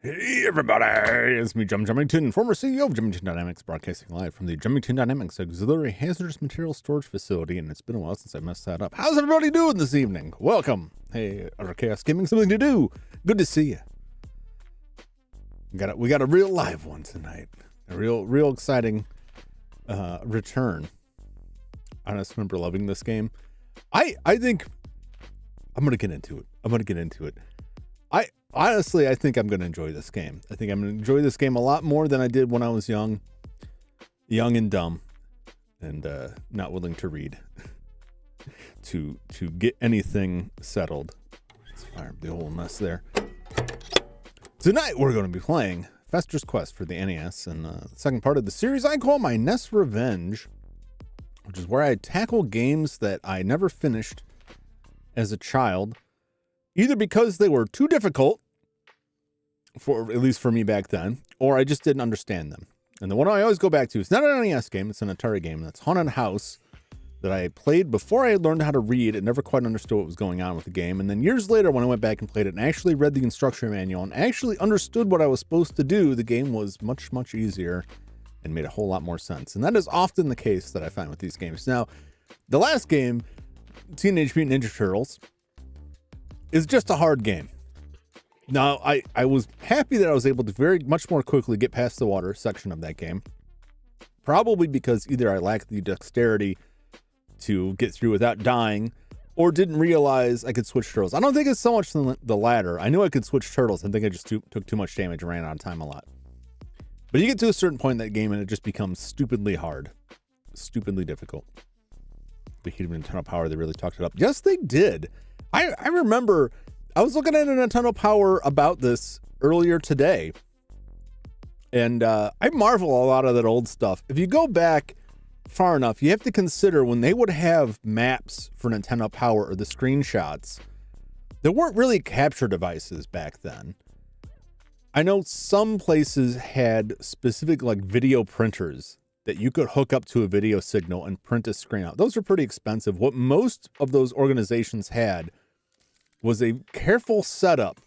Hey everybody, it's me, Jum Jumington, former CEO of Jumington Dynamics, broadcasting live from the Jumington Dynamics Auxiliary Hazardous Materials Storage Facility, and it's been a while since I messed that up. How's everybody doing this evening? Welcome. Hey, Utter Chaos Gaming, something to do. Good to see you. We got a real live one tonight. A real exciting return. I just remember loving this game. I think I'm gonna get into it. Honestly, I think I'm going to enjoy this game. I think I'm going to enjoy this game a lot more than I did when I was young and dumb, and not willing to read to get anything settled. Let's fire up the whole mess there. Tonight, we're going to be playing Fester's Quest for the NES, and the second part of the series I call my NES Revenge, which is where I tackle games that I never finished as a child, either because they were too difficult, for at least for me back then, or I just didn't understand them. And the one I always go back to is not an NES game, it's an Atari game. That's Haunted House, that I played before I learned how to read and never quite understood what was going on with the game. And then years later, when I went back and played it and actually read the instruction manual and actually understood what I was supposed to do, the game was much, much easier and made a whole lot more sense. And that is often the case that I find with these games. Now, the last game, Teenage Mutant Ninja Turtles, is just a hard game. Now, I was happy that I was able to very much more quickly get past the water section of that game. Probably because either I lacked the dexterity to get through without dying, or didn't realize I could switch turtles. I don't think it's so much the latter. I knew I could switch turtles. I think I just took too much damage and ran out of time a lot. But you get to a certain point in that game and it just becomes stupidly hard. Stupidly difficult. The heat of Nintendo Power, they really talked it up. Yes, they did. I remember... I was looking at a Nintendo Power about this earlier today, and I marvel a lot of that old stuff. If you go back far enough, you have to consider when they would have maps for Nintendo Power or the screenshots, there weren't really capture devices back then. I know some places had specific like video printers that you could hook up to a video signal and print a screen out. Those are pretty expensive. What most of those organizations had was a careful setup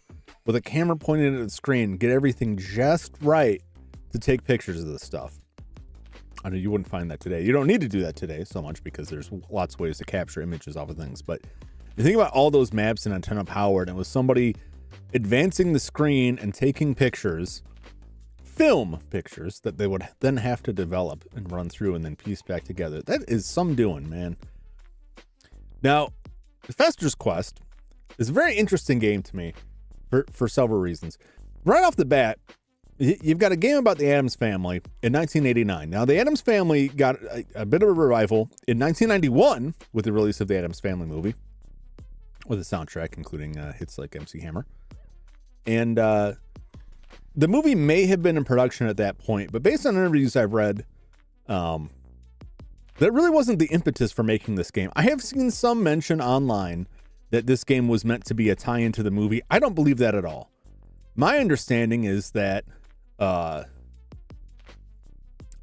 with a camera pointed at the screen, get everything just right to take pictures of this stuff. I know you wouldn't find that today. You don't need to do that today so much because there's lots of ways to capture images off of things. But you think about all those maps in Nintendo Power, and it was somebody advancing the screen and taking pictures, film pictures that they would then have to develop and run through and then piece back together. That is some doing, man. Now, Fester's Quest is a very interesting game to me for several reasons. Right off the bat, you've got a game about the Addams Family in 1989. Now, the Addams Family got a bit of a revival in 1991 with the release of the Addams Family movie, with a soundtrack including hits like MC Hammer. And the movie may have been in production at that point, but based on interviews I've read, that really wasn't the impetus for making this game. I have seen some mention online that this game was meant to be a tie-in to the movie. I don't believe that at all. My understanding is that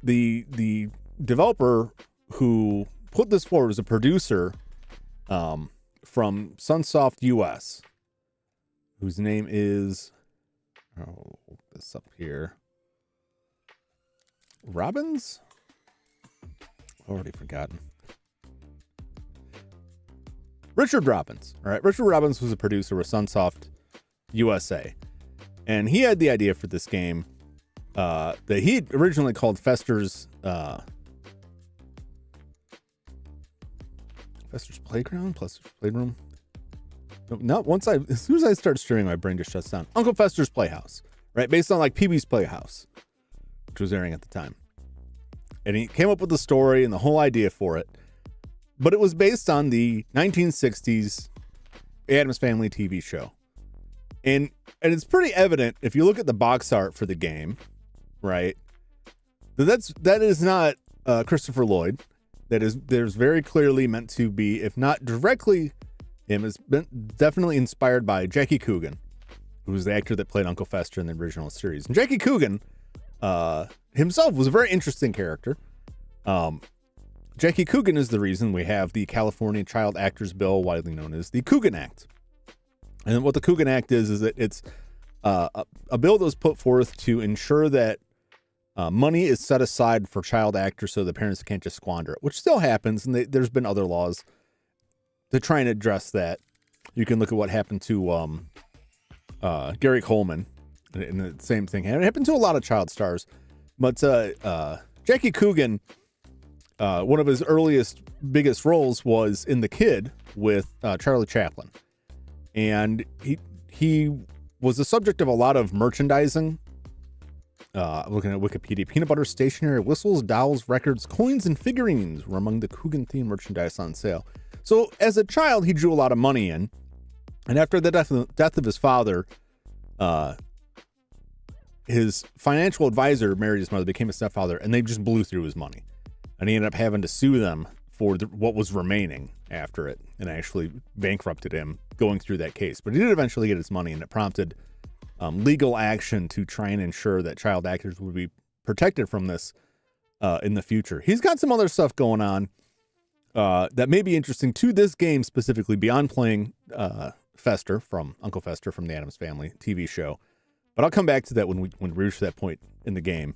the developer who put this forward was a producer from Sunsoft US, whose name is, I'll look this up here, Robbins? Already forgotten. Richard Robbins. All right. Richard Robbins was a producer with Sunsoft USA. And he had the idea for this game that he originally called Fester's Playground? Fester's Playroom? No, as soon as I start streaming, my brain just shuts down. Uncle Fester's Playhouse, right? Based on like Pee-wee's Playhouse, which was airing at the time. And he came up with the story and the whole idea for it. But it was based on the 1960s Addams Family TV show. And it's pretty evident if you look at the box art for the game, right? That is not Christopher Lloyd. There's very clearly meant to be, if not directly him, it's been definitely inspired by Jackie Coogan, who was the actor that played Uncle Fester in the original series. And Jackie Coogan himself was a very interesting character. Jackie Coogan is the reason we have the California Child Actors Bill, widely known as the Coogan Act. And what the Coogan Act is that it's a bill that was put forth to ensure that money is set aside for child actors so the parents can't just squander it, which still happens. And there's been other laws to try and address that. You can look at what happened to Gary Coleman, and the same thing. And it happened to a lot of child stars. But Jackie Coogan, one of his earliest, biggest roles was in The Kid with Charlie Chaplin. And he was the subject of a lot of merchandising. Looking at Wikipedia, peanut butter, stationery, whistles, dolls, records, coins, and figurines were among the Coogan-themed merchandise on sale. So as a child, he drew a lot of money in. And after the death of his father, his financial advisor married his mother, became a stepfather, and they just blew through his money. And he ended up having to sue them for what was remaining after it, and actually bankrupted him going through that case. But he did eventually get his money, and it prompted legal action to try and ensure that child actors would be protected from this in the future. He's got some other stuff going on that may be interesting to this game specifically, beyond playing Fester from Uncle Fester from the Addams Family TV show. But I'll come back to that when we reach that point in the game.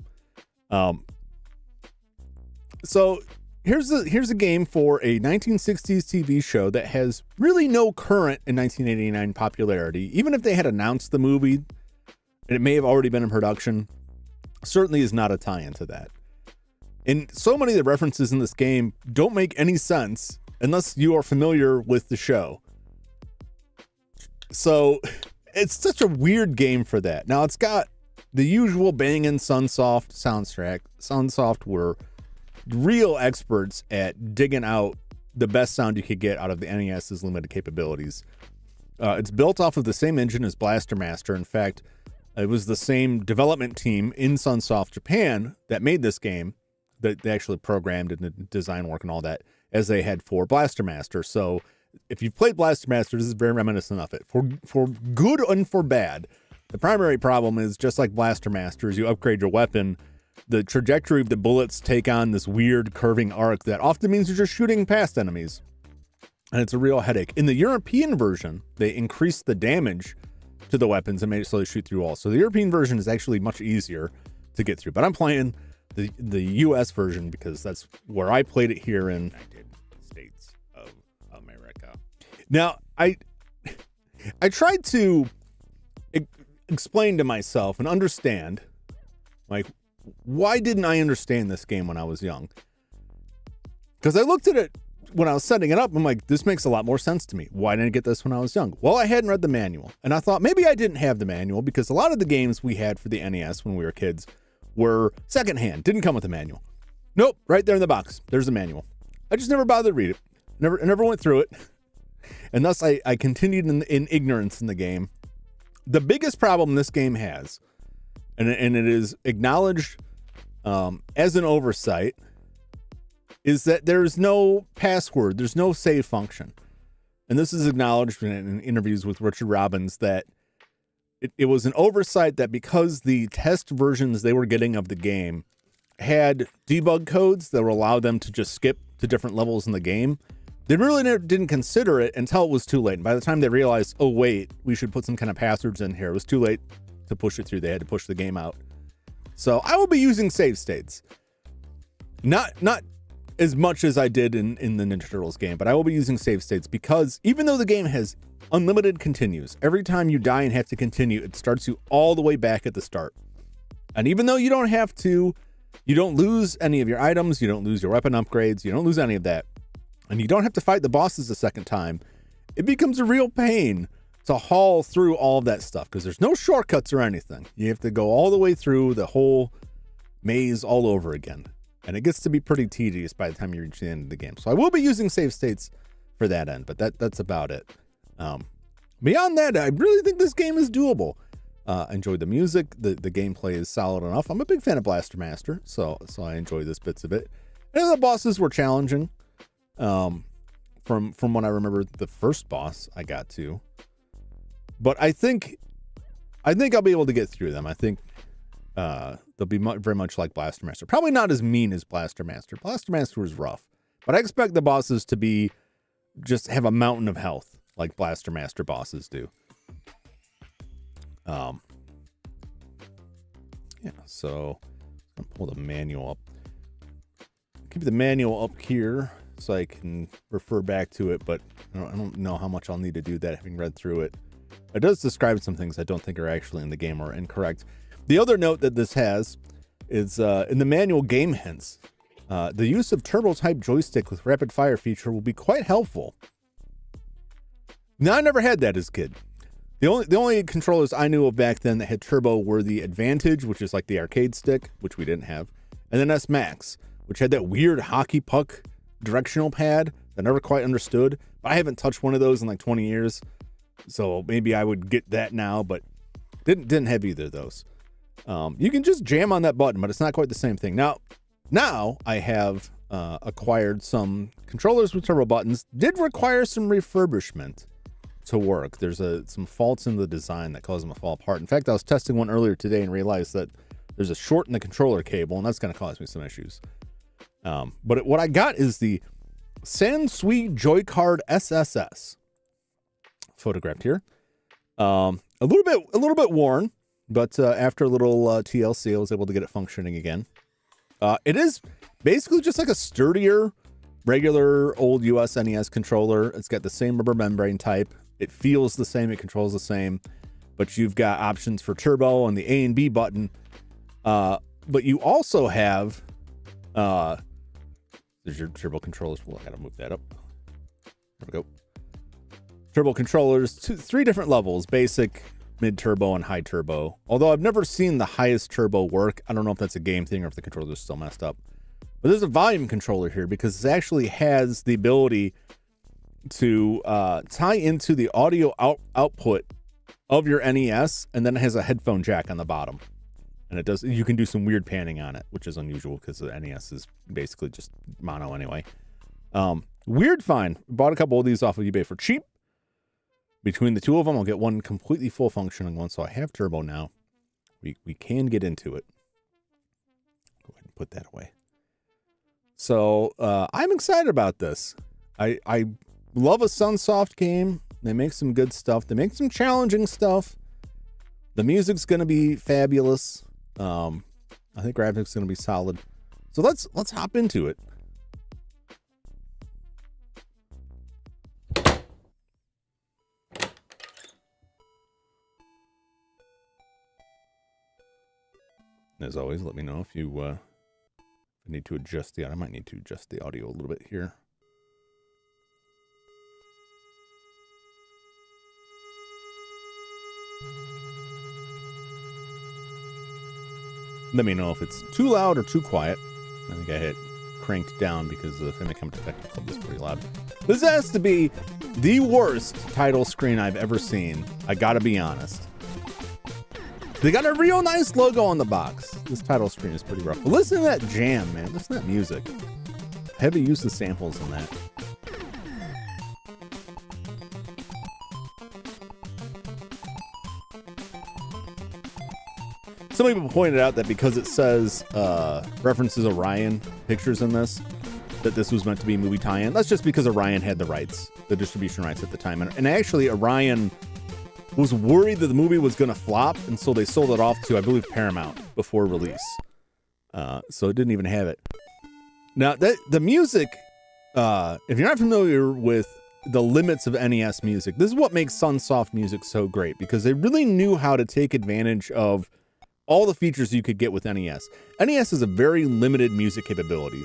So here's a game for a 1960s TV show that has really no current in 1989 popularity. Even if they had announced the movie, and it may have already been in production, certainly is not a tie-in to that. And so many of the references in this game don't make any sense unless you are familiar with the show. So it's such a weird game for that. Now, it's got the usual banging Sunsoft soundtrack. Sunsoft were real experts at digging out the best sound you could get out of the NES's limited capabilities. It's built off of the same engine as Blaster Master. In fact, it was the same development team in Sunsoft Japan that made this game, that they actually programmed and did design work and all that, as they had for Blaster Master. So if you've played Blaster Master, this is very reminiscent of it. For good and for bad. The primary problem is, just like Blaster Master, as you upgrade your weapon, the trajectory of the bullets take on this weird curving arc that often means you're just shooting past enemies. And it's a real headache. In the European version, they increased the damage to the weapons and made it so they shoot through walls. So the European version is actually much easier to get through. But I'm playing the US version because that's where I played it here in the United States of America. Now, I tried to explain to myself and understand, like, why didn't I understand this game when I was young? Because I looked at it when I was setting it up. I'm like, this makes a lot more sense to me. Why didn't I get this when I was young? Well, I hadn't read the manual. And I thought maybe I didn't have the manual because a lot of the games we had for the NES when we were kids were secondhand, didn't come with a manual. Nope, right there in the box, there's the manual. I just never bothered to read it. Never went through it. And thus I continued in ignorance in the game. The biggest problem this game has and it is acknowledged as an oversight, is that there's no password, there's no save function. And this is acknowledged in interviews with Richard Robbins, that it was an oversight that because the test versions they were getting of the game had debug codes that would allow them to just skip to different levels in the game, they really didn't consider it until it was too late. And by the time they realized, oh, wait, we should put some kind of passwords in here, it was too late to push it through. They had to push the game out. So I will be using save states. Not as much as I did in the Ninja Turtles game, but I will be using save states because even though the game has unlimited continues, every time you die and have to continue, it starts you all the way back at the start. And even though you don't have to, you don't lose any of your items, you don't lose your weapon upgrades, you don't lose any of that, and you don't have to fight the bosses a second time, it becomes a real pain to haul through all of that stuff because there's no shortcuts or anything. You have to go all the way through the whole maze all over again. And it gets to be pretty tedious by the time you reach the end of the game. So I will be using save states for that end, but that's about it. Beyond that, I really think this game is doable. I enjoyed the music. The gameplay is solid enough. I'm a big fan of Blaster Master, so I enjoy this bits of it. And the bosses were challenging. From what I remember, the first boss I got to. But I think I'll be able to get through them. I think they'll be very much like Blaster Master. Probably not as mean as Blaster Master. Blaster Master was rough. But I expect the bosses to be just have a mountain of health like Blaster Master bosses do. Yeah, so I'm gonna pull the manual up. Keep the manual up here so I can refer back to it, but I don't know how much I'll need to do that having read through it. It does describe some things I don't think are actually in the game or incorrect. The other note that this has is in the manual game hints, the use of turbo-type joystick with rapid fire feature will be quite helpful. Now, I never had that as a kid. The only controllers I knew of back then that had turbo were the Advantage, which is like the arcade stick, which we didn't have, and then S Max, which had that weird hockey puck directional pad that I never quite understood. But I haven't touched one of those in like 20 years, so maybe I would get that now, but didn't have either of those. You can just jam on that button, but it's not quite the same thing. Now I have acquired some controllers with turbo buttons. Did require some refurbishment to work. There's some faults in the design that cause them to fall apart. In fact, I was testing one earlier today and realized that there's a short in the controller cable, and that's going to cause me some issues. But what I got is the Sansui Joy-Card SSS, photographed here. A little bit worn, but after a little TLC, I was able to get it functioning again. It is basically just like a sturdier, regular old US NES controller. It's got the same rubber membrane type. It feels the same. It controls the same, but you've got options for turbo on the A and B button. But you also have, there's your turbo controllers. Well, I gotta move that up. There we go. Turbo controllers, three different levels: basic, mid turbo, and high turbo. Although I've never seen the highest turbo work. I don't know if that's a game thing or if the controller's still messed up. But there's a volume controller here because it actually has the ability to tie into the audio output of your NES, and then it has a headphone jack on the bottom. And it does. You can do some weird panning on it, which is unusual because the NES is basically just mono anyway. Weird find. Bought a couple of these off of eBay for cheap. Between the two of them, I'll get one completely full functioning one, so I have turbo now. We can get into it. Go ahead and put that away. So I'm excited about this. I love a Sunsoft game. They make some good stuff. They make some challenging stuff. The music's going to be fabulous. I think graphics going to be solid. So let's hop into it. As always, let me know if you need to adjust the audio. I might need to adjust the audio a little bit here. Let me know if it's too loud or too quiet. I think I hit cranked down because the Famicom Detective Club is pretty loud. This has to be the worst title screen I've ever seen. I gotta be honest. They got a real nice logo on the box. This title screen is pretty rough. But listen to that jam, man. Listen to that music. Heavy use of samples in that. Some people pointed out that because it says references Orion Pictures in this, that this was meant to be a movie tie-in. That's just because Orion had the rights, the distribution rights at the time. And actually, Orion was worried that the movie was going to flop, and so they sold it off to, I believe, Paramount before release. So it didn't even have it. Now, the music, if you're not familiar with the limits of NES music, this is what makes Sunsoft music so great, because they really knew how to take advantage of all the features you could get with NES. NES is a very limited music capability.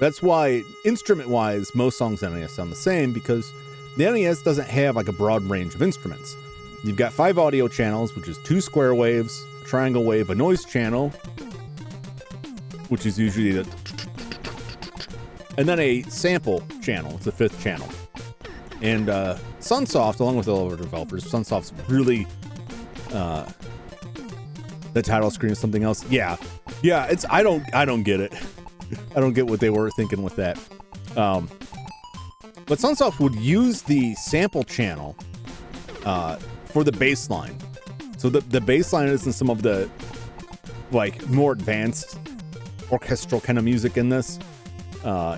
That's why, instrument-wise, most songs on NES sound the same, because the NES doesn't have like a broad range of instruments. You've got 5 audio channels, which is 2 square waves, a triangle wave, a noise channel, which is usually the, and then a sample channel. It's the 5th channel. And Sunsoft, along with all of our developers, Sunsoft's really the title screen is something else. Yeah, it's I don't get it. I don't get what they were thinking with that. But Sunsoft would use the sample channel for the bass line. So the bass line isn't some of the like more advanced orchestral kind of music in this.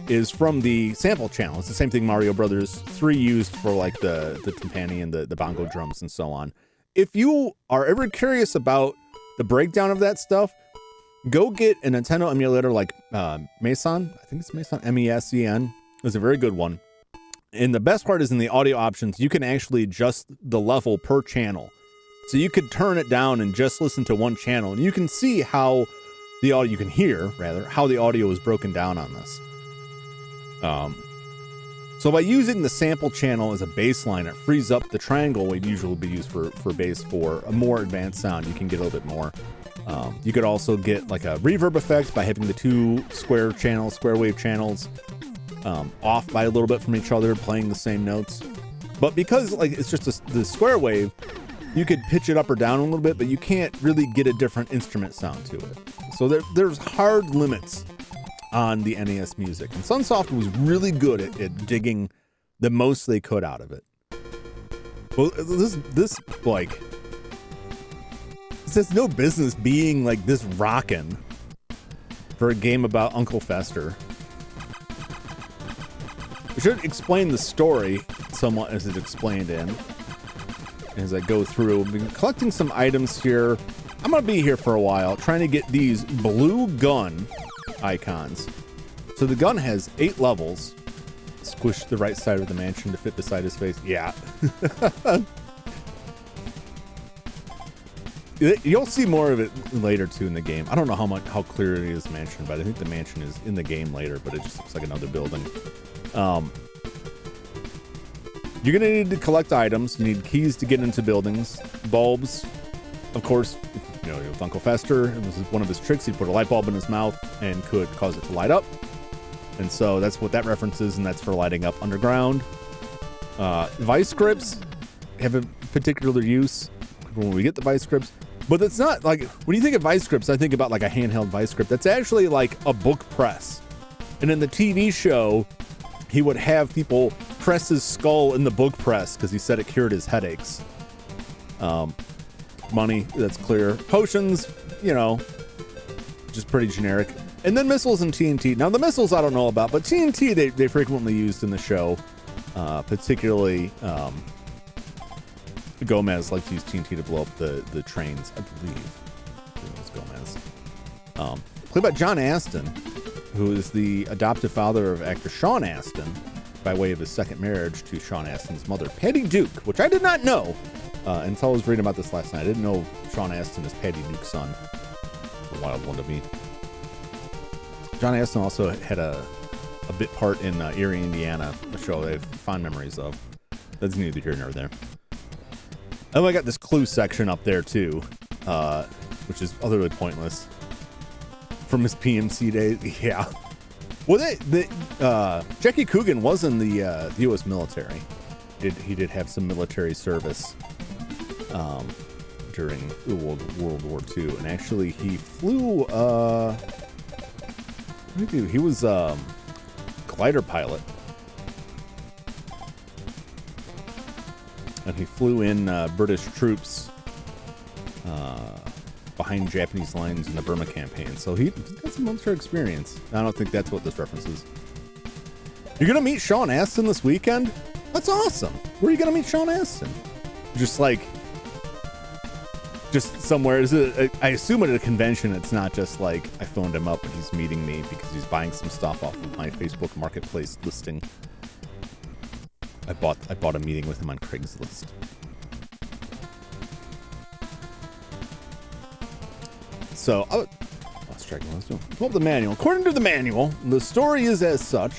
Is from the sample channel. It's the same thing Mario Brothers 3 used for like the timpani and the bongo drums and so on. If you are ever curious about the breakdown of that stuff, go get a Nintendo emulator like Meson. I think it's Meson, MESEN. It's a very good one. And the best part is in the audio options, you can actually adjust the level per channel. So you could turn it down and just listen to one channel, and you can see how the audio, you can hear rather, how the audio is broken down on this. So by using the sample channel as a bass line, it frees up the triangle would usually be used for bass for a more advanced sound. You can get a little bit more. You could also get like a reverb effect by having the 2 square wave channels off by a little bit from each other, playing the same notes. But because like it's just the square wave, you could pitch it up or down a little bit, but you can't really get a different instrument sound to it. So there's hard limits on the NES music, and Sunsoft was really good at digging the most they could out of it. Well, this like, this has no business being like this rockin' for a game about Uncle Fester. We should explain the story somewhat as it's explained in. As I go through, I've been collecting some items here. I'm gonna be here for a while trying to get these blue gun icons. So the gun has 8 levels. Squish the right side of the mansion to fit beside his face. Yeah. You'll see more of it later too in the game. I don't know how clear it is mansion, but I think the mansion is in the game later, but it just looks like another building. You're gonna need to collect items. You need keys to get into buildings, bulbs. Of course, you know, with Uncle Fester, it was one of his tricks. He'd put a light bulb in his mouth and could cause it to light up. And so that's what that references, and that's for lighting up underground. Vice grips have a particular use when we get the vice grips. But it's not like, when you think of vice grips, I think about like a handheld vice grip. That's actually like a book press. And in the TV show, he would have people press his skull in the book press because he said it cured his headaches. Money, that's clear. Potions, you know, just pretty generic. And then missiles and TNT. Now the missiles I don't know about, but TNT they frequently used in the show. Particularly Gomez likes to use TNT to blow up the trains, I believe. It was Gomez. Played by John Astin, who is the adoptive father of actor Sean Astin by way of his second marriage to Sean Astin's mother, Patty Duke, which I did not know until I was reading about this last night. I didn't know Sean Astin is Patty Duke's son. A wild one to me. John Astin also had a bit part in Erie, Indiana, a show I have fond memories of. That's neither here nor there. Oh, I got this clue section up there too, which is utterly pointless. From his PMC days, yeah. Well, Jackie Coogan was in the U.S. military. He did have some military service. during World War II, and actually he flew. He was glider pilot, and he flew in British troops behind Japanese lines in the Burma campaign. So he's got some military experience. I don't think that's what this reference is. You're gonna meet Sean Astin this weekend? That's awesome. Where are you gonna meet Sean Astin? Just somewhere. Is it? I assume at a convention. It's not just like I phoned him up and he's meeting me because he's buying some stuff off of my Facebook Marketplace listing. I bought a meeting with him on Craigslist. So, I lost track of what I was doing. Pull up the manual. According to the manual, the story is as such.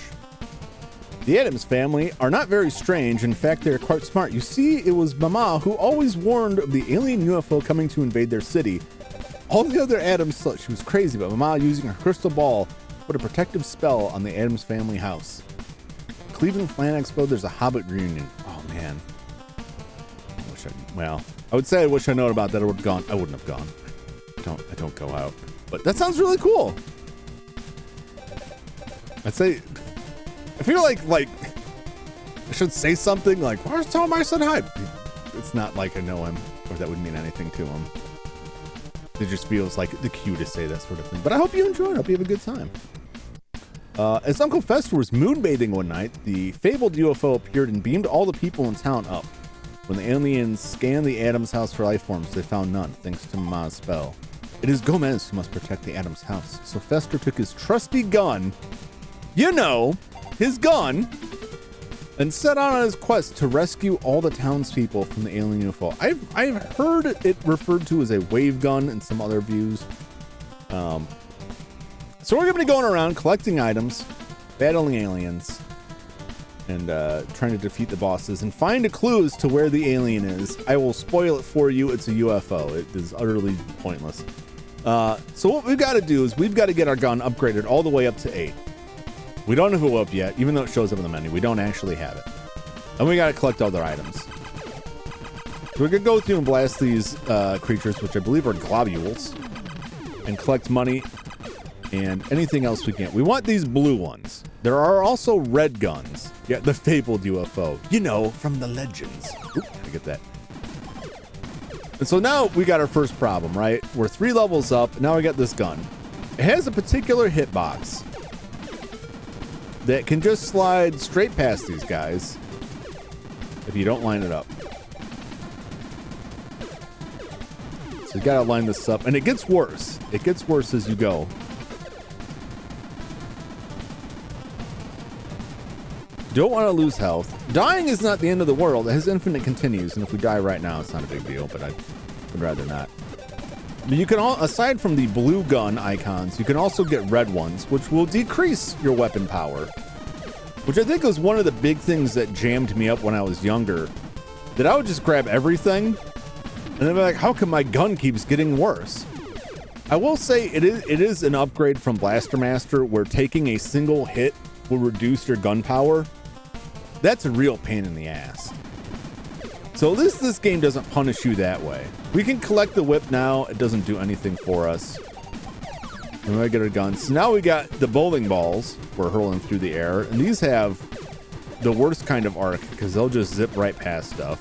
The Addams family are not very strange. In fact, they're quite smart. You see, it was Mama who always warned of the alien UFO coming to invade their city. All the other Addams thought she was crazy, but Mama, using her crystal ball, put a protective spell on the Addams family house. Cleveland Fan Expo, there's a Hobbit reunion. Oh, man. I would say I wish I known about that. I would have gone. I wouldn't have gone. I don't go out. But that sounds really cool. I'd say, I feel like I should say something like, where's Tom? I said hi. It's not like I know him or that would mean anything to him. It just feels like the cue to say that sort of thing. But I hope you enjoyed. I hope you have a good time. As Uncle Fester was moonbathing one night, the fabled UFO appeared and beamed all the people in town up. When the aliens scanned the Addams house for life forms, they found none, thanks to Mama's spell. It is Gomez who must protect the Addams house. So Fester took his trusty gun, his gun, and set out on his quest to rescue all the townspeople from the alien UFO. I've heard it referred to as a wave gun in some other views. So we're going to be going around collecting items, battling aliens, and trying to defeat the bosses and find a clue as to where the alien is. I will spoil it for you. It's a UFO. It is utterly pointless. So what we've got to do is we've got to get our gun upgraded all the way up to 8. We don't have it up yet, even though it shows up in the menu. We don't actually have it. And we got to collect other items. So we're going to go through and blast these creatures, which I believe are globules, and collect money and anything else we can. We want these blue ones. There are also red guns. Yeah, the fabled UFO. From the legends. Oop, gotta get that. And so now we got our first problem, right? We're 3 levels up. Now we got this gun. It has a particular hitbox that can just slide straight past these guys if you don't line it up. So you gotta line this up, and it gets worse. It gets worse as you go. Don't want to lose health. Dying is not the end of the world. It has infinite continues, and if we die right now, it's not a big deal, but I would rather not. But you can aside from the blue gun icons, you can also get red ones, which will decrease your weapon power, which I think was one of the big things that jammed me up when I was younger, that I would just grab everything and then be like, how come my gun keeps getting worse? I will say it is an upgrade from Blaster Master, where taking a single hit will reduce your gun power. That's a real pain in the ass. So at least this game doesn't punish you that way. We can collect the whip now. It doesn't do anything for us. And we get our guns. So now we got the bowling balls we're hurling through the air. And these have the worst kind of arc because they'll just zip right past stuff.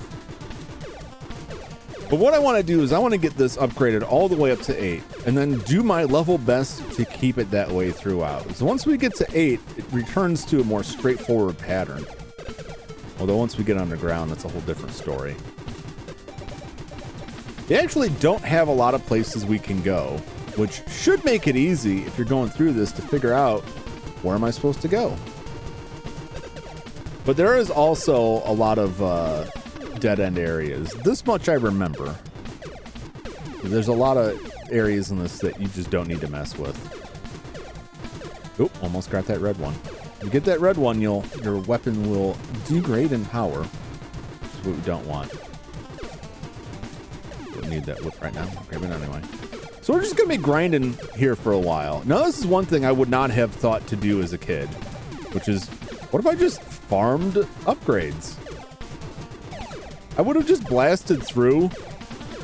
But what I want to do is I want to get this upgraded all the way up to 8 and then do my level best to keep it that way throughout. So once we get to 8, it returns to a more straightforward pattern. Although once we get underground, that's a whole different story. They actually don't have a lot of places we can go, which should make it easy if you're going through this to figure out where am I supposed to go. But there is also a lot of dead-end areas. This much I remember. There's a lot of areas in this that you just don't need to mess with. Oop, almost got that red one. If you get that red one, your weapon will degrade in power, which is what we don't want. Don't need that whip right now. Grab it anyway. So we're just going to be grinding here for a while. Now, this is one thing I would not have thought to do as a kid, which is, what if I just farmed upgrades? I would have just blasted through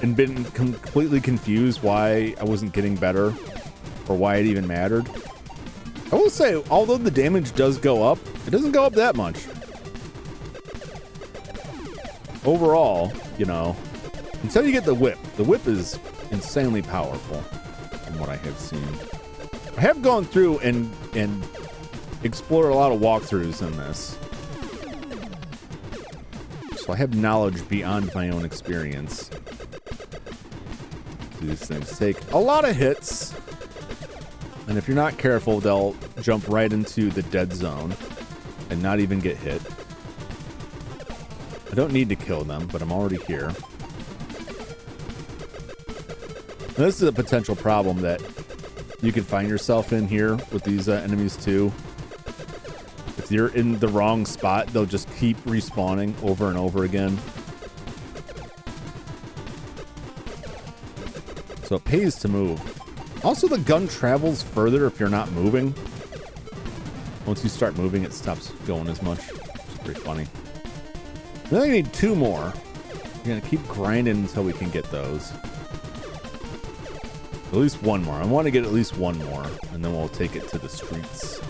and been completely confused why I wasn't getting better or why it even mattered. I will say, although the damage does go up, it doesn't go up that much. Overall, you know, until you get the whip. The whip is insanely powerful from what I have seen. I have gone through and explored a lot of walkthroughs in this. So I have knowledge beyond my own experience. These things take a lot of hits. And if you're not careful, they'll jump right into the dead zone and not even get hit. I don't need to kill them, but I'm already here. Now, this is a potential problem that you can find yourself in here with these enemies too. If you're in the wrong spot, they'll just keep respawning over and over again. So it pays to move. Also, the gun travels further if you're not moving. Once you start moving, it stops going as much. It's pretty funny. We only need 2 more. We're gonna keep grinding until we can get those. At least 1 more. I want to get at least 1 more, and then we'll take it to the streets.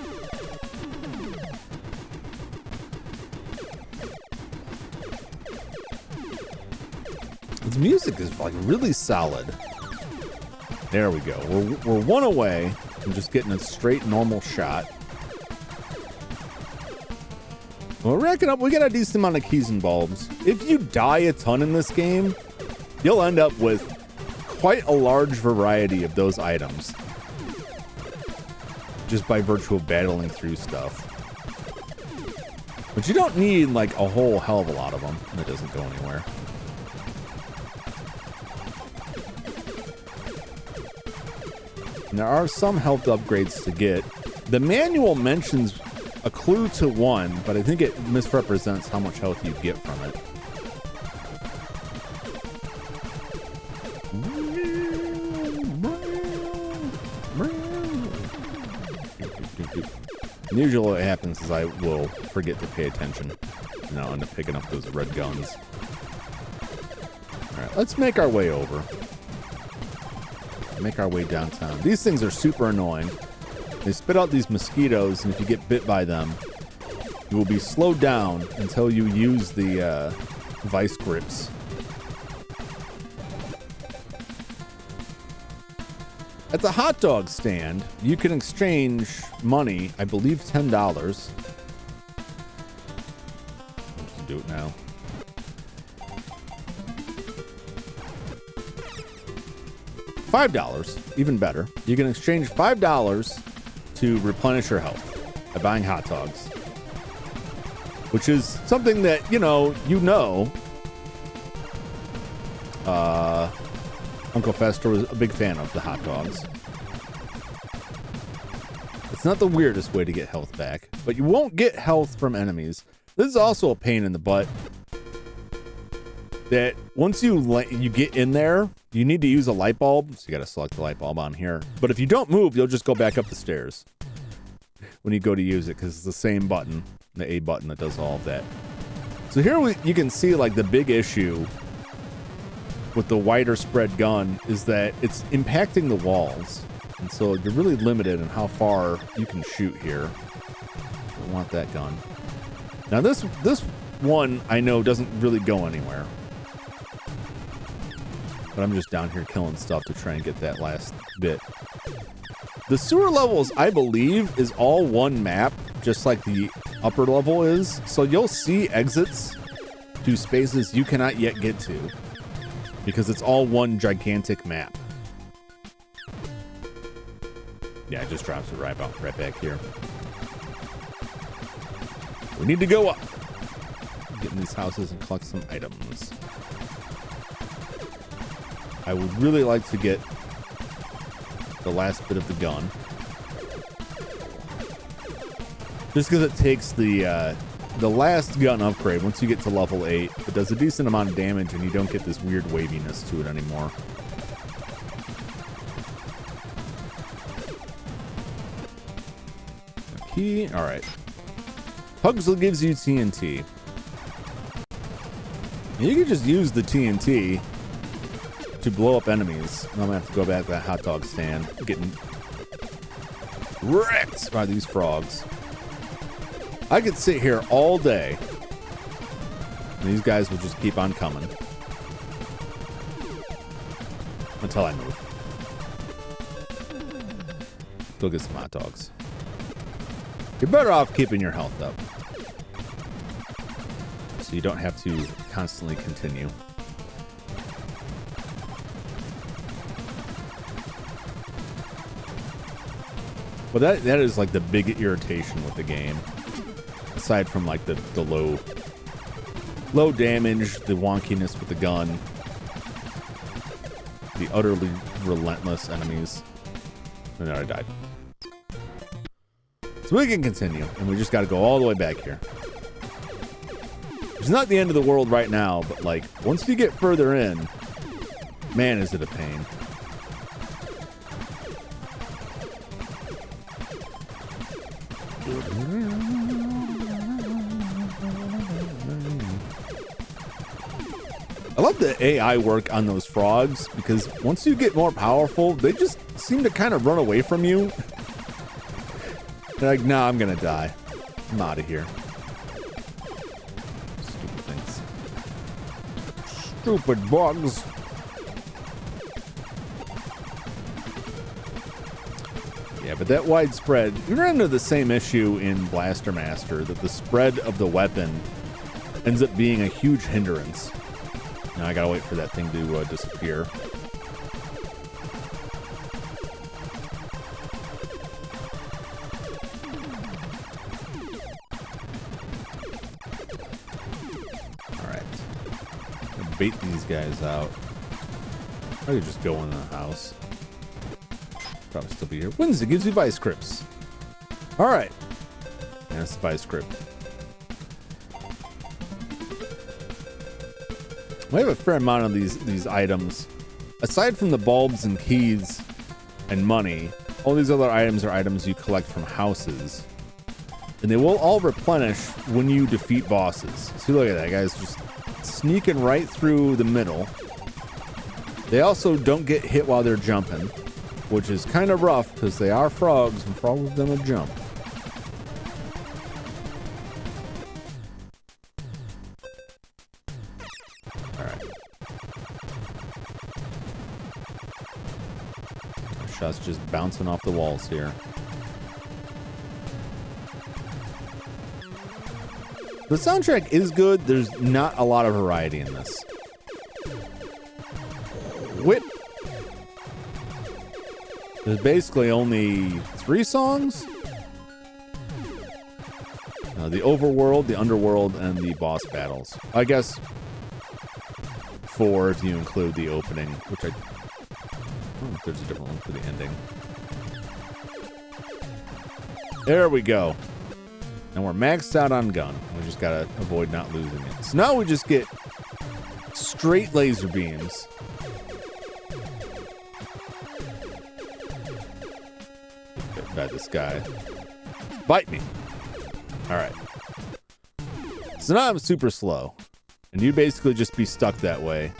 This music is like really solid. There we go. We're 1 away from just getting a straight normal shot. We're racking up. We got a decent amount of keys and bulbs. If you die a ton in this game, you'll end up with quite a large variety of those items. Just by virtue of battling through stuff. But you don't need like a whole hell of a lot of them. That doesn't go anywhere. And there are some health upgrades to get. The manual mentions a clue to 1, but I think it misrepresents how much health you get from it. And usually what happens is I will forget to pay attention, and I'll end up picking up those red guns. Alright, let's make our way over. Make our way downtown. These things are super annoying. They spit out these mosquitoes, and if you get bit by them, you will be slowed down until you use the vice grips. At the hot dog stand, you can exchange money, I believe $10. Let's do it now. $5, even better. You can exchange $5 to replenish your health by buying hot dogs, which is something that Uncle Fester was a big fan of the hot dogs. It's not the weirdest way to get health back, but you won't get health from enemies. This is also a pain in the butt. That once you get in there, you need to use a light bulb. So you got to select the light bulb on here. But if you don't move, you'll just go back up the stairs when you go to use it, because it's the same button, the A button, that does all of that. So here you can see like the big issue with the wider spread gun is that it's impacting the walls. And so you're really limited in how far you can shoot here. I want that gun. Now this one I know doesn't really go anywhere. But I'm just down here killing stuff to try and get that last bit. The sewer levels, I believe, is all one map, just like the upper level is. So you'll see exits to spaces you cannot yet get to, because it's all one gigantic map. Yeah, it just drops it right back here. We need to go up. Get in these houses and collect some items. I would really like to get the last bit of the gun. Just because it takes the last gun upgrade, once you get to level 8, it does a decent amount of damage and you don't get this weird waviness to it anymore. A key, alright. Pugsley gives you TNT. You can just use the TNT to blow up enemies. And I'm gonna have to go back to that hot dog stand, getting wrecked by these frogs. I could sit here all day, and these guys will just keep on coming until I move. Go get some hot dogs. You're better off keeping your health up, so you don't have to constantly continue. But that is like the big irritation with the game. Aside from like the low damage, the wonkiness with the gun, the utterly relentless enemies. And then I died. So we can continue, and we just got to go all the way back here. It's not the end of the world right now, but like once you get further in, man, is it a pain. I love the AI work on those frogs, because once you get more powerful, they just seem to kind of run away from you. They're like, nah, I'm gonna die. I'm out of here. Stupid things. Stupid bugs. Yeah, but that widespread, you run into the same issue in Blaster Master, that the spread of the weapon ends up being a huge hindrance. Now I gotta wait for that thing to disappear. Alright. Bait these guys out. I could just go in the house. Probably still be here. Wins, it gives you vice grips. Alright. And that's the vice grip. We have a fair amount of these items. Aside from the bulbs and keys and money, all these other items are items you collect from houses. And they will all replenish when you defeat bosses. See, look at that, guys, just sneaking right through the middle. They also don't get hit while they're jumping, which is kind of rough because they are frogs and frogs are gonna jump. Shots just bouncing off the walls here. The soundtrack is good. There's not a lot of variety in this. Whip. There's basically only 3 songs. The overworld, the underworld, and the boss battles. I guess 4 if you include the opening, which I don't know if there's a different one for the ending. There we go. And we're maxed out on gun. We just gotta avoid not losing it. So now we just get straight laser beams. Bad, this guy. Bite me. Alright. So now I'm super slow. And you'd basically just be stuck that way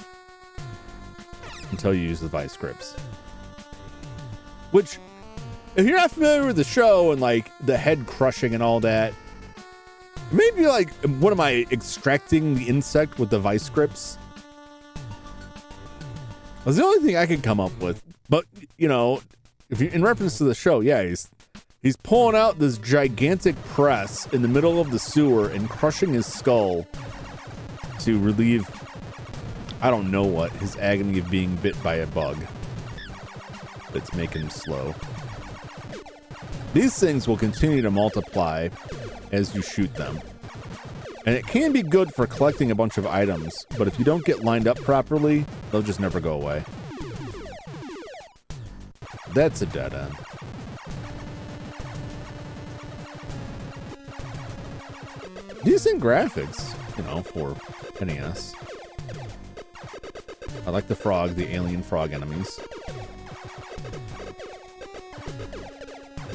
until you use the vice grips. Which, if you're not familiar with the show and like the head crushing and all that, maybe like, what am I, extracting the insect with the vice grips? That's the only thing I can come up with. But, you know, if you, in reference to the show, yeah, he's pulling out this gigantic press in the middle of the sewer and crushing his skull to relieve, I don't know what, his agony of being bit by a bug that's making him slow. These things will continue to multiply as you shoot them. And it can be good for collecting a bunch of items, but if you don't get lined up properly, they'll just never go away. That's a dead end. Decent graphics, you know, for NES. I like the frog, the alien frog enemies.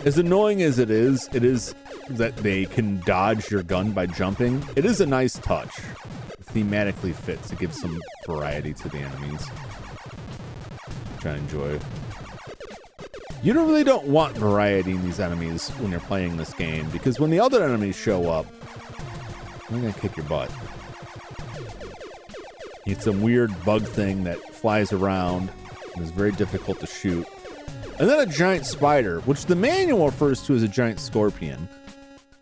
As annoying as it is that they can dodge your gun by jumping. It is a nice touch. Thematically fits to give some variety to the enemies. which I enjoy. You really don't want variety in these enemies when you're playing this game, because when the other enemies show up, they're gonna kick your butt. It's some weird bug thing that flies around and is very difficult to shoot. And then a giant spider, which the manual refers to as a giant scorpion.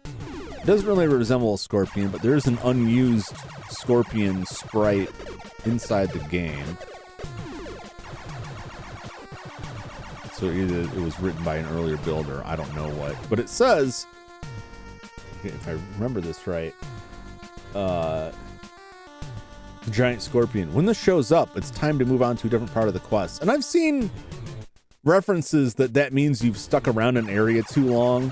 It doesn't really resemble a scorpion, but there is an unused scorpion sprite inside the game. So either it was written by an earlier builder, I don't know what. But it says, if I remember this right, giant scorpion. When this shows up, it's time to move on to a different part of the quest. And I've seen references that means you've stuck around an area too long.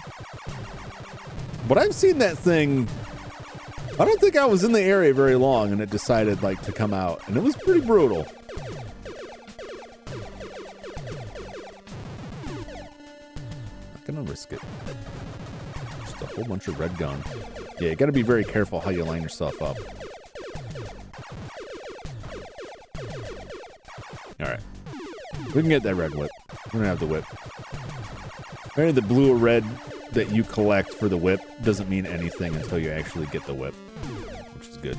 But I've seen that thing, I don't think I was in the area very long and it decided like to come out. And it was pretty brutal. Gonna risk it. Just a whole bunch of red gun. Yeah, you gotta be very careful how you line yourself up. Alright. We can get that red whip. We don't have the whip. Apparently the blue or red that you collect for the whip doesn't mean anything until you actually get the whip, which is good.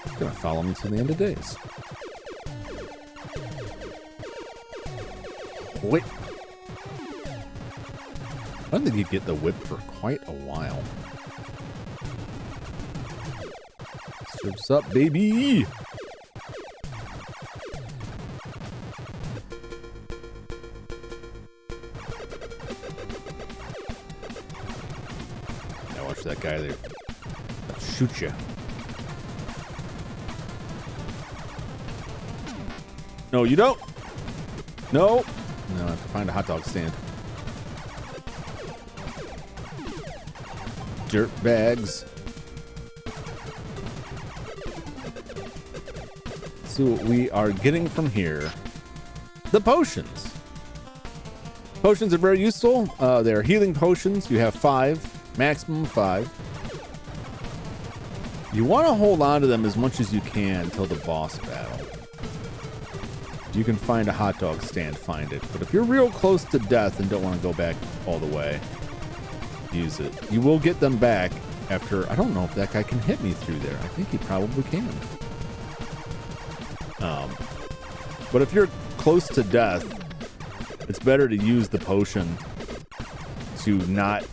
It's gonna follow me to the end of days. Wait. I don't think you get the whip for quite a while. Surf's up, baby! Now watch that guy there. I'll shoot you. No, you don't! No! No, I have to find a hot dog stand. Dirt bags. Let's see what we are getting from here. The potions. Potions are very useful. They're healing potions. You have 5, maximum 5. You want to hold on to them as much as you can until the boss battle. If you can find a hot dog stand, find it. But if you're real close to death and don't want to go back all the way, use it. You will get them back after. I don't know if that guy can hit me through there. I think he probably can. But if you're close to death, it's better to use the potion to not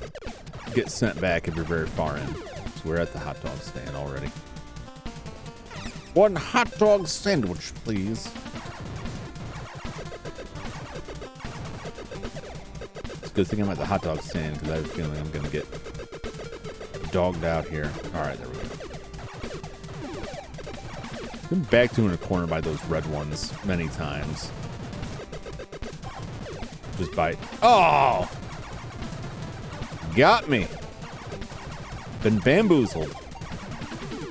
get sent back if you're very far in. So we're at the hot dog stand already. 1 hot dog sandwich, please. Good thing I'm at the hot dog stand because I have a feeling I'm going to get dogged out here. All right, there we go. Been backed to in a corner by those red ones many times. Just bite. Oh! Got me. Been bamboozled.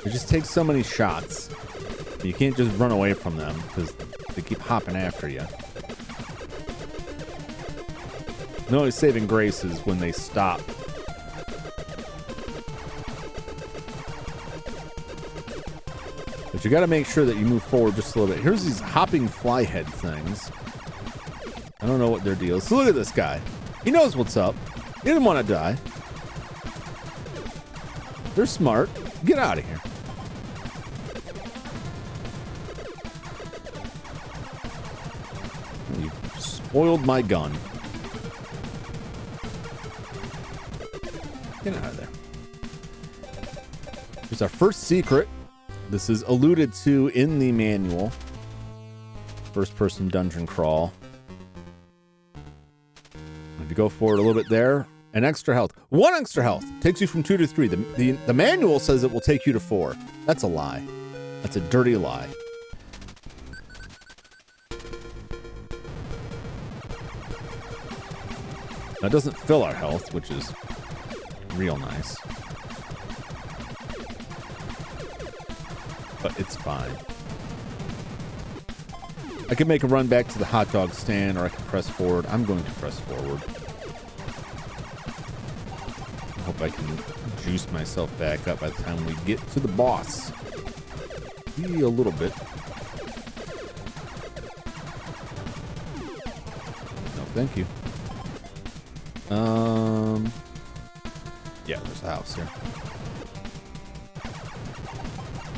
It just takes so many shots. You can't just run away from them because they keep hopping after you. The only saving grace is when they stop. But you got to make sure that you move forward just a little bit. Here's these hopping fly head things. I don't know what their deal is. So look at this guy. He knows what's up. He didn't want to die. They're smart. Get out of here. You've spoiled my gun. Get out of there. Here's our first secret. This is alluded to in the manual. First person dungeon crawl. If you go forward a little bit there, an extra health. 1 extra health takes you from 2 to 3. The manual says it will take you to 4. That's a lie. That's a dirty lie. That doesn't fill our health, which is real nice. But it's fine. I can make a run back to the hot dog stand, or I can press forward. I'm going to press forward. I hope I can juice myself back up by the time we get to the boss. Maybe a little bit. Thank you. Yeah, there's a house here.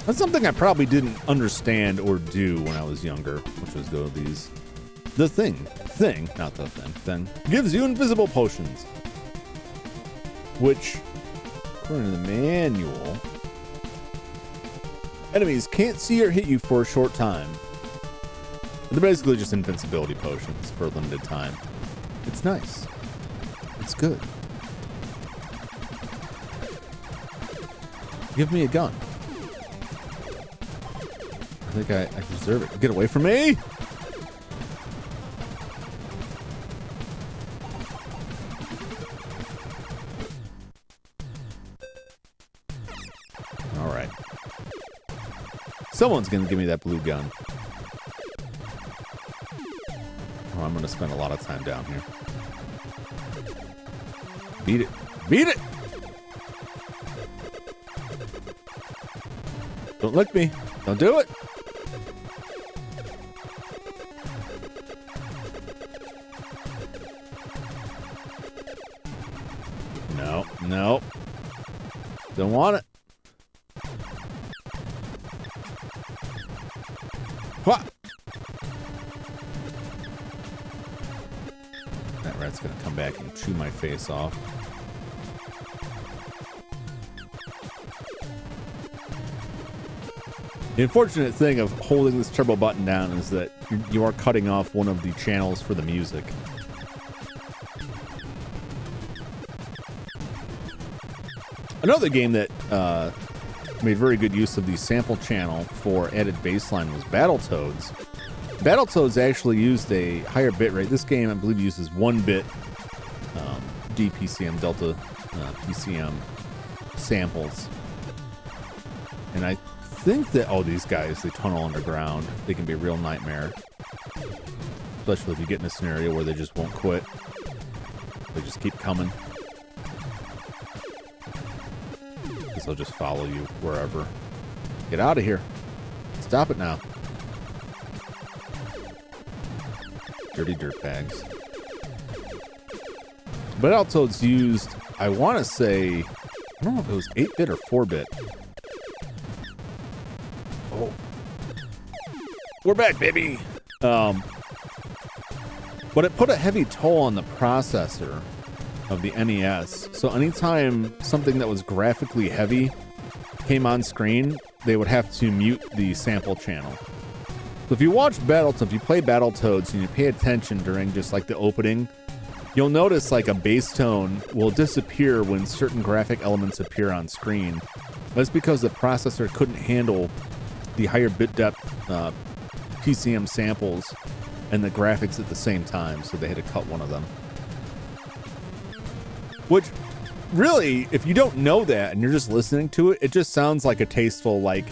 That's something I probably didn't understand or do when I was younger, which was go to these. The thing, not the thing, gives you invisible potions, which, according to the manual, enemies can't see or hit you for a short time. They're basically just invincibility potions for a limited time. It's nice. It's good. Give me a gun. I think I deserve it. Get away from me! Alright. Someone's gonna give me that blue gun. Oh, I'm gonna spend a lot of time down here. Beat it. Beat it! Don't lick me. Don't do it. No, no. Don't want it. What? That rat's gonna come back and chew my face off. The unfortunate thing of holding this turbo button down is that you are cutting off one of the channels for the music. Another game that made very good use of the sample channel for added bassline was Battletoads. Battletoads actually used a higher bit rate. This game, I believe, uses 1-bit DPCM, Delta PCM samples. And I think that, oh, these guys, they tunnel underground. They can be a real nightmare. Especially if you get in a scenario where they just won't quit. They just keep coming. Because they'll just follow you wherever. Get out of here. Stop it now. Dirty dirtbags. But Battletoads used, I want to say, I don't know if it was 8-bit or 4-bit. Oh. We're back, baby! But it put a heavy toll on the processor of the NES. So anytime something that was graphically heavy came on screen, they would have to mute the sample channel. So if you watch Battletoads, if you play Battletoads and you pay attention during just like the opening, you'll notice like a bass tone will disappear when certain graphic elements appear on screen. That's because the processor couldn't handle the higher bit depth PCM samples and the graphics at the same time, so they had to cut one of them. Which, really, if you don't know that and you're just listening to it, it just sounds like a tasteful, like,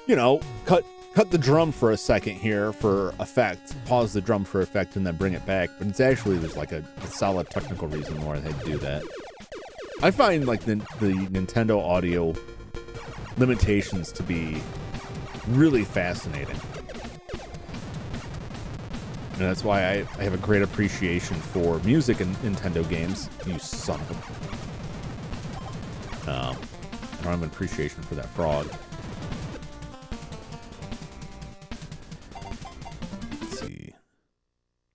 you know, cut the drum for a second here for effect, pause the drum for effect, and then bring it back. But it's actually, there's like a solid technical reason why they do that. I find like the Nintendo audio limitations to be really fascinating. And that's why I have a great appreciation for music in Nintendo games. You son of a... I don't have an appreciation for that frog. Let's see.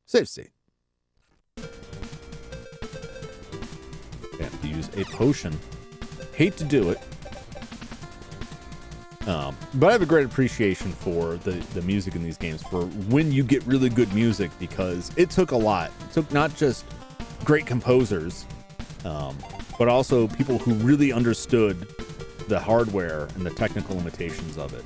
Save state. I have to use a potion. Hate to do it. But I have a great appreciation for the music in these games, for when you get really good music, because it took a lot. It took not just great composers, but also people who really understood the hardware and the technical limitations of it.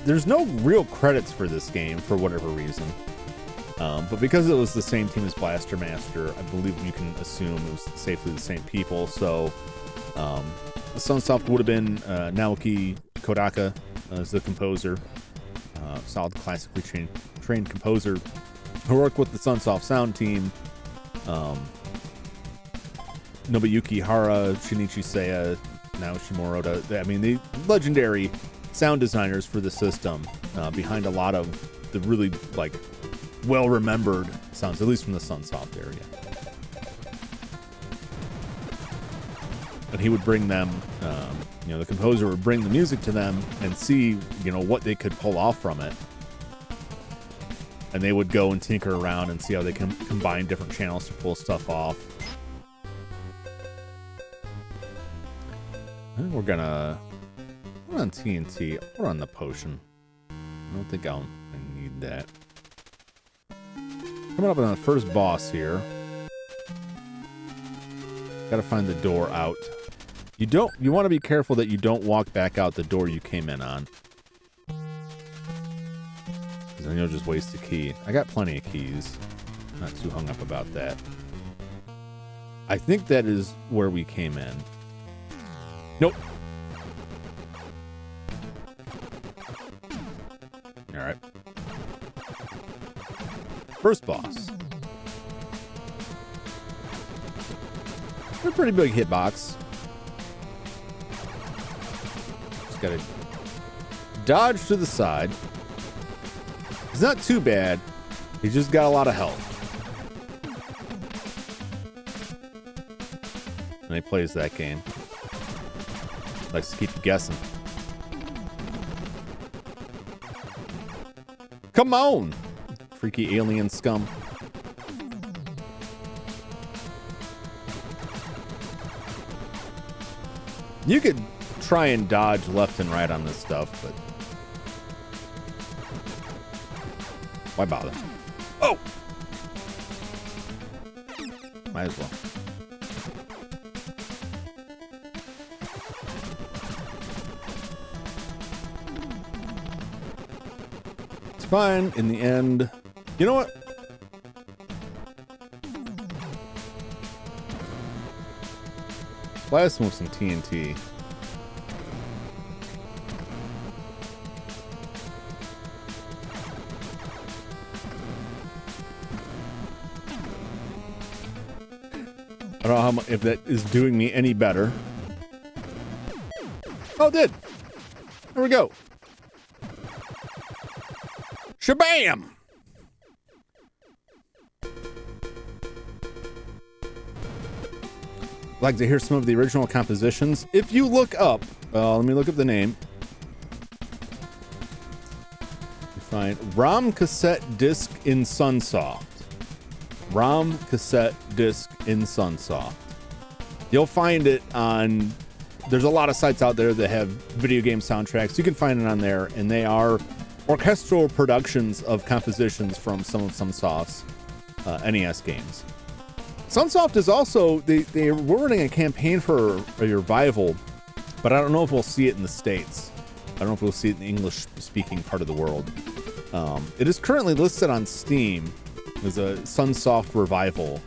There's no real credits for this game for whatever reason. But because it was the same team as Blaster Master, I believe you can assume it was safely the same people. So, Sunsoft would have been Naoki Kodaka as the composer, solid classically trained composer who worked with the Sunsoft sound team. Nobuyuki Hara, Shinichi Seiya, Naoshi Moroda. I mean, the legendary sound designers for the system behind a lot of the really like well-remembered sounds, at least from the Sunsoft area. And he would bring them, the composer would bring the music to them and see, what they could pull off from it. And they would go and tinker around and see how they can combine different channels to pull stuff off. I think we're on TNT. We're on the potion. I don't think I need that. Coming up on the first boss here. Gotta find the door out. You want to be careful that you don't walk back out the door you came in on. Because then you'll just waste a key. I got plenty of keys. Not too hung up about that. I think that is where we came in. Nope. Alright. First boss. A pretty big hitbox. Just gotta dodge to the side. It's not too bad. He's just got a lot of health. And he plays that game. Likes to keep you guessing. Come on, freaky alien scum. You could try and dodge left and right on this stuff, but why bother? Oh! Might as well. It's fine in the end. You know what? Blast him with some TNT. I don't know if that is doing me any better. Oh, it did. There we go. Shabam! Like to hear some of the original compositions. If you look up, let me look up the name. You find ROM cassette disc in Sunsoft. ROM cassette disc in Sunsoft. You'll find it on. There's a lot of sites out there that have video game soundtracks. You can find it on there, and they are orchestral productions of compositions from some of Sunsoft's NES games. Sunsoft is also, they were running a campaign for a revival, but I don't know if we'll see it in the States. I don't know if we'll see it in the English-speaking part of the world. It is currently listed on Steam as a Sunsoft revival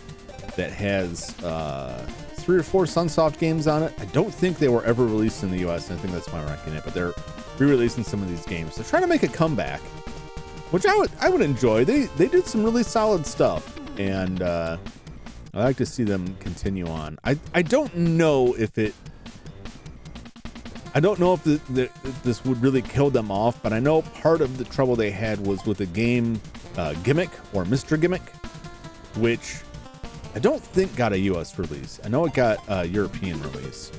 that has 3 or 4 Sunsoft games on it. I don't think they were ever released in the US, and I think that's why I'm ranking it, but they're re-releasing some of these games. They're trying to make a comeback, which I would enjoy. They did some really solid stuff, and I like to see them continue on. I don't know if this would really kill them off, but I know part of the trouble they had was with the game Gimmick or Mr. Gimmick, which I don't think got a US release. I know it got a European release,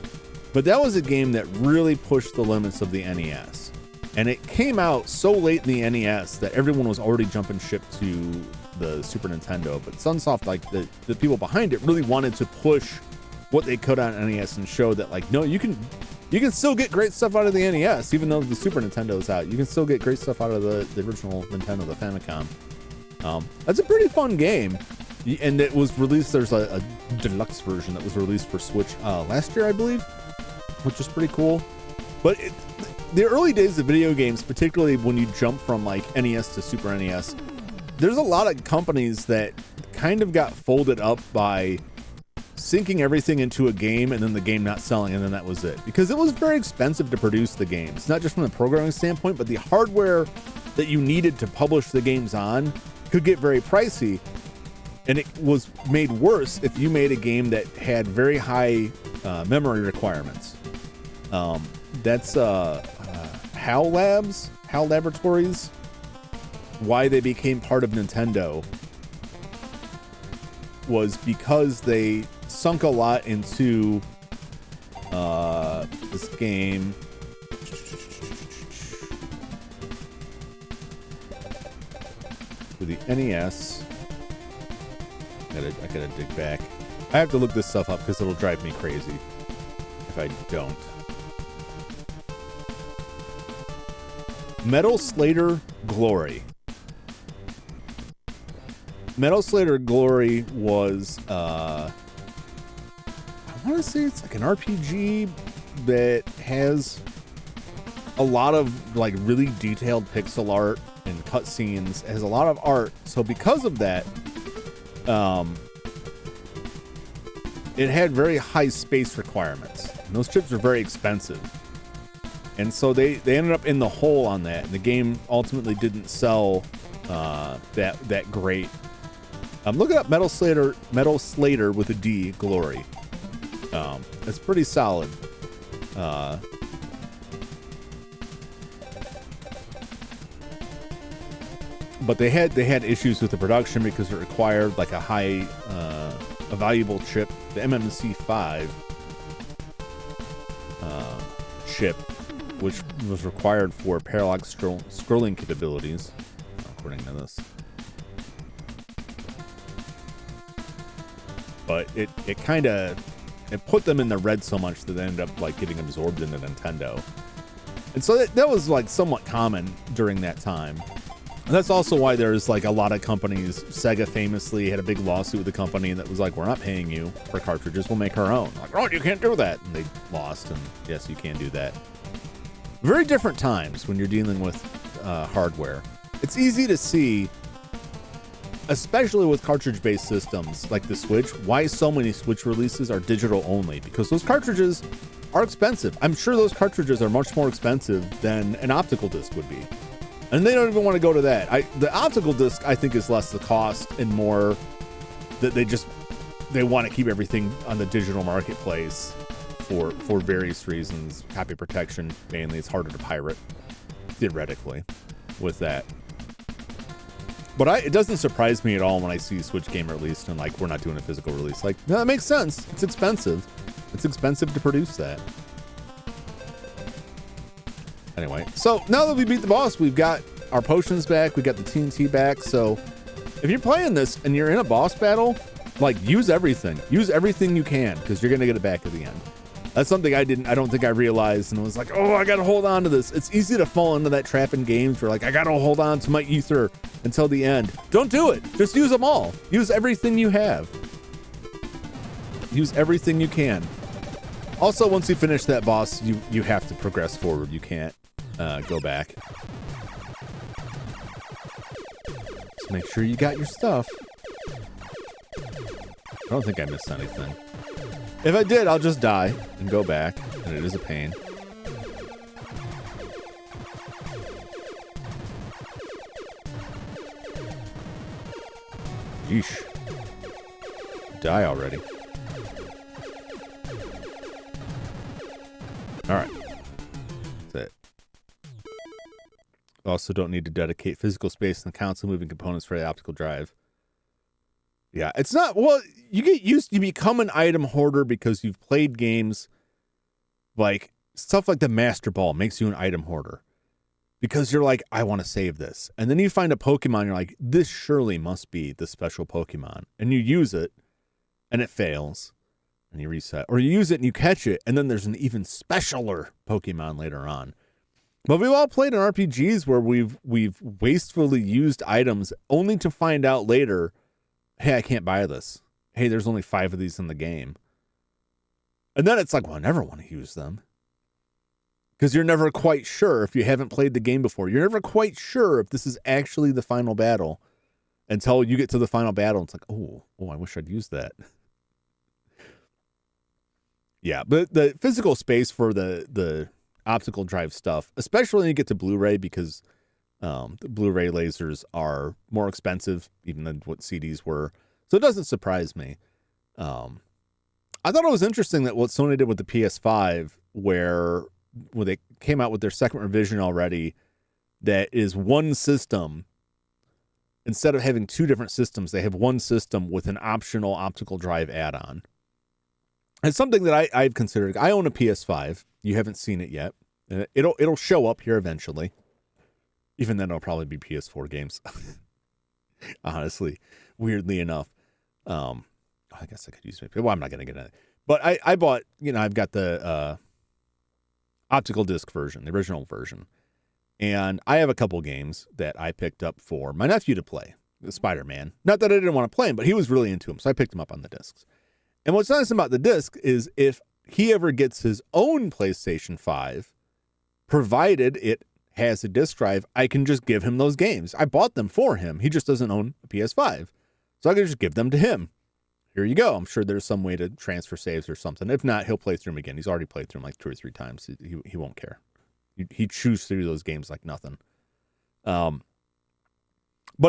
but that was a game that really pushed the limits of the NES. And it came out so late in the NES that everyone was already jumping ship to the Super Nintendo, but Sunsoft, like the people behind it, really wanted to push what they could on NES and show that, like, no, you can still get great stuff out of the NES, even though the Super Nintendo's out. You can still get great stuff out of the original Nintendo, the Famicom. That's a pretty fun game, and it was released. There's a deluxe version that was released for Switch last year, I believe, which is pretty cool. But the early days of video games, particularly when you jump from like NES to Super NES, there's a lot of companies that kind of got folded up by sinking everything into a game and then the game not selling, and then that was it. Because it was very expensive to produce the games, not just from the programming standpoint, but the hardware that you needed to publish the games on could get very pricey. And it was made worse if you made a game that had very high memory requirements. That's HAL Laboratories. why they became part of Nintendo was because they sunk a lot into this game. For the NES. I gotta dig back. I have to look this stuff up because it'll drive me crazy if I don't. Metal Slayer Glory. Metal Slayer Glory was, I want to say it's like an RPG that has a lot of like really detailed pixel art and cutscenes. It has a lot of art. So because of that, it had very high space requirements. And those chips were very expensive. And so they ended up in the hole on that. And the game ultimately didn't sell that great. Look it up, Metal Slayer with a D, Glory. It's pretty solid. But they had issues with the production because it required like a valuable chip, the MMC5 chip, which was required for parallax scrolling capabilities, according to this. But it put them in the red so much that they ended up like getting absorbed into Nintendo. And so that was like somewhat common during that time. And that's also why there's like a lot of companies. Sega famously had a big lawsuit with the company that was like, we're not paying you for cartridges, we'll make our own. Like, oh, you can't do that. And they lost, and yes, you can do that. Very different times when you're dealing with hardware. It's easy to see, especially with cartridge-based systems like the Switch, why so many Switch releases are digital only, because those cartridges are expensive. I'm sure those cartridges are much more expensive than an optical disc would be. And they don't even want to go to that. The optical disc, I think, is less the cost and more that they want to keep everything on the digital marketplace for various reasons. Copy protection, mainly. It's harder to pirate, theoretically, with that. But it doesn't surprise me at all when I see Switch game released and like, we're not doing a physical release. Like, no, that makes sense. It's expensive. It's expensive to produce that. Anyway, so now that we beat the boss, we've got our potions back, we got the TNT back. So if you're playing this and you're in a boss battle, like, use everything. Use everything you can, because you're gonna get it back at the end. That's something I don't think I realized, and I was like, oh, I gotta hold on to this. It's easy to fall into that trap in games where like, I gotta hold on to my ether until the end. Don't do it. Just use them all. Use everything you have. Use everything you can. Also, once you finish that boss, you have to progress forward. You can't go back. So make sure you got your stuff. I don't think I missed anything. If I did, I'll just die and go back, and it is a pain. Yeesh. Die already. Alright. That's it. Also don't need to dedicate physical space in the console moving components for the optical drive. Yeah, it's not, well, you become an item hoarder because you've played games like stuff like the Master Ball makes you an item hoarder. Because you're like, I want to save this. And then you find a Pokemon, you're like, this surely must be the special Pokemon. And you use it, and it fails. And you reset. Or you use it and you catch it, and then there's an even specialer Pokemon later on. But we've all played in RPGs where we've wastefully used items only to find out later, hey, I can't buy this. Hey, there's only 5 of these in the game. And then it's like, well, I never want to use them. Because you're never quite sure if you haven't played the game before. You're never quite sure if this is actually the final battle until you get to the final battle. It's like, oh, I wish I'd used that. Yeah, but the physical space for the optical drive stuff, especially when you get to Blu-ray, because the Blu-ray lasers are more expensive even than what CDs were. So it doesn't surprise me. I thought it was interesting that what Sony did with the PS5, where when they came out with their second revision already, that is one system instead of having two different systems, they have one system with an optional optical drive add-on. It's something that I've considered. I own a PS5. You haven't seen it yet. It'll show up here eventually. Even then, it'll probably be PS4 games. Honestly, weirdly enough. I guess I could use it. Well, I'm not going to get into it. But I bought, I've got the optical disc version, the original version. And I have a couple games that I picked up for my nephew to play. The Spider-Man. Not that I didn't want to play him, but he was really into him. So I picked him up on the discs. And what's nice about the disc is if he ever gets his own PlayStation 5, provided it has a disc drive, I can just give him those games. I bought them for him. He just doesn't own a PS5. So I can just give them to him. Here you go. I'm sure there's some way to transfer saves or something. If not, he'll play through them again. He's already played through them like 2 or 3 times. He won't care. He chews through those games like nothing. But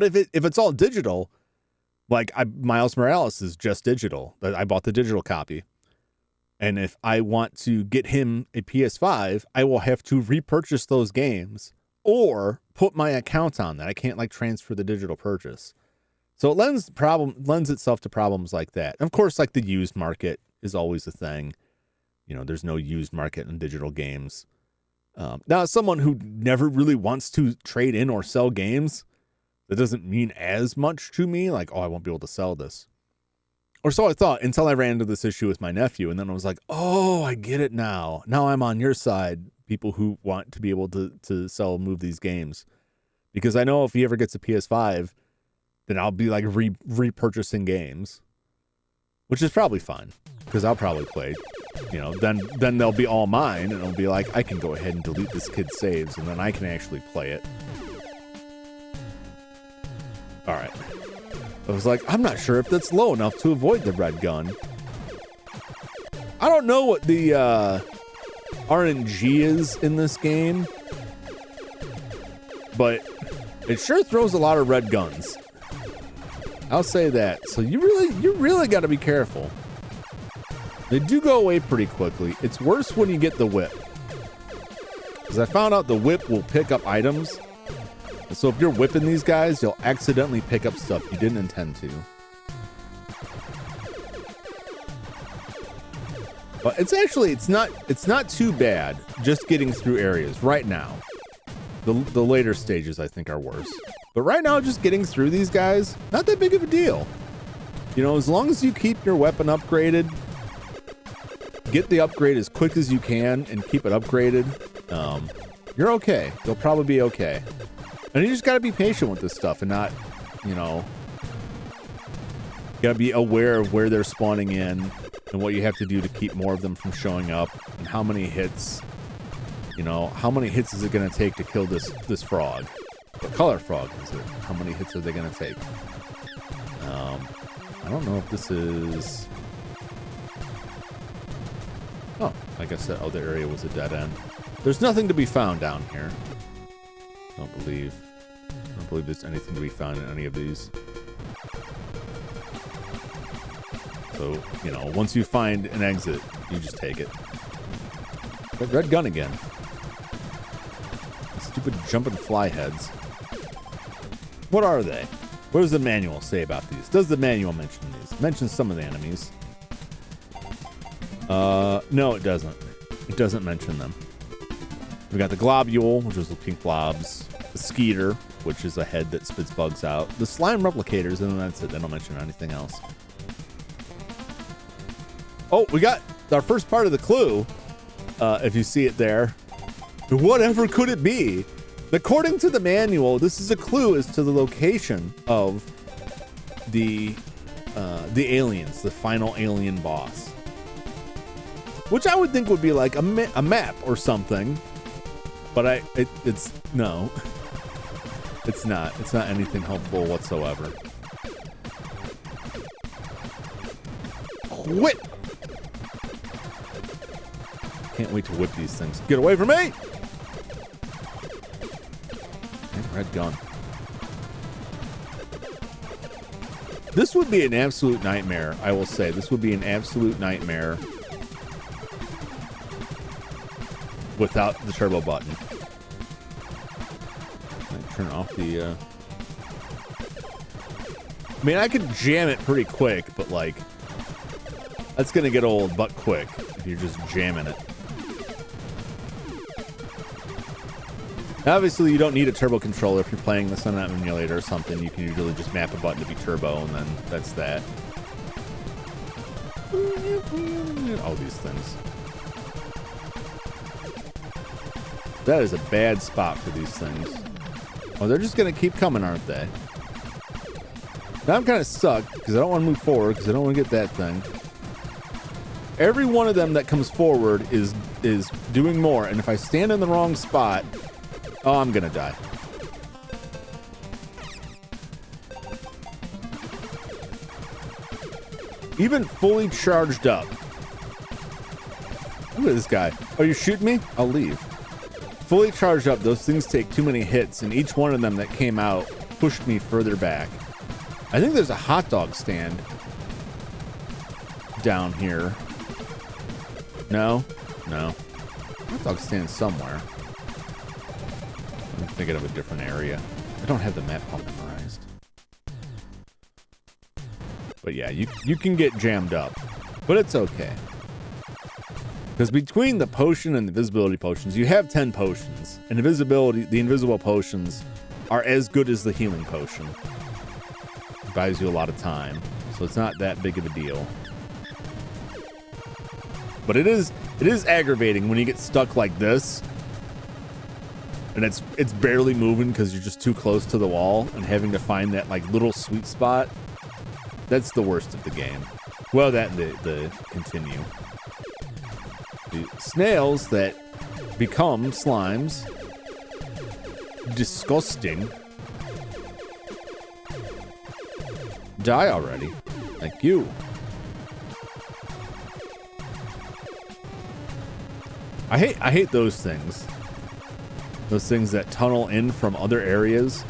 if it's all digital, like Miles Morales is just digital. I bought the digital copy. And if I want to get him a PS5, I will have to repurchase those games or put my account on that. I can't transfer the digital purchase. So it lends itself to problems like that. And of course, the used market is always a thing. There's no used market in digital games. Now, as someone who never really wants to trade in or sell games, that doesn't mean as much to me. I won't be able to sell this. Or so I thought until I ran into this issue with my nephew. And then I was like, oh, I get it now. Now I'm on your side, people who want to be able to sell and move these games. Because I know if he ever gets a PS5, then I'll be repurchasing games. Which is probably fine. Because I'll probably play. Then they'll be all mine. And it'll be I can go ahead and delete this kid's saves. And then I can actually play it. All right. I was I'm not sure if that's low enough to avoid the red gun. I don't know what the RNG is in this game, but it sure throws a lot of red guns. I'll say that. So you really got to be careful. They do go away pretty quickly. It's worse when you get the whip, because I found out the whip will pick up items. So if you're whipping these guys, you'll accidentally pick up stuff you didn't intend to. But it's not too bad just getting through areas right now. The later stages I think are worse. But right now just getting through these guys, not that big of a deal. As long as you keep your weapon upgraded, get the upgrade as quick as you can and keep it upgraded, you're okay. You'll probably be okay. And you just got to be patient with this stuff and not, got to be aware of where they're spawning in and what you have to do to keep more of them from showing up and how many hits, how many hits is it going to take to kill this frog? What color frog is it? How many hits are they going to take? I don't know if this is... Oh, I guess that other area was a dead end. There's nothing to be found down here. I don't believe there's anything to be found in any of these. So, once you find an exit, you just take it. But red gun again. Stupid jumping fly heads. What are they? What does the manual say about these? Does the manual mention these? It mentions some of the enemies. No, it doesn't. It doesn't mention them. We got the globule, which is the pink blobs. The skeeter, which is a head that spits bugs out. The slime replicators, and then that's it. They don't mention anything else. Oh, we got our first part of the clue. If you see it there. Whatever could it be? According to the manual, this is a clue as to the location of the aliens, the final alien boss. Which I would think would be a map or something. But it's no. It's not. It's not anything helpful whatsoever. Whip! Can't wait to whip these things. Get away from me! And red gun. This would be an absolute nightmare, I will say. This would be an absolute nightmare without the turbo button. Turn off the I mean, I could jam it pretty quick, but like, that's gonna get old but quick if you're just jamming it. Obviously, you don't need a turbo controller if you're playing this on an emulator or something. You can usually just map a button to be turbo, and then that's that. All these things. That is a bad spot for these things. Oh, they're just gonna keep coming, aren't they? Now I'm kind of stuck because I don't want to move forward because I don't want to get that thing. Every one of them that comes forward is doing more, and if I stand in the wrong spot, oh, I'm gonna die. Even fully charged up. Look at this guy. Oh, you're shooting me? I'll leave. Fully charged up, those things take too many hits, and each one of them that came out pushed me further back. I think there's a hot dog stand down here. No? No. Hot dog stand somewhere. I'm thinking of a different area. I don't have the map all memorized. But yeah, you can get jammed up. But it's okay. Because between the potion and the invisibility potions, you have 10 potions. And the invisible potions are as good as the healing potion. It buys you a lot of time. So it's not that big of a deal. But it is aggravating when you get stuck like this. And it's barely moving because you're just too close to the wall and having to find that like little sweet spot. That's the worst of the game. Well, that and the continue. The snails that become slimes. Disgusting. Die already. Thank you. I hate those things. Those things that tunnel in from other areas.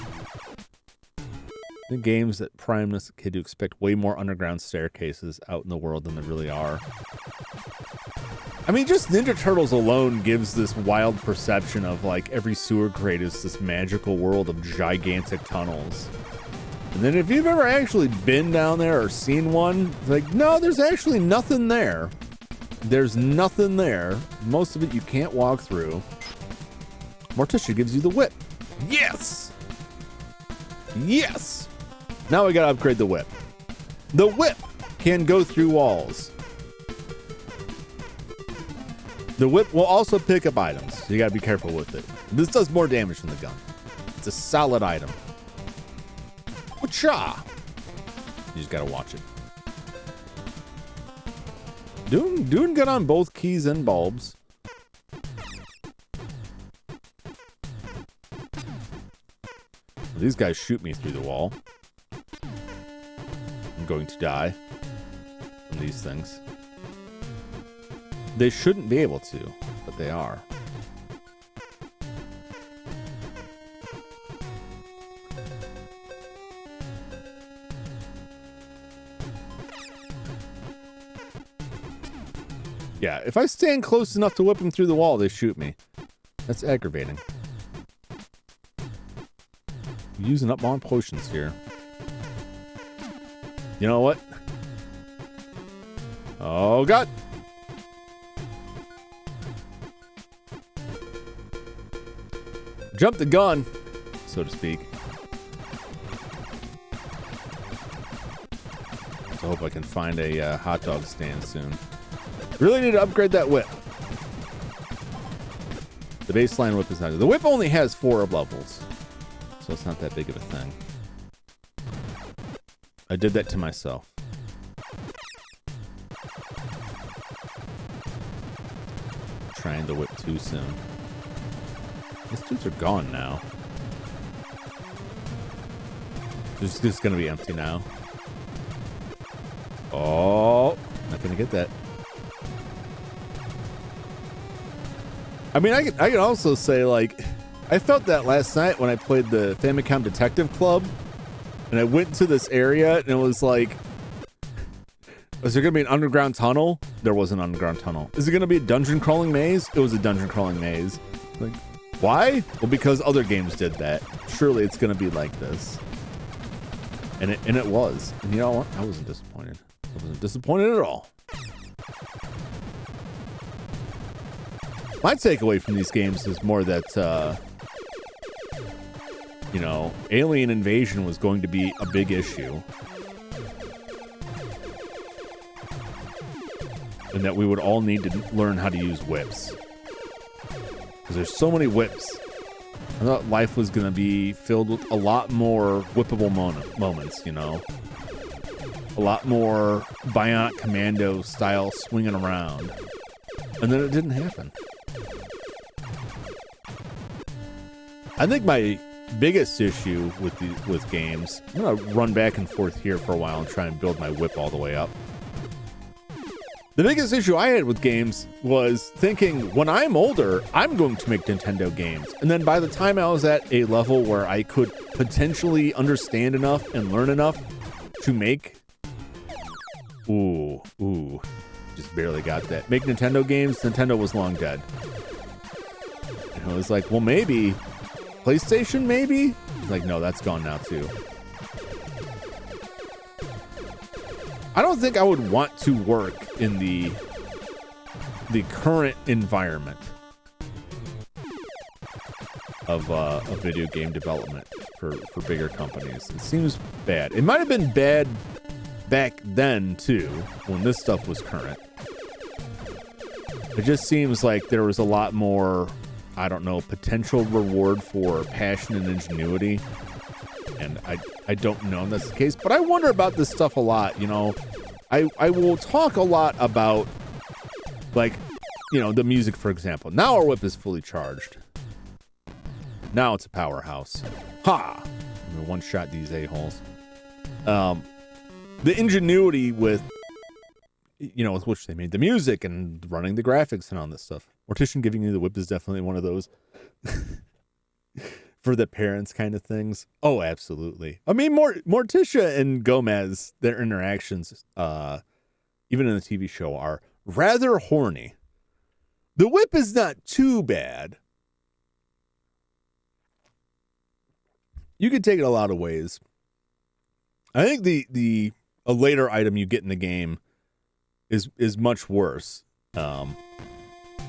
The games that prime this kid to expect way more underground staircases out in the world than there really are. I mean, just Ninja Turtles alone gives this wild perception of like every sewer grate is this magical world of gigantic tunnels. And then if you've ever actually been down there or seen one, it's like, no, there's actually nothing there. There's nothing there. Most of it you can't walk through. Morticia gives you the whip. Yes! Yes! Now we gotta upgrade the whip. The whip can go through walls. The whip will also pick up items, so you gotta be careful with it. This does more damage than the gun. It's a solid item. Wacha! You just gotta watch it. Doing good on both keys and bulbs. These guys shoot me through the wall. I'm going to die from these things. They shouldn't be able to, but they are. Yeah, if I stand close enough to whip them through the wall, they shoot me. That's aggravating. Using up more potions here. You know what? Oh, God. Jump the gun, so to speak. So I hope I can find a hot dog stand soon. Really need to upgrade that whip. The baseline whip is not good. The whip only has 4 levels, so it's not that big of a thing. I did that to myself. Trying to whip too soon. These dudes are gone now. It's just gonna be empty now. Oh, not gonna get that. I mean, I can also say, like, I felt that last night when I played the Famicom Detective Club, and I went to this area, and it was like, is there going to be an underground tunnel? There was an underground tunnel. Is it going to be a dungeon crawling maze? It was a dungeon crawling maze. Like, why? Well, because other games did that. Surely it's going to be like this. And it was. And you know what? I wasn't disappointed. I wasn't disappointed at all. My takeaway from these games is more that, you know, alien invasion was going to be a big issue. And that we would all need to learn how to use whips. Because there's so many whips. I thought life was going to be filled with a lot more whippable moments, you know. A lot more Bionic Commando style swinging around. And then it didn't happen. I think my biggest issue with games, I'm going to run back and forth here for a while and try and build my whip all the way up. The biggest issue I had with games was thinking, when I'm older, I'm going to make Nintendo games. And then by the time I was at a level where I could potentially understand enough and learn enough to make... Ooh, just barely got that. Make Nintendo games, Nintendo was long dead. And I was like, well, maybe... PlayStation, maybe? Like, no, that's gone now, too. I don't think I would want to work in the current environment of video game development for bigger companies. It seems bad. It might have been bad back then, too, when this stuff was current. It just seems like there was a lot more... I don't know, potential reward for passion and ingenuity. And I don't know if that's the case, but I wonder about this stuff a lot, you know. I will talk a lot about, like, you know, the music, for example. Now our whip is fully charged. Now it's a powerhouse. Ha! I'm gonna one-shot these a-holes. The ingenuity with, you know, with which they made the music and running the graphics and all this stuff. Mortician giving you the whip is definitely one of those for the parents kind of things. Oh, absolutely. I mean, Morticia and Gomez, their interactions, even in the TV show, are rather horny. The whip is not too bad. You could take it a lot of ways. I think a later item you get in the game is much worse.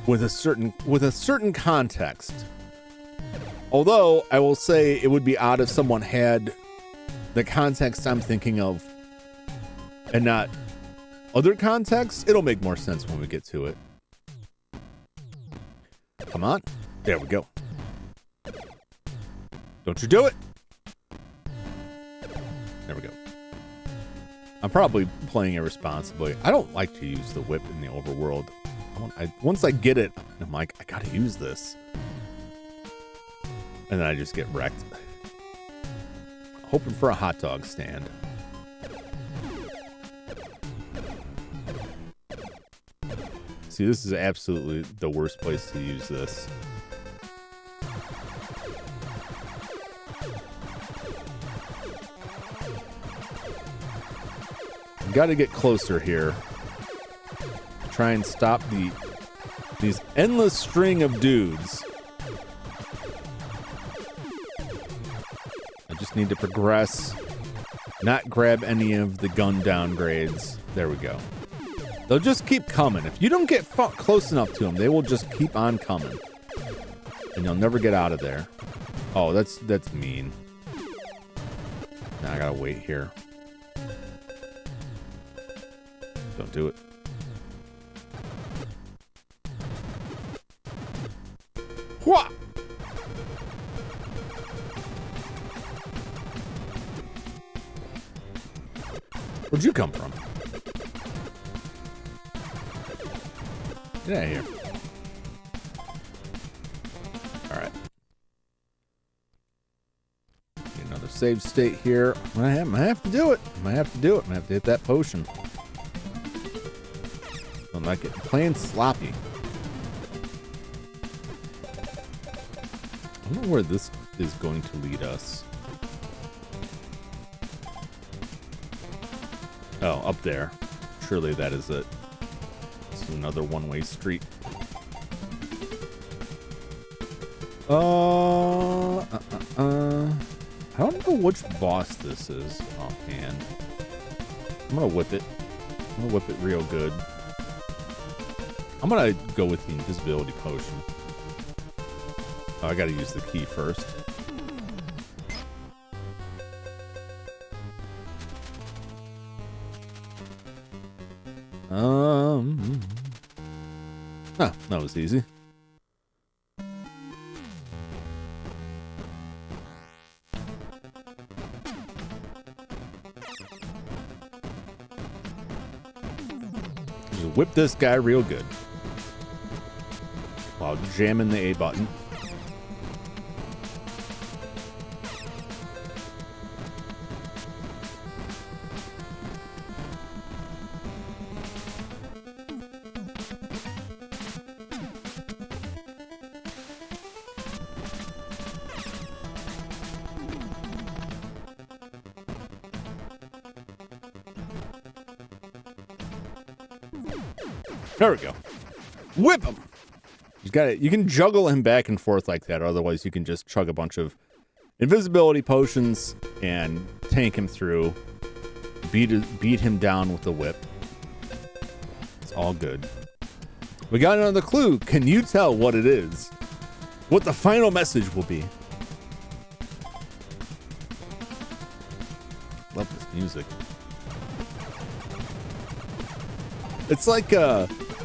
With a certain context. Although I will say it would be odd if someone had the context I'm thinking of and not other contexts. It'll make more sense when we get to it. Come on. There we go. Don't you do it. There we go. I'm probably playing irresponsibly. I don't like to use the whip in the overworld. Once I get it, I'm like, I gotta use this. And then I just get wrecked. Hoping for a hot dog stand. See, this is absolutely the worst place to use this. Got to get closer here. Try and stop these endless string of dudes. I just need to progress, not grab any of the gun downgrades. There we go. They'll just keep coming. If you don't get close enough to them, they will just keep on coming. And you'll never get out of there. Oh, that's mean. Now I gotta wait here. Don't do it. What? Where'd you come from? Get out of here. All right. Another save state here. I have to do it. I have to do it. I have to hit that potion. I'm not getting plain sloppy. I don't know where this is going to lead us. Oh, up there. Surely that is it. It's another one-way street. I don't know which boss this is offhand. I'm gonna whip it. I'm gonna whip it real good. I'm gonna go with the invisibility potion. Oh, I gotta use the key first. That was easy. Just whip this guy real good while jamming the A button. There we go. Whip him. He's got it. You can juggle him back and forth like that. Otherwise, you can just chug a bunch of invisibility potions and tank him through. Beat him down with the whip. It's all good. We got another clue. Can you tell what it is? What the final message will be? Love this music. It's like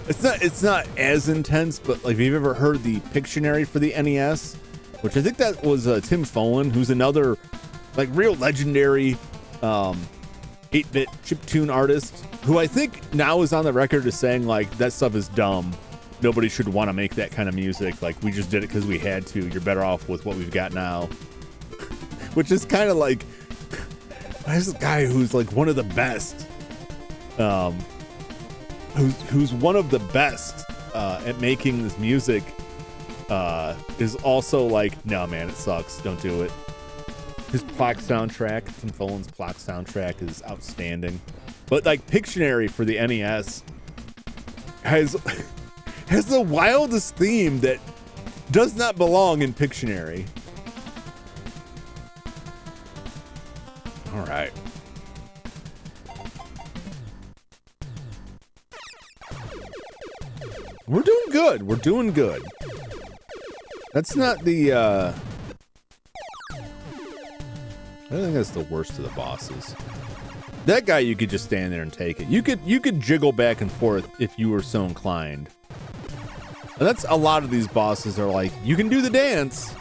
it's not as intense, but like, if you've ever heard the Pictionary for the NES, which I think that was Tim Follin, who's another like real legendary 8-bit chiptune artist, who I think now is on the record as saying like that stuff is dumb. Nobody should want to make that kind of music. Like, we just did it because we had to. You're better off with what we've got now. Which is kind of like, there's a guy who's like one of the best. Who's one of the best at making this music, is also like, no man, it sucks, don't do it. His Plaque soundtrack, Tim Follin's Plaque soundtrack, is outstanding. But like, Pictionary for the NES has the wildest theme that does not belong in Pictionary. All right. We're doing good. We're doing good. That's not the, I don't think that's the worst of the bosses. That guy, you could just stand there and take it. You could jiggle back and forth if you were so inclined. And that's a lot of these bosses are like, you can do the dance,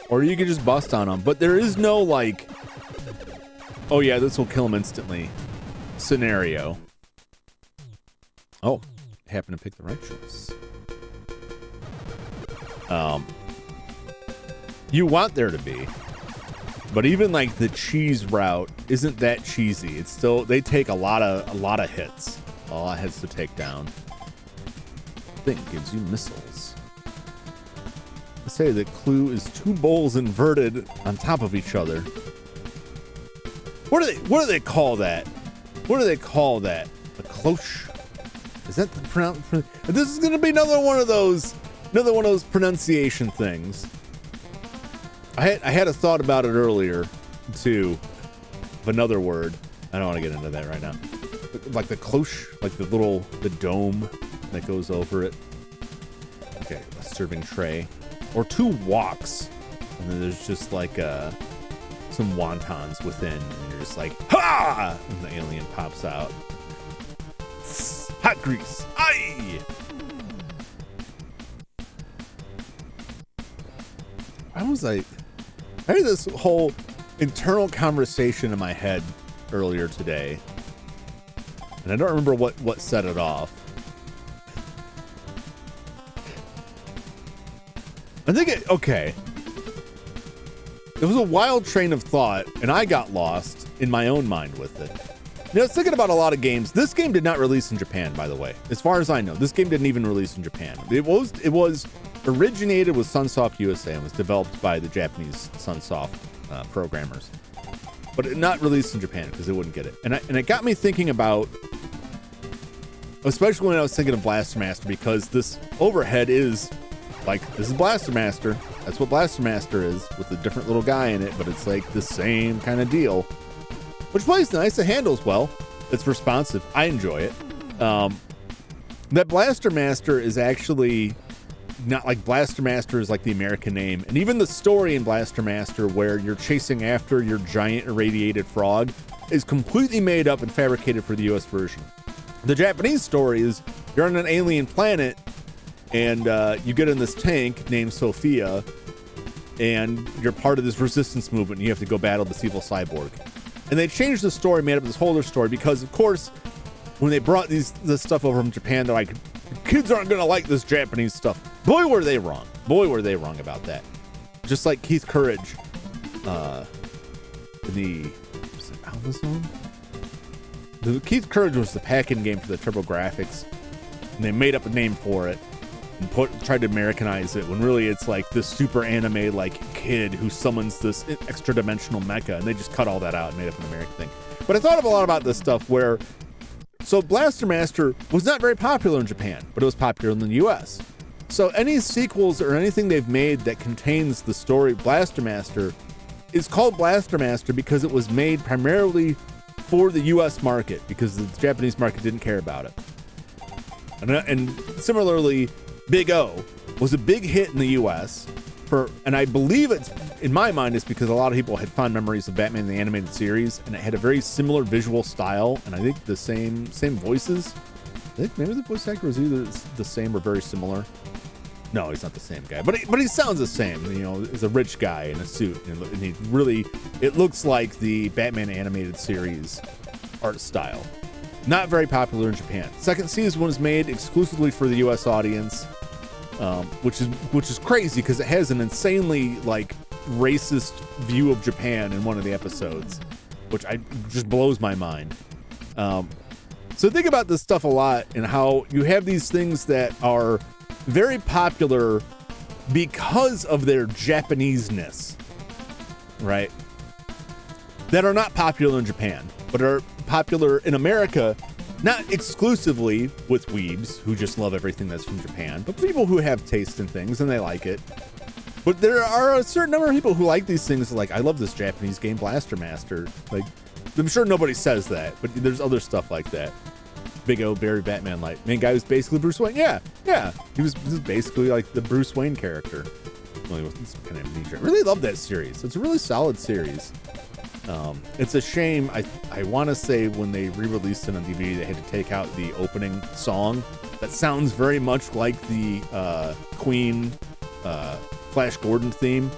or you can just bust on them. But there is no like, oh yeah, this will kill him instantly scenario. Oh. Happen to pick the right choice. You want there to be, but even like the cheese route isn't that cheesy. It's still, they take a lot of hits, a lot of hits to take down. Thing gives you missiles. Let's say the clue is two bowls inverted on top of each other. What do they call that? What do they call that? A cloche? Is that the pronoun? This is gonna be another one of those pronunciation things. I had a thought about it earlier too, of another word. I don't want to get into that right now. Like the cloche, like the dome that goes over it. Okay, a serving tray, or two woks, and then there's just like some wontons within, and you're just like, ha! And the alien pops out. Hot grease. Aye! I had this whole internal conversation in my head earlier today, and I don't remember what set it off. I think okay. It was a wild train of thought, and I got lost in my own mind with it. You know, I was thinking about a lot of games. This game did not release in Japan, by the way. As far as I know, this game didn't even release in Japan. It was originated with Sunsoft USA and was developed by the Japanese Sunsoft programmers, but it not released in Japan because they wouldn't get it. And it got me thinking about, especially when I was thinking of Blaster Master, because this overhead is like, this is Blaster Master. That's what Blaster Master is, with a different little guy in it, but it's like the same kind of deal. Which plays nice, it handles well. It's responsive. I enjoy it. That Blaster Master is actually not like Blaster Master is like the American name. And even the story in Blaster Master where you're chasing after your giant irradiated frog is completely made up and fabricated for the US version. The Japanese story is you're on an alien planet and you get in this tank named Sophia and you're part of this resistance movement and you have to go battle this evil cyborg. And they changed the story, made up this whole other story because, of course, when they brought this stuff over from Japan, they're like, kids aren't going to like this Japanese stuff. Boy, were they wrong. Boy, were they wrong about that. Just like Keith Courage in the Alpha Zone? The Keith Courage was the pack-in game for the TurboGrafx, and they made up a name for it and tried to Americanize it when really it's like this super anime like kid who summons this extra dimensional mecha, and they just cut all that out and made up an American thing. But I thought a lot about this stuff where, so Blaster Master was not very popular in Japan, but it was popular in the US. So any sequels or anything they've made that contains the story Blaster Master is called Blaster Master because it was made primarily for the US market, because the Japanese market didn't care about it. And similarly, Big O was a big hit in the US and I believe it's, in my mind, it's because a lot of people had fond memories of Batman the Animated Series, and it had a very similar visual style, and I think the same voices. I think maybe the voice actor was either the same or very similar. No, he's not the same guy, but he sounds the same. You know, he's a rich guy in a suit, and he really, it looks like the Batman Animated Series art style. Not very popular in Japan. Second season was made exclusively for the US audience, which is crazy because it has an insanely like racist view of Japan in one of the episodes, which just blows my mind. So think about this stuff a lot and how you have these things that are very popular because of their Japanese-ness, right? That are not popular in Japan, but are popular in America, not exclusively with weebs who just love everything that's from Japan, but people who have taste in things and they like it. But there are a certain number of people who like these things, like, I love this Japanese game Blaster Master. Like, I'm sure nobody says that, but there's other stuff like that. Big O, Barry Batman, like, main guy was basically Bruce Wayne. Yeah. He was basically like the Bruce Wayne character. Well, he was kind of amnesia. I really love that series. It's a really solid series. It's a shame. I want to say when they re-released it on DVD, they had to take out the opening song. That sounds very much like the Queen Flash Gordon theme,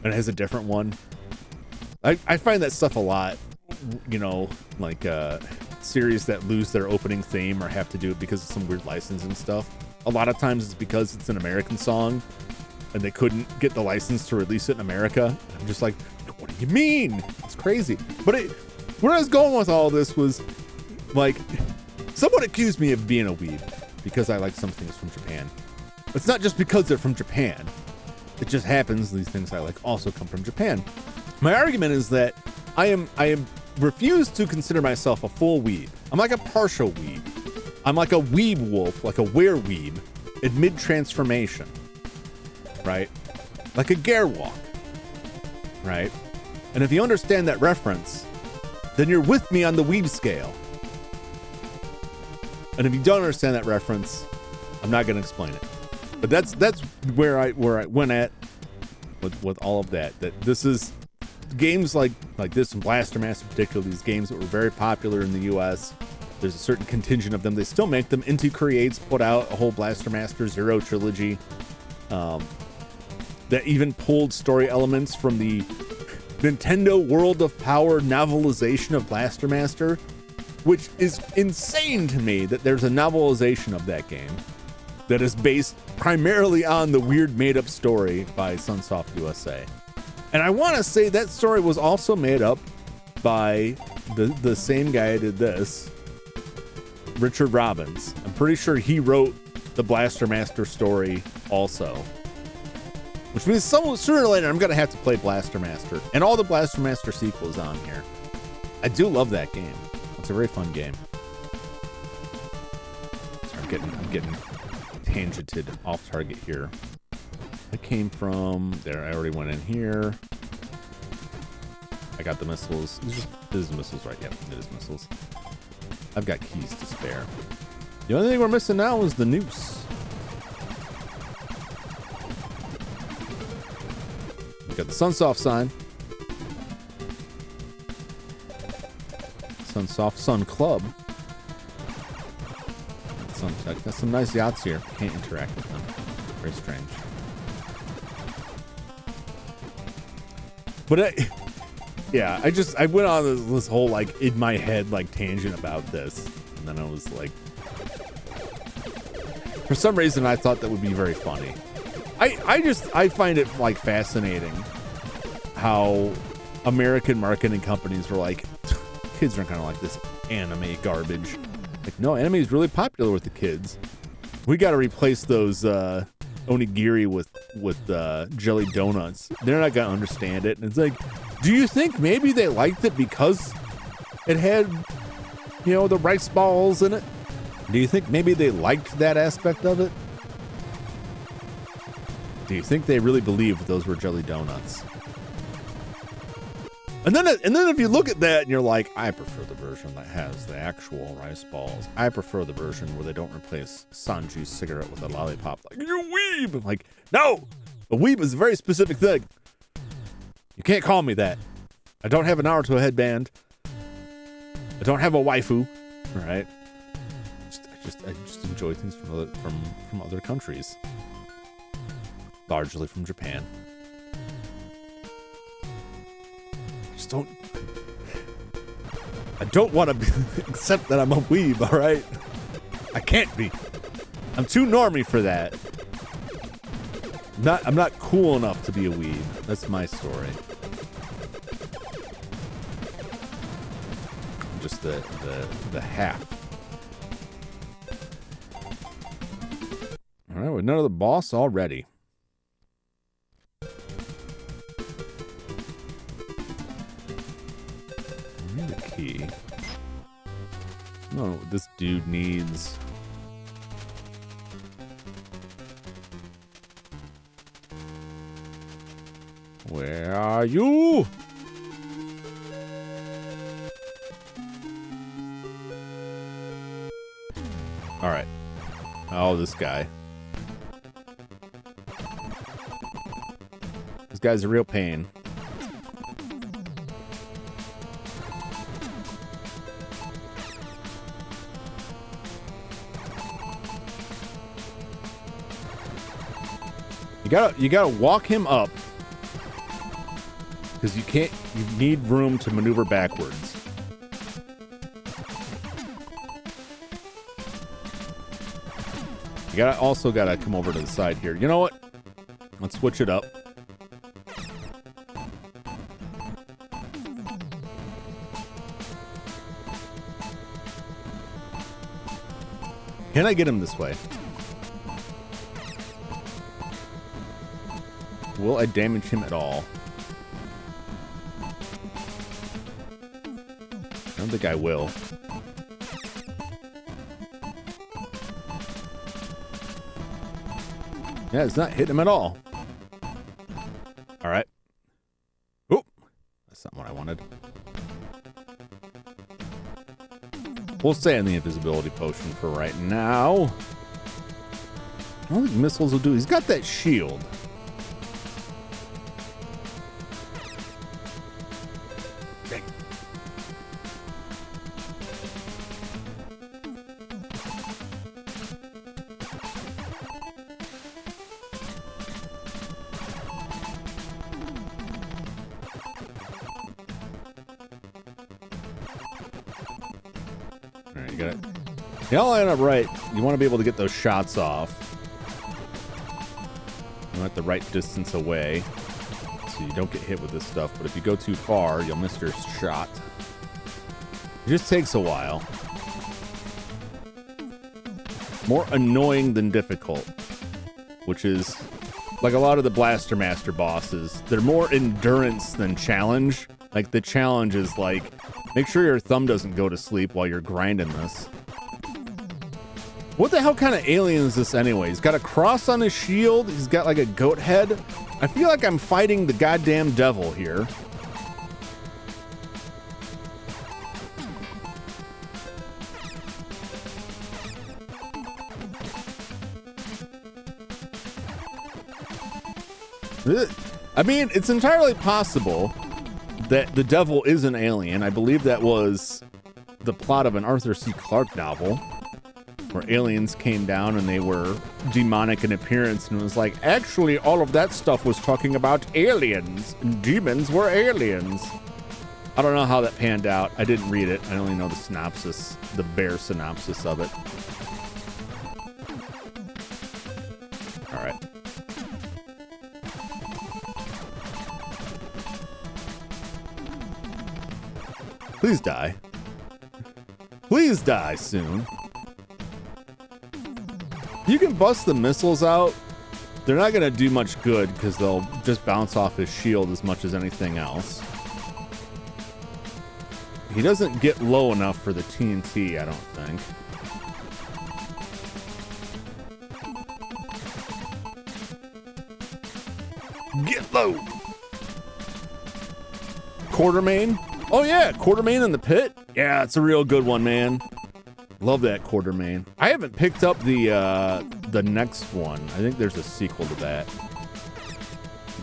and it has a different one. I find that stuff a lot, you know, like series that lose their opening theme or have to do it because of some weird licensing stuff. A lot of times it's because it's an American song and they couldn't get the license to release it in America. I'm just like, what do you mean? It's crazy. But where I was going with all this was, like, someone accused me of being a weeb because I like some things from Japan. It's not just because they're from Japan. It just happens these things I like also come from Japan. My argument is that I am refuse to consider myself a full weeb. I'm like a partial weeb. I'm like a weeb wolf, like a wereweeb in mid-transformation, right? Like a Gerwalk, right? And if you understand that reference, then you're with me on the weeb scale. And if you don't understand that reference, I'm not going to explain it. But that's where I went at with all of that. That this is games like this and Blaster Master, particularly these games that were very popular in the US. There's a certain contingent of them. They still make them. Inti Creates put out a whole Blaster Master Zero trilogy that even pulled story elements from the Nintendo World of Power novelization of Blaster Master, which is insane to me that there's a novelization of that game that is based primarily on the weird made-up story by Sunsoft USA. And I want to say that story was also made up by the same guy who did this, Richard Robbins. I'm pretty sure he wrote the Blaster Master story also. Which means sooner or later I'm going to have to play Blaster Master and all the Blaster Master sequels on here. I do love that game. It's a very fun game. Sorry, I'm getting tangented off target here. I came from there. I already went in here. I got the missiles. This is missiles, right? Yep, it is missiles. I've got keys to spare. The only thing we're missing now is the noose. We got the Sunsoft sign. Sunsoft Sun Club. Suntech. Got some nice yachts here. Can't interact with them. Very strange. But I went on this whole like in my head like tangent about this, and then I was like, for some reason I thought that would be very funny. I find it like fascinating how American marketing companies were like, kids aren't gonna like this anime garbage. Like, no, anime is really popular with the kids. We got to replace those onigiri with jelly donuts. They're not gonna understand it. And it's like, do you think maybe they liked it because it had, you know, the rice balls in it? Do you think maybe they liked that aspect of it? Do you think they really believed those were jelly donuts? And then if you look at that and you're like, I prefer the version that has the actual rice balls. I prefer the version where they don't replace Sanji's cigarette with a lollipop. Like, you weeb! I'm like, no! A weeb is a very specific thing. You can't call me that. I don't have an Naruto headband. I don't have a waifu. All right? I just enjoy things from other countries. Largely from Japan. I don't want to accept that I'm a weeb, all right? I can't be. I'm too normie for that. I'm not cool enough to be a weeb. That's my story. I'm just the half. All right, we're none of the boss already. Key. No, this dude needs. Where are you? All right. Oh, this guy. This guy's a real pain. You gotta walk him up because you need room to maneuver backwards. You also gotta come over to the side here. You know what? Let's switch it up. Can I get him this way? Will I damage him at all? I don't think I will. Yeah, it's not hitting him at all. All right. Oop. That's not what I wanted. We'll stay on the invisibility potion for right now. I don't think missiles will do. He's got that shield. You gotta line up right. You want to be able to get those shots off. You want the right distance away so you don't get hit with this stuff. But if you go too far, you'll miss your shot. It just takes a while. More annoying than difficult, which is like a lot of the Blaster Master bosses. They're more endurance than challenge. Like the challenge is like, make sure your thumb doesn't go to sleep while you're grinding this. What the hell kind of alien is this anyway? He's got a cross on his shield. He's got like a goat head. I feel like I'm fighting the goddamn devil here. I mean, it's entirely possible that the devil is an alien. I believe that was the plot of an Arthur C. Clarke novel, where aliens came down and they were demonic in appearance, and it was like, actually, all of that stuff was talking about aliens, and demons were aliens. I don't know how that panned out. I didn't read it. I only know the synopsis, the bare synopsis of it. All right. Please die. Please die soon. You can bust the missiles out. They're not going to do much good because they'll just bounce off his shield as much as anything else. He doesn't get low enough for the TNT, I don't think. Get low! Quartermain? Oh yeah, Quartermain in the pit? Yeah, it's a real good one, man. Love that Quartermain. I haven't picked up the next one. I think there's a sequel to that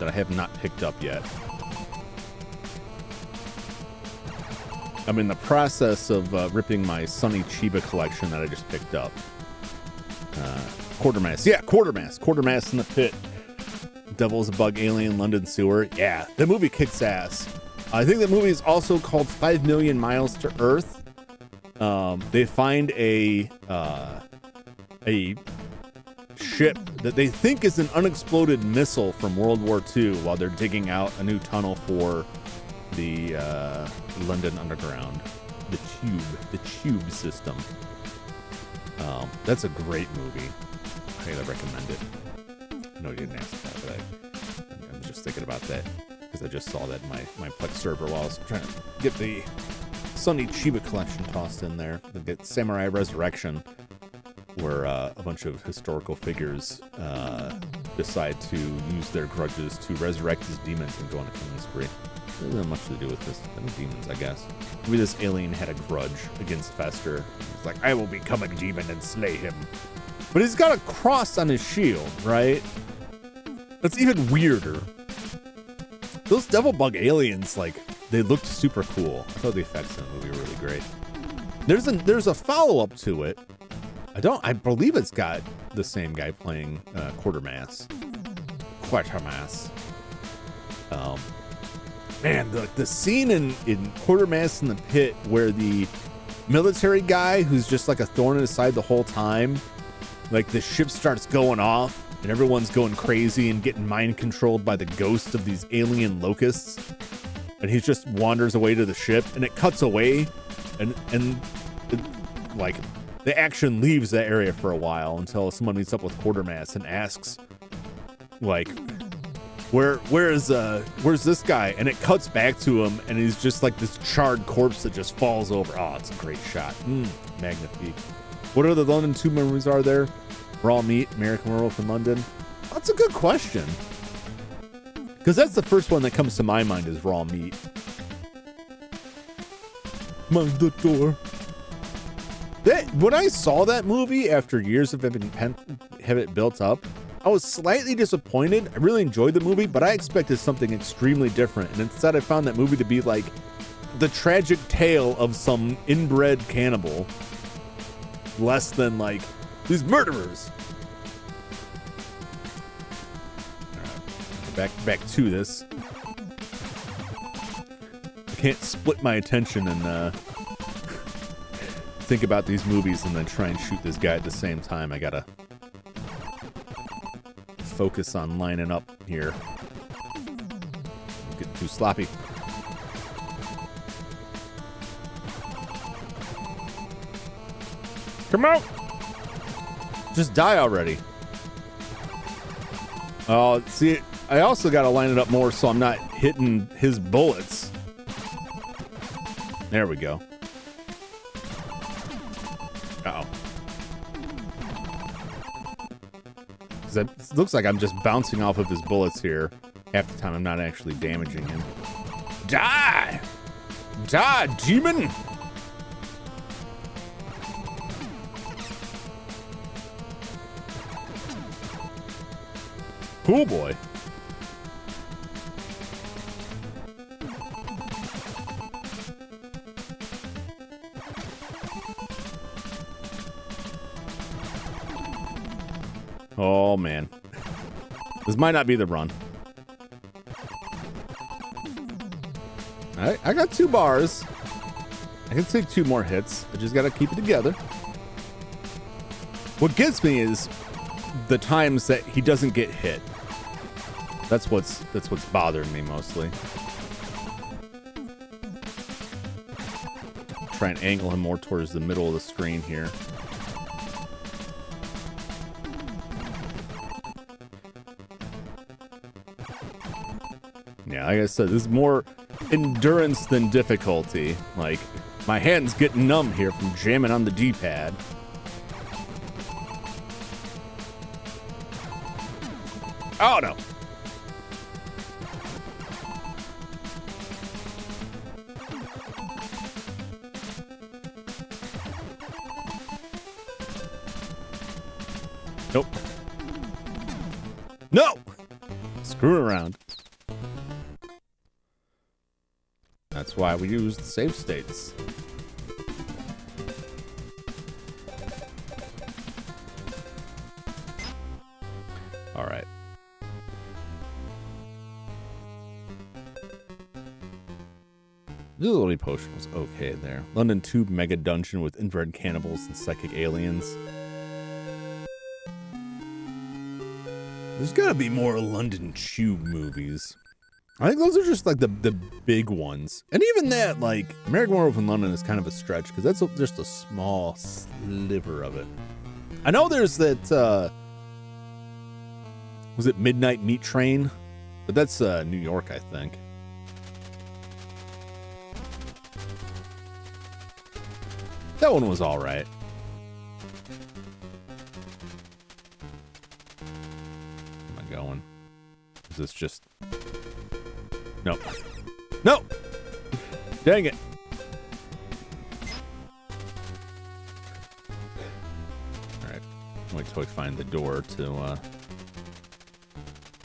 I have not picked up yet. I'm in the process of ripping my Sunny Chiba collection that I just picked up. Quartermass. Yeah, Quartermass. Quartermass in the pit. Devil's a bug alien London sewer. Yeah, the movie kicks ass. I think the movie is also called 5 Million Miles to Earth. They find a ship that they think is an unexploded missile from World War II while they're digging out a new tunnel for the London Underground, the tube system. That's a great movie. I highly recommend it. I know you didn't ask that, but I'm just thinking about that because I just saw that in my Plex server while I was trying to get the Sunny Chiba collection tossed in there. They get Samurai Resurrection, where a bunch of historical figures decide to use their grudges to resurrect his demons and go on a killing spree. It doesn't have much to do with this. Demons, I guess. Maybe this alien had a grudge against Fester. He's like, I will become a demon and slay him. But he's got a cross on his shield, right? That's even weirder. Those devil bug aliens, like, they looked super cool. I thought the effects in the movie were really great. There's a follow-up to it. I believe it's got the same guy playing Quartermass. Man, the scene in Quartermass in the pit where the military guy who's just like a thorn in his side the whole time, like the ship starts going off and everyone's going crazy and getting mind controlled by the ghost of these alien locusts, and he just wanders away to the ship and it cuts away and like the action leaves that area for a while until someone meets up with Quartermass and asks, like, where's this guy? And it cuts back to him, and he's just like this charred corpse that just falls over. Oh, it's a great shot. Magnifique. What other London 2 movies are there? Raw Meat, American Werewolf in London. That's a good question. Because that's the first one that comes to my mind is Raw Meat. Mind the door. When I saw that movie after years of having it built up, I was slightly disappointed. I really enjoyed the movie, but I expected something extremely different. And instead I found that movie to be like the tragic tale of some inbred cannibal, less than like these murderers. All right, back to this. I can't split my attention and think about these movies and then try and shoot this guy at the same time. I gotta focus on lining up here. I'm getting too sloppy. Come out! Just die already. Oh, see, I also gotta line it up more so I'm not hitting his bullets. There we go. Uh-oh. Because it looks like I'm just bouncing off of his bullets here. Half the time I'm not actually damaging him. Die! Die, demon! Cool boy. Oh, man. This might not be the run. I got 2 bars. I can take 2 more hits. I just got to keep it together. What gets me is the times that he doesn't get hit. That's what's bothering me mostly. Try and angle him more towards the middle of the screen here. Yeah, like I said, this is more endurance than difficulty. Like, my hands get numb here from jamming on the D-pad. Oh, no. Nope. No! Screwing around. That's why we use the save states. All right. Visibility potion was okay there. London Tube Mega Dungeon with infrared cannibals and psychic aliens. There's gotta be more London Tube movies. I think those are just like the big ones. And even that, like, American Werewolf in London is kind of a stretch because that's just a small sliver of it. I know there's that, was it Midnight Meat Train? But that's New York, I think. That one was all right. Where am I going? Is this just... No. No! Dang it. Alright. Wait till I find the door to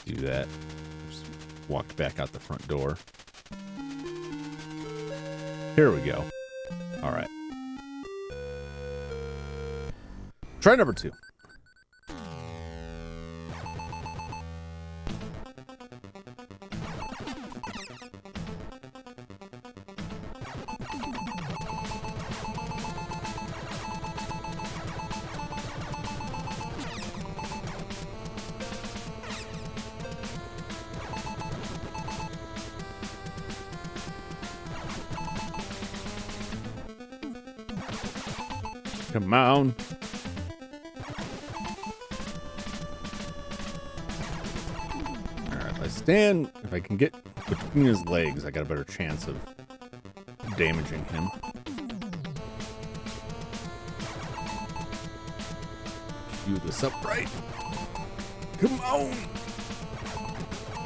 do that. Just walked back out the front door. Here we go. Alright. Try number 2. Come on. Alright, if I can get between his legs, I got a better chance of damaging him. Do this upright. Come on.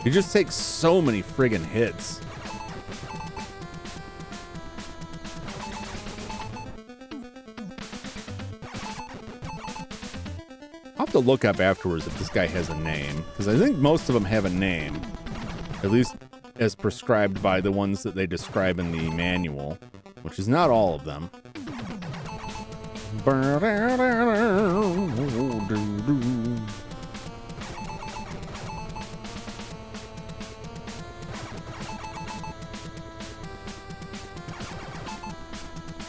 He just takes so many friggin' hits. I'll have to look up afterwards if this guy has a name, because I think most of them have a name, at least as prescribed by the ones that they describe in the manual, which is not all of them.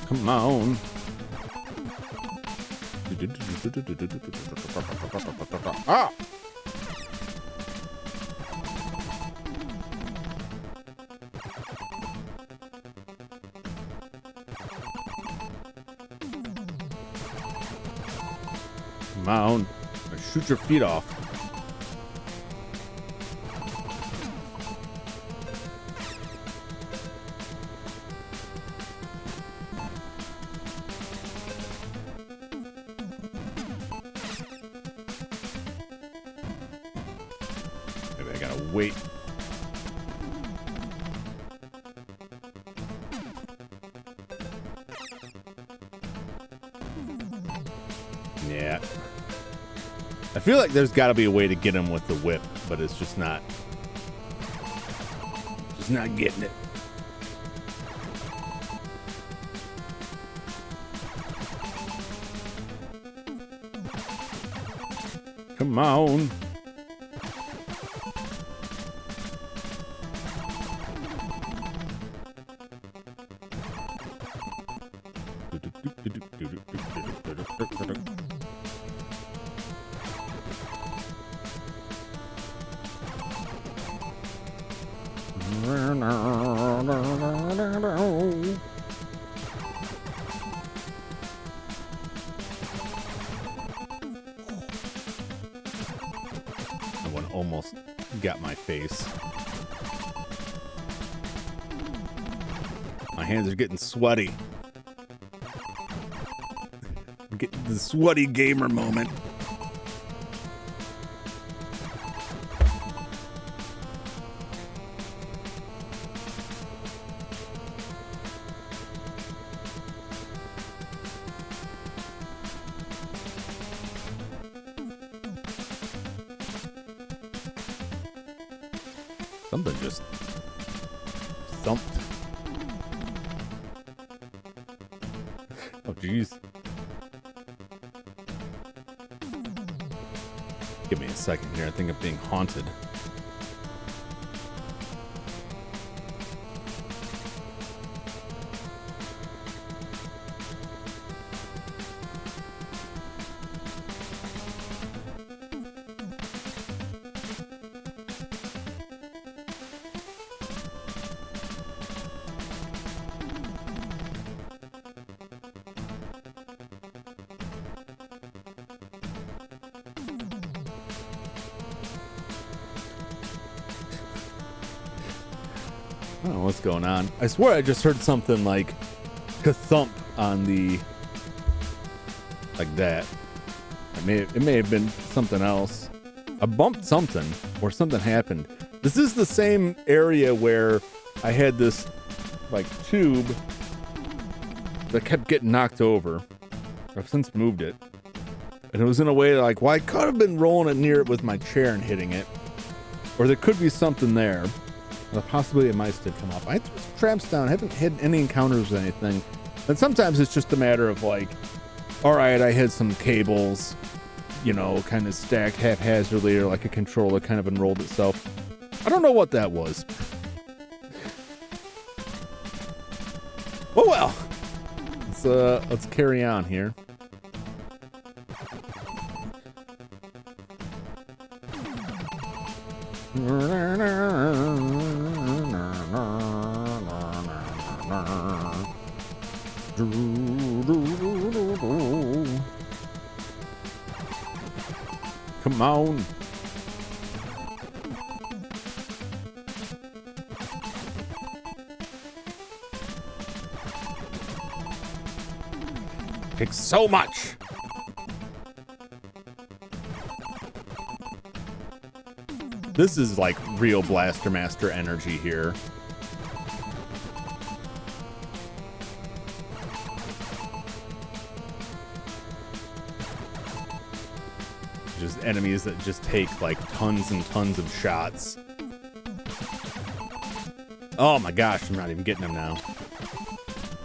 Come on. Ah! Come on. Shoot your feet off. gotta wait. Yeah. I feel like there's got to be a way to get him with the whip, but it's just not. Just not getting it. Come on. That one almost got my face. My hands are getting sweaty. I'm getting the sweaty gamer moment. Something just thumped. Oh, jeez. Give me a second here. I think I'm being haunted. I don't know what's going on. I swear I just heard something like ka-thump on the, like that. It may have been something else. I bumped something or something happened. This is the same area where I had this like tube that kept getting knocked over. I've since moved it. And it was in a way like, well, I could have been rolling it near it with my chair and hitting it. Or there could be something there. The possibility it might still come up. I threw some traps down. I haven't had any encounters with anything. And sometimes it's just a matter of like, all right, I had some cables, you know, kind of stacked haphazardly, or like a controller kind of unrolled itself. I don't know what that was. Oh well. Let's carry on here. Come on. Takes so much. This is like real Blaster Master energy here. Just enemies that just take like tons and tons of shots. Oh my gosh, I'm not even getting them now.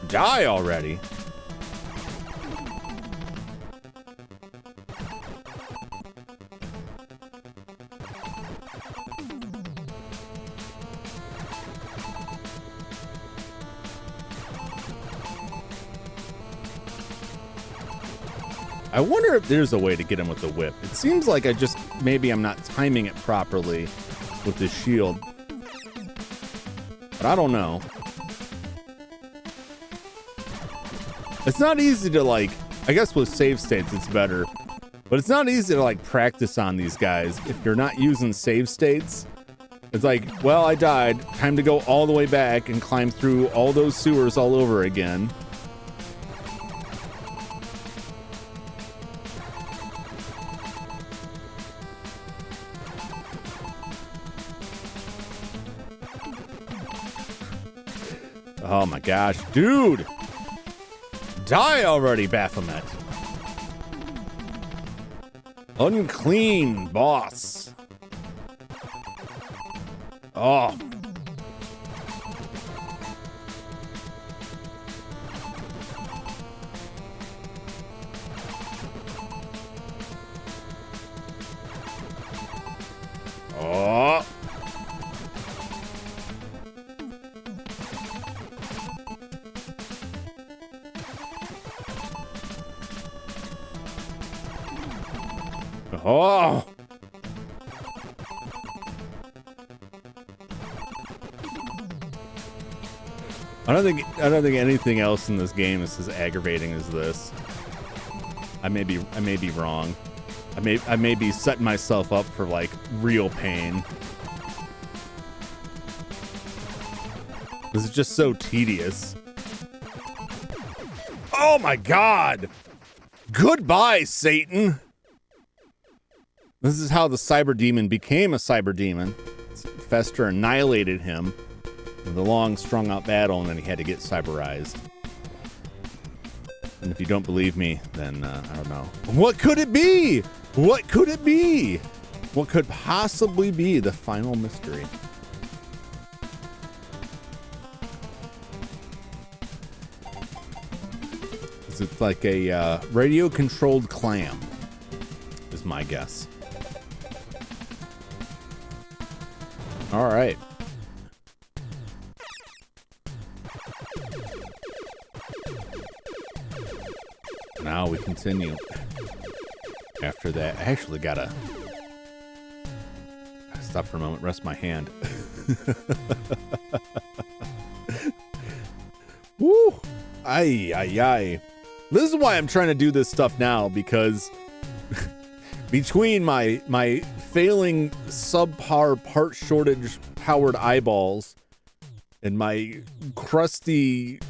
Die already. I wonder if there's a way to get him with the whip. It seems like maybe I'm not timing it properly with the shield. But I don't know. It's not easy to like, I guess with save states it's better, but it's not easy to like practice on these guys if you're not using save states. It's like, well, I died. Time to go all the way back and climb through all those sewers all over again. Oh my gosh, dude! Die already, Baphomet. Unclean boss. Oh. Oh. Oh. I don't think anything else in this game is as aggravating as this. I may be wrong. I may be setting myself up for like real pain. This is just so tedious. Oh my god! Goodbye, Satan! This is how the cyber demon became a cyber demon. Fester annihilated him with a long, strung-out battle, and then he had to get cyberized. And if you don't believe me, then I don't know. What could it be? What could it be? What could possibly be the final mystery? Is it like a radio-controlled clam? Is my guess. All right. Now we continue. After that, I actually gotta stop for a moment, rest my hand. Woo! Ay, ay, ay. This is why I'm trying to do this stuff now, because between my failing subpar part shortage powered eyeballs and my crusty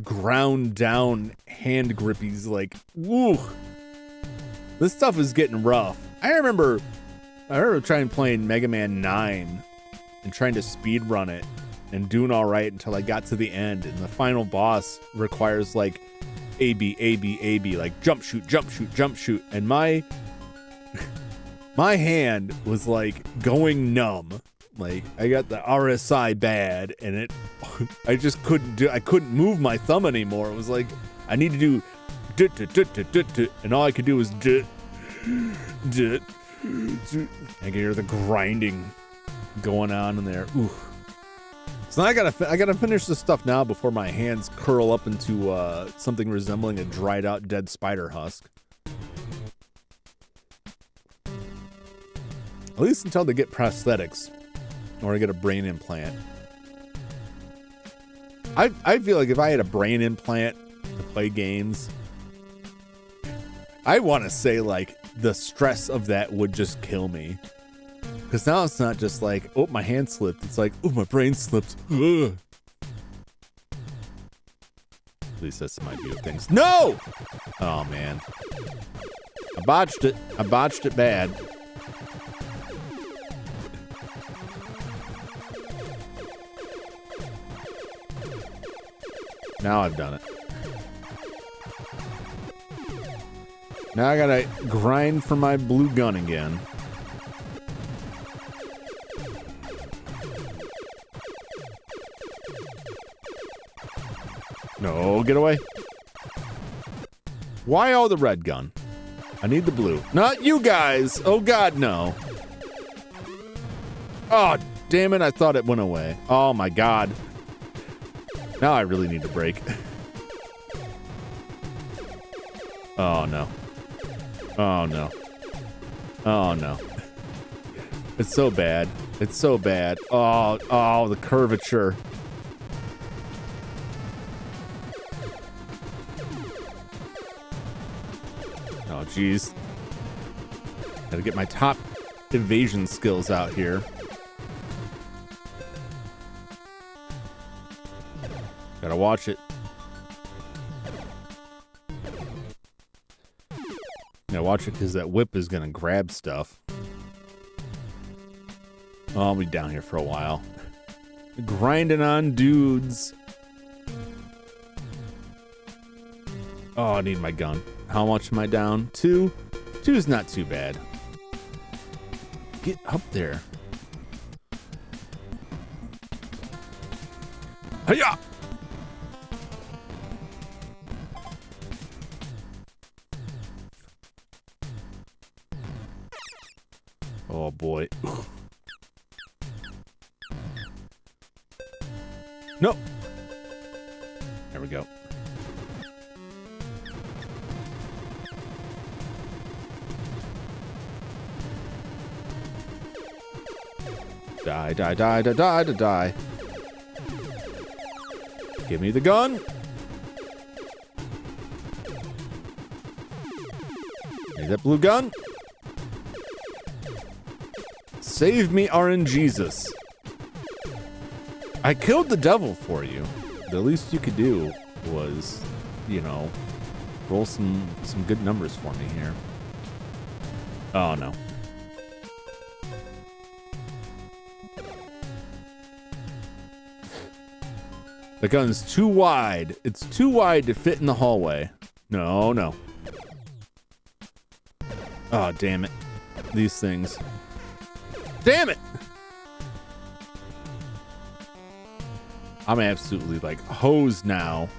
ground down hand grippies, like, woo, this stuff is getting rough. I remember trying playing Mega Man 9 and trying to speed run it and doing all right until I got to the end, and the final boss requires like A B, like jump shoot, and my hand was like going numb. Like I got the RSI bad, and I just couldn't move my thumb anymore. It was like I need to do and all I could do was I can hear the grinding going on in there. Ooh. So now I gotta finish this stuff now before my hands curl up into something resembling a dried out dead spider husk. At least until they get prosthetics or I get a brain implant. I feel like if I had a brain implant to play games, I want to say like the stress of that would just kill me. Because now it's not just like, oh, my hand slipped. It's like, oh, my brain slipped. Ugh. At least that's my view of things. No! Oh, man. I botched it. I botched it bad. Now I've done it. Now I gotta grind for my blue gun again. No, get away. Why all the red gun? I need the blue. Not you guys. Oh, God, no. Oh, damn it. I thought it went away. Oh, my God. Now I really need to break. Oh, no. Oh, no. Oh, no. It's so bad. It's so bad. Oh, the curvature. Oh, geez. Gotta get my top evasion skills out here. Gotta watch it. Gotta watch it because that whip is gonna grab stuff. Oh, I'll be down here for a while. grinding on dudes. Oh, I need my gun. How much am I down? 2? 2 is not too bad. Get up there. Hiya! Oh boy. Nope. There we go. Die, die, die, die, die, die, die. Give me the gun. Need that blue gun. Save me, RNGesus. I killed the devil for you. The least you could do was, you know, roll some good numbers for me here. Oh no. The gun's too wide. It's too wide to fit in the hallway. No, no. Oh, damn it. These things. Damn it! I'm absolutely like hosed now.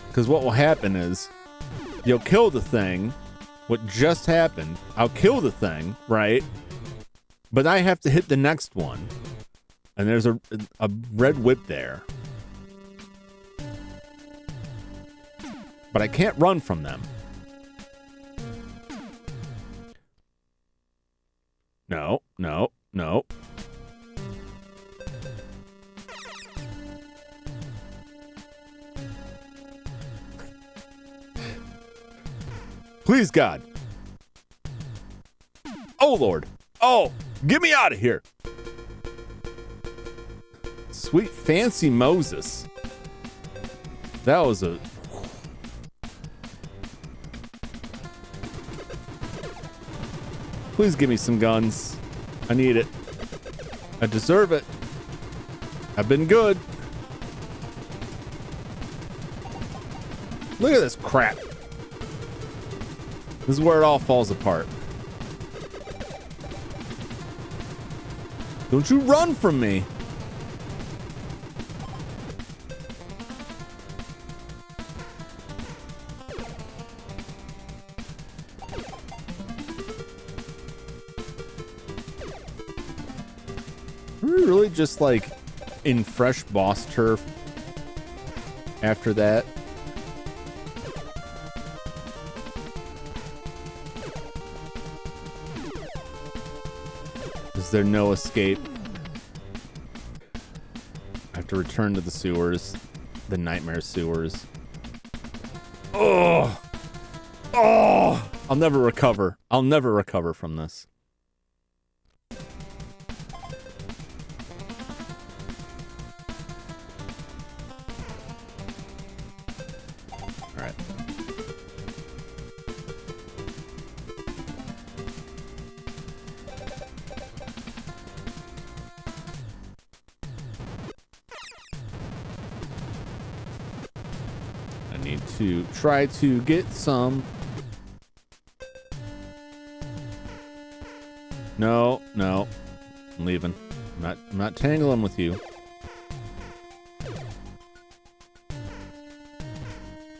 Because what will happen is you'll kill the thing. What just happened, I'll kill the thing, right? But I have to hit the next one. And there's a red whip there. But I can't run from them. No, no, no. Please, God. Oh, Lord. Oh, get me out of here. Sweet fancy Moses. That was a... Please give me some guns. I need it. I deserve it. I've been good. Look at this crap. This is where it all falls apart. Don't you run from me. Really just like in fresh boss turf after that. Is there no escape? I have to return to the sewers, the nightmare sewers. Oh, oh! I'll never recover. I'll never recover from this. To try to get some. No, no. I'm leaving. I'm not tangling with you.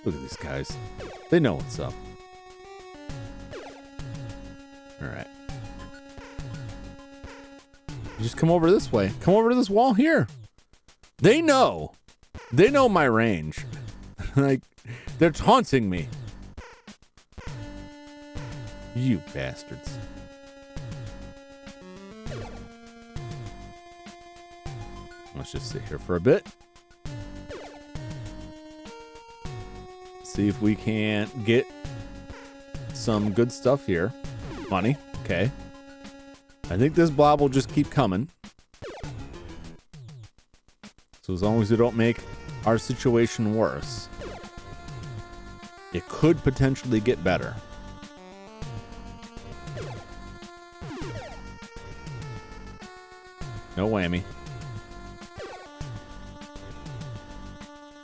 Look at these guys. They know what's up. All right. You just come over this way. Come over to this wall here. They know. They know my range. Like, they're taunting me. You bastards. Let's just sit here for a bit. See if we can't get some good stuff here. Money. Okay. I think this blob will just keep coming. So as long as we don't make our situation worse, it could potentially get better. No whammy.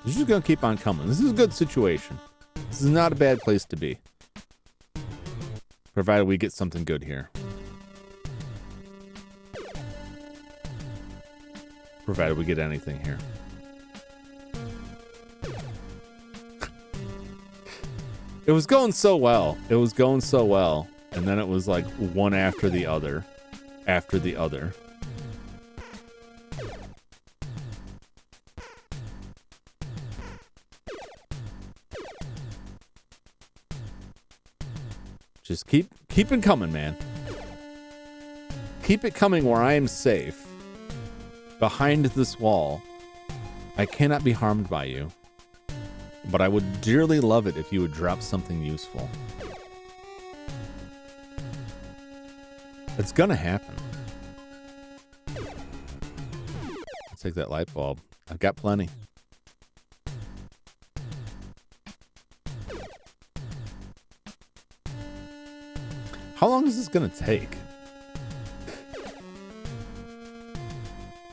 This is going to keep on coming. This is a good situation. This is not a bad place to be. Provided we get something good here. Provided we get anything here. It was going so well. It was going so well. And then it was like one after the other. After the other. Just keep it coming, man. Keep it coming where I am safe. Behind this wall. I cannot be harmed by you. But I would dearly love it if you would drop something useful. It's gonna happen. I'll take that light bulb. I've got plenty. How long is this gonna take?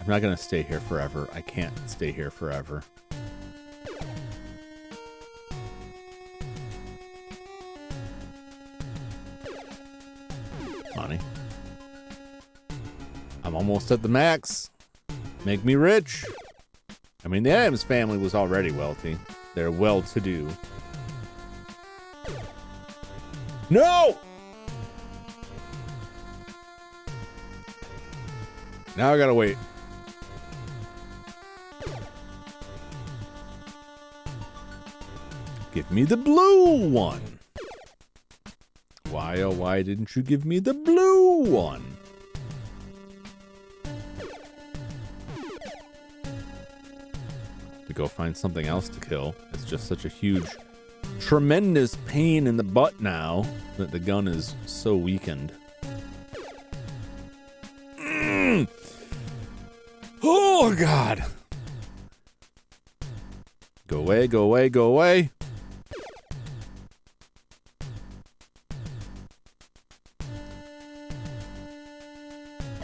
I'm not gonna stay here forever. I can't stay here forever. Money. I'm almost at the max. Make me rich. I mean, the Adams family was already wealthy. They're well-to-do. No! Now I gotta wait. Give me the blue one. Why, oh, why didn't you give me the blue one? To go find something else to kill. It's just such a huge, tremendous pain in the butt now that the gun is so weakened. Oh, God. Go away, go away, go away.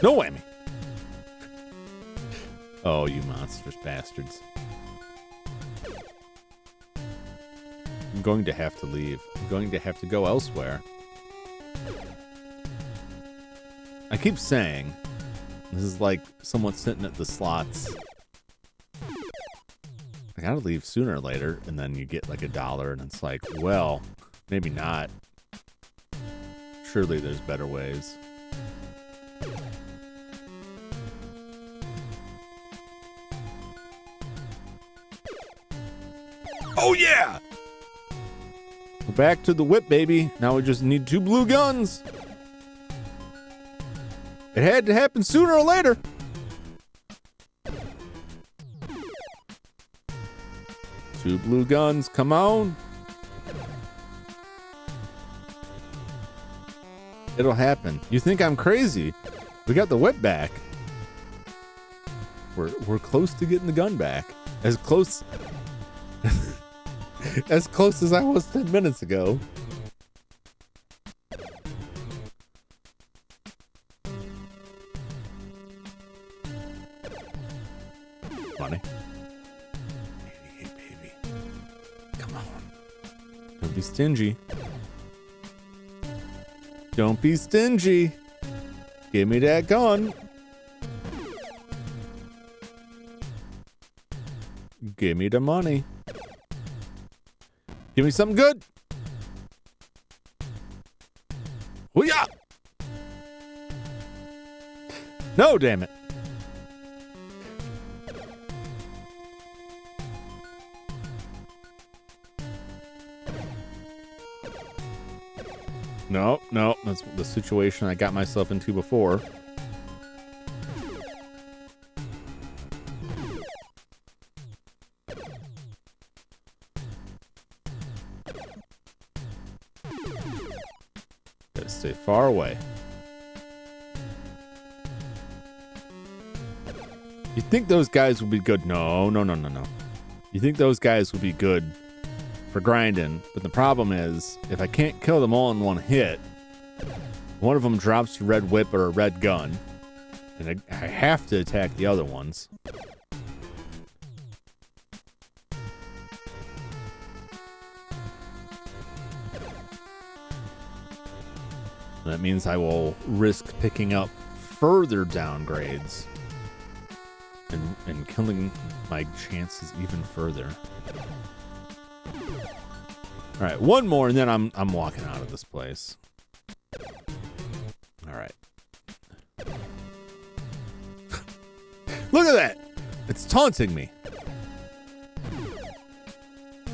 No whammy. Oh, you monstrous bastards. I'm going to have to leave. I'm going to have to go elsewhere. I keep saying, this is like someone sitting at the slots. I gotta leave sooner or later, and then you get like $1, and it's like, well, maybe not. Surely there's better ways. Oh yeah! We're back to the whip, baby. Now we just need 2 blue guns. It had to happen sooner or later. Two blue guns, come on. It'll happen. You think I'm crazy? We got the whip back. We're close to getting the gun back. As close as close as I was 10 minutes ago. Money. Hey, baby. Come on. Don't be stingy. Don't be stingy. Give me that gun. Give me the money. Give me something good. Hoo-yah! No, damn it. No, that's the situation I got myself into before. Gotta stay far away. You think those guys would be good? No. You think those guys would be good for grinding, but the problem is, if I can't kill them all in one hit, one of them drops a red whip or a red gun, And I have to attack the other ones. That means I will risk picking up further downgrades and killing my chances even further. All right, one more, and then I'm walking out of this place. All right. Look at that! It's taunting me.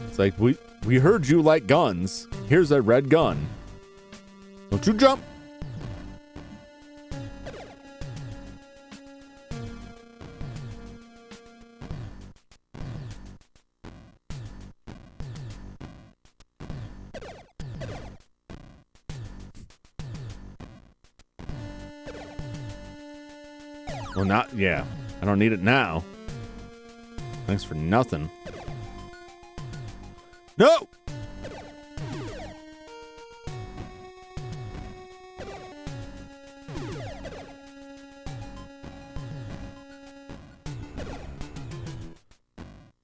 It's like, we heard you like guns. Here's a red gun. Don't you jump! Well, not, yeah. I don't need it now. Thanks for nothing. No!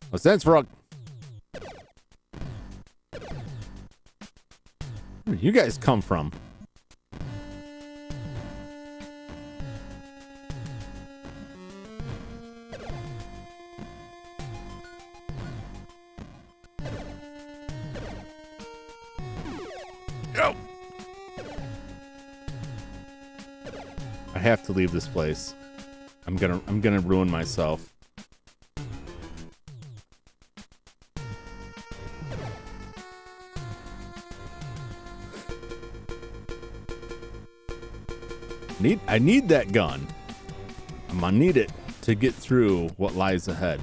What's that, Frog? Where you guys come from? No! I have to leave this place. I'm gonna ruin myself. I need that gun. I'm gonna need it to get through what lies ahead.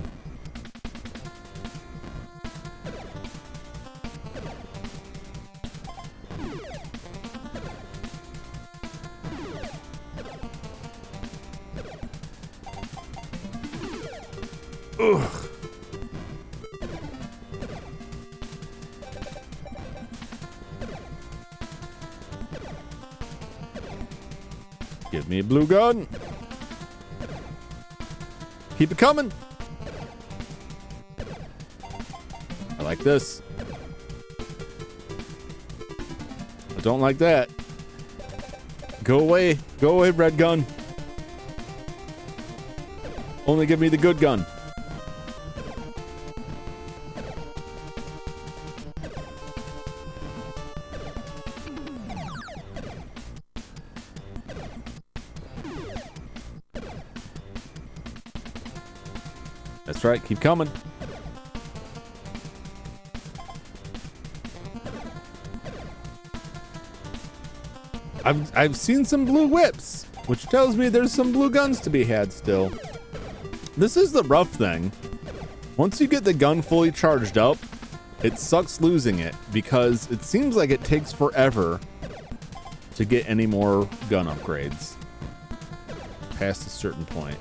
Ugh. Give me a blue gun. Keep it coming. I like this. I don't like that. Go away. Go away, red gun. Only give me the good gun. That's right, keep coming. I've seen some blue whips, which tells me there's some blue guns to be had still. This is the rough thing. Once you get the gun fully charged up, it sucks losing it because it seems like it takes forever to get any more gun upgrades past a certain point.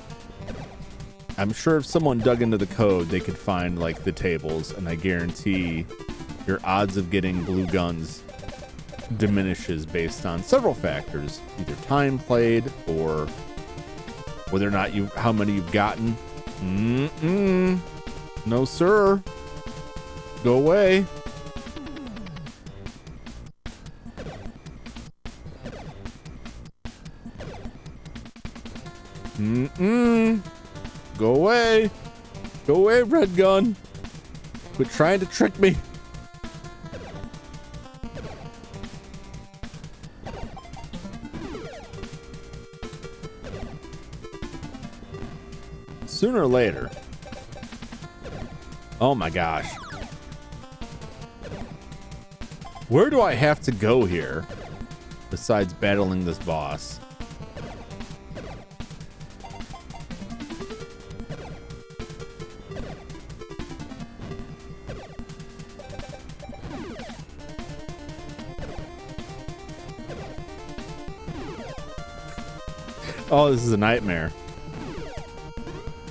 I'm sure if someone dug into the code, they could find like the tables, and I guarantee your odds of getting blue guns diminishes based on several factors, either time played or whether or not how many you've gotten. No, sir. Go away. Go away. Go away, red gun. Quit trying to trick me. Sooner or later. Oh my gosh. Where do I have to go here besides battling this boss? Oh, this is a nightmare.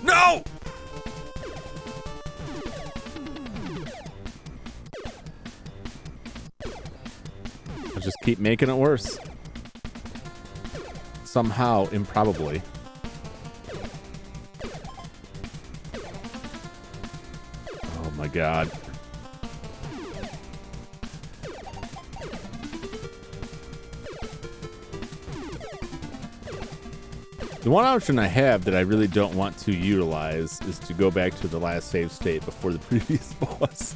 No! I'll just keep making it worse. Somehow, improbably. my god. The one option I have that I really don't want to utilize is to go back to the last save state before the previous boss.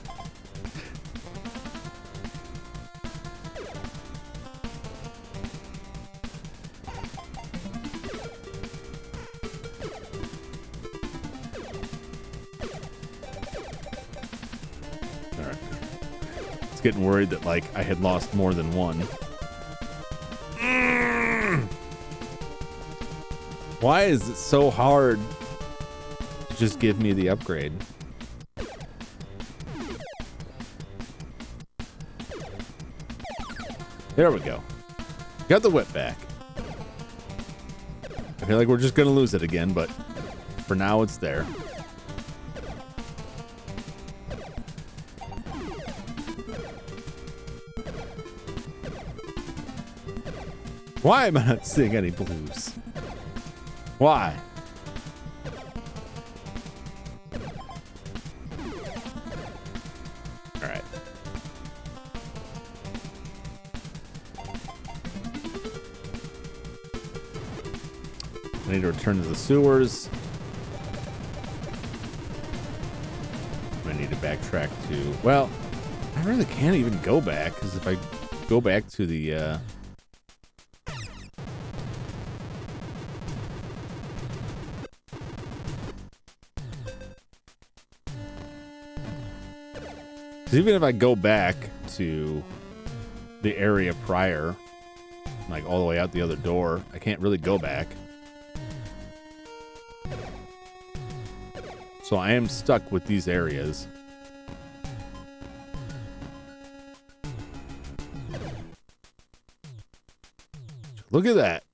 Alright. I was getting worried that, like, I had lost more than one. Why is it so hard to just give me the upgrade? There we go. Got the whip back. I feel like we're just gonna lose it again, but for now it's there. Why am I not seeing any blues? Why? All right. I need to return to the sewers. I need to backtrack to... Well, I really can't even go back, because if I go back to the... even if I go back to the area prior, like all the way out the other door, I can't really go back. So I am stuck with these areas. Look at that.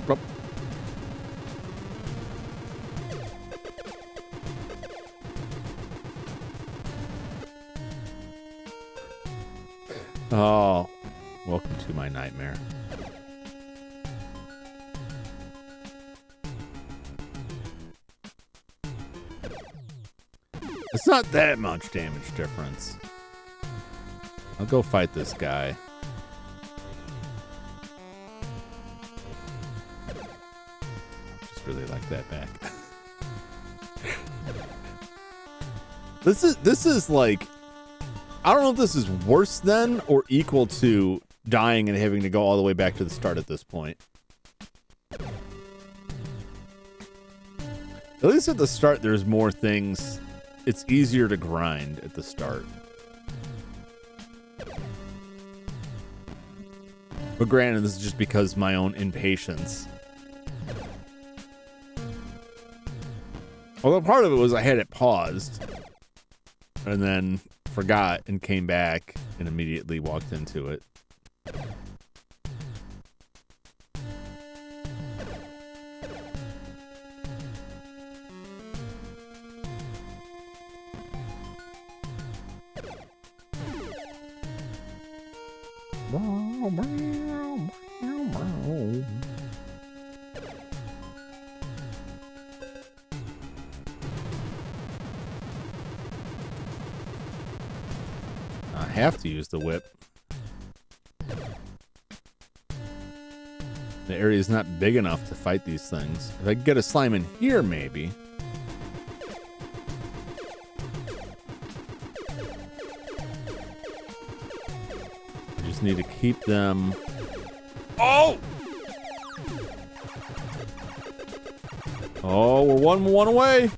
Up. Oh, welcome to my nightmare. It's not that much damage difference. I'll go fight this guy. Just really like that back. This is like, I don't know if this is worse than or equal to dying and having to go all the way back to the start at this point. At least at the start, there's more things. It's easier to grind at the start. But granted, this is just because my own impatience. Although part of it was I had it paused and then forgot and came back and immediately walked into it. I have to use the whip. The area is not big enough to fight these things. If I could get a slime in here, maybe. I just need to keep them... Oh! Oh, we're one away.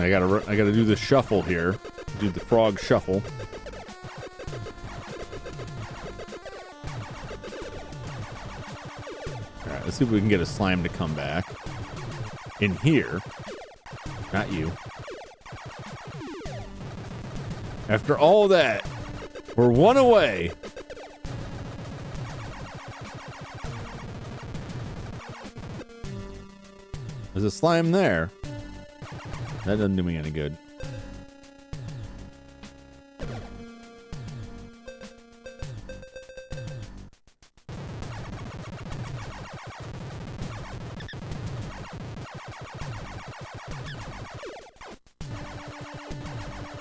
I gotta do the shuffle here. Do the frog shuffle. All right, let's see if we can get a slime to come back in here. Not you. After all that, we're one away. There's a slime there. That doesn't do me any good.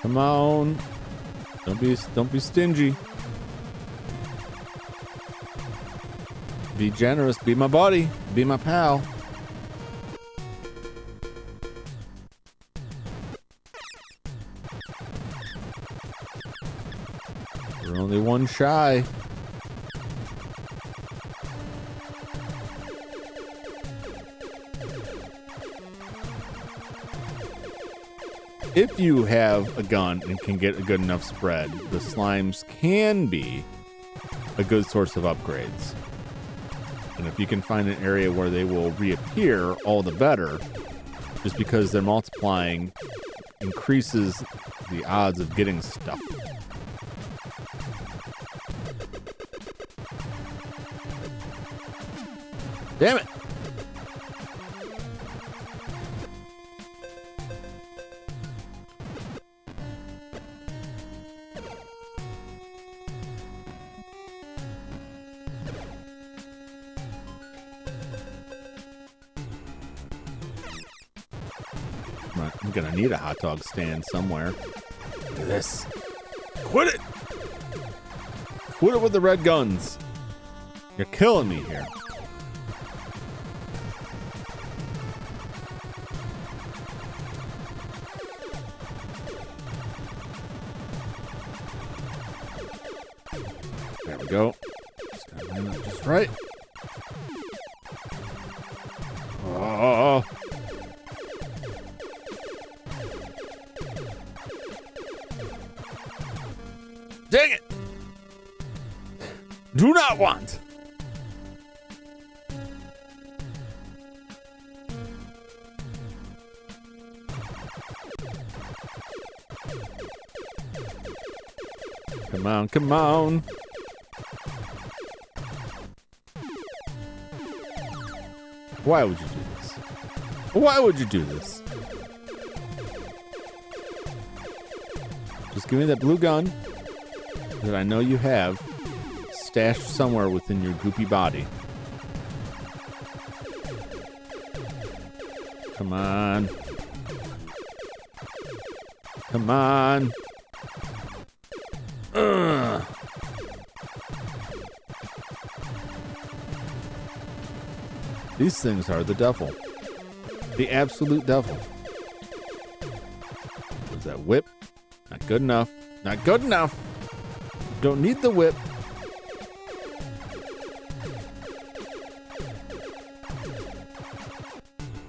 Come on. Don't be stingy. Be generous. Be my buddy. Be my pal. We're only one shy. If you have a gun and can get a good enough spread, the slimes can be a good source of upgrades. And if you can find an area where they will reappear, all the better. Just because they're multiplying increases the odds of getting stuff. Damn it! I'm gonna need a hot dog stand somewhere. Look at this. Quit it! Quit it with the red guns. You're killing me here. There we go. Just gotta line up just right. Oh. Dang it! Do not want. Come on, come on. Why would you do this? Why would you do this? Just give me that blue gun that I know you have stashed somewhere within your goopy body. Come on. Come on. Ugh. These things are the devil. The absolute devil. Was that whip? Not good enough. Not good enough. Don't need the whip.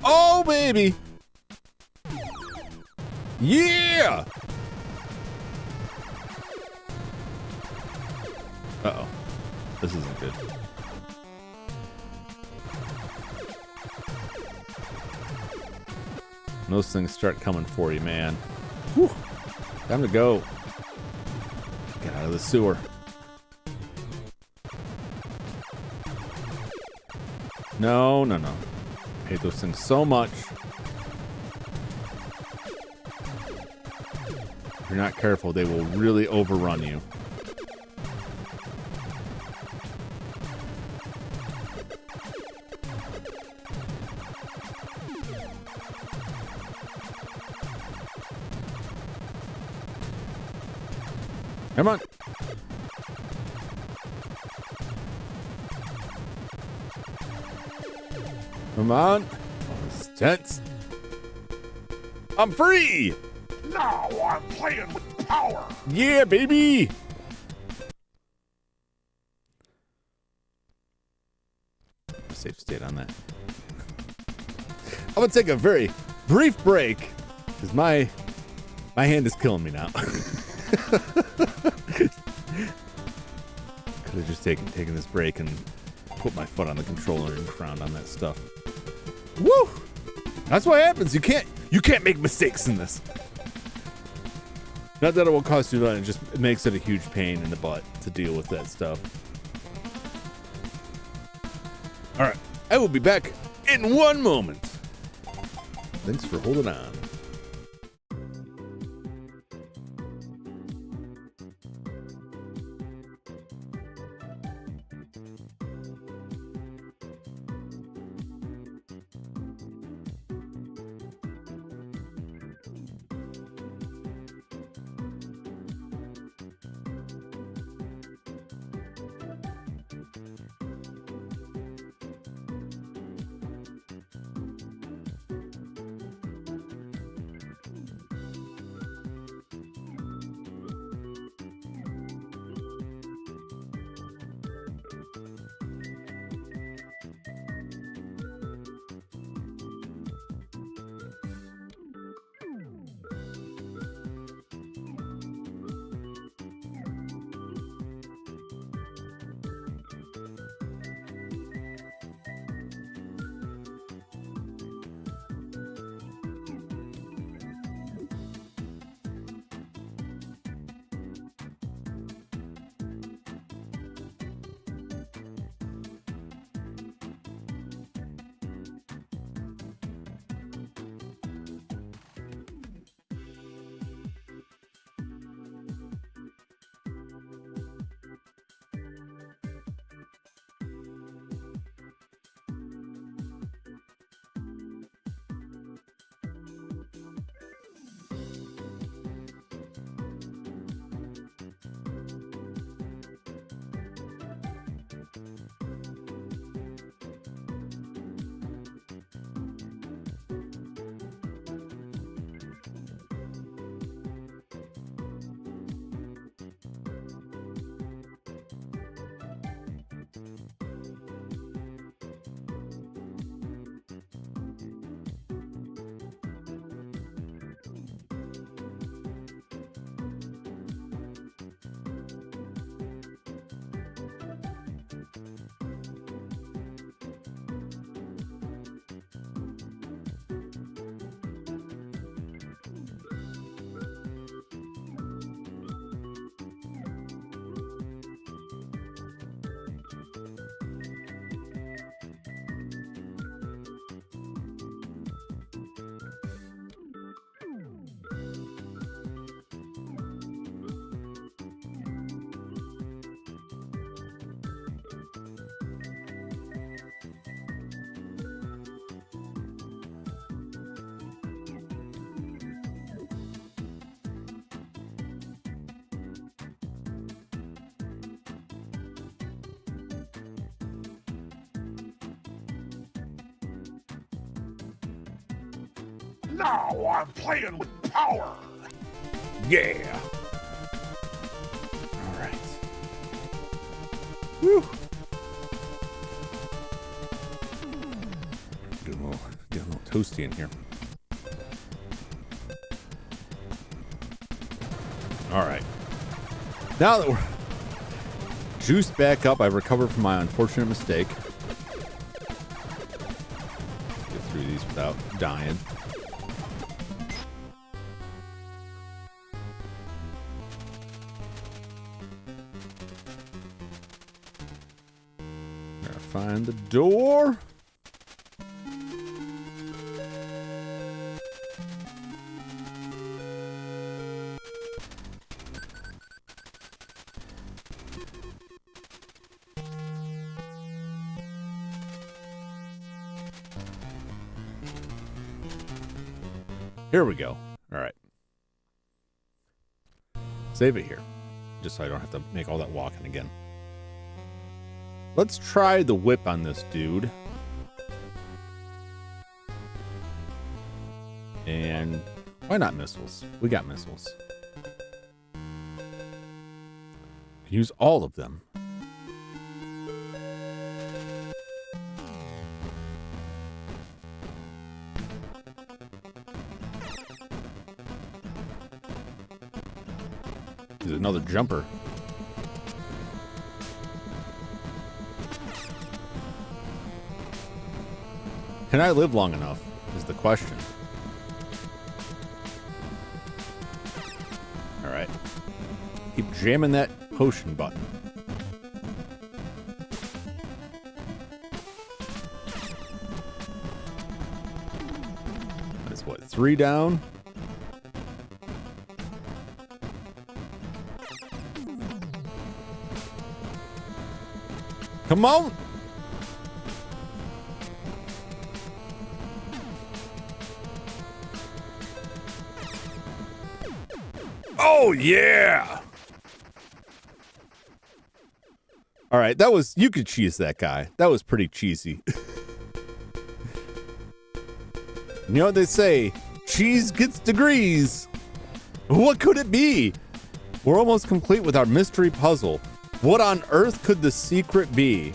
Oh, baby. Yeah. Uh-oh. This isn't good. Those things start coming for you, man. Whew. Time to go. Get out of the sewer. No, no, no. I hate those things so much. If you're not careful, they will really overrun you. Come on. Come on. Oh, this is tense. I'm free. Now I'm playing with power. Yeah, baby. Safe state on that. I'm gonna take a very brief break because my hand is killing me now. Could have just taken this break and put my foot on the controller and frowned on that stuff. Woo! That's what happens. You can't make mistakes in this. Not that it will cost you money, it just makes it a huge pain in the butt to deal with that stuff. All right, I will be back in one moment. Thanks for holding on. Now I'm playing with power. Yeah. All right. Woo. Get a little toasty in here. All right. Now that we're juiced back up, I've recovered from my unfortunate mistake. Get through these without dying. Gotta find the door. Here we go. All right. Save it here. Just so I don't have to make all that walking again. Let's try the whip on this dude. And why not missiles? We got missiles. Use all of them. There's another jumper. Can I live long enough is the question. All right. Keep jamming that potion button. That's what, 3 down? Come on! Oh, yeah! All right, that was... You could cheese that guy. That was pretty cheesy. You know what they say? Cheese gets degrees. What could it be? We're almost complete with our mystery puzzle. What on earth could the secret be?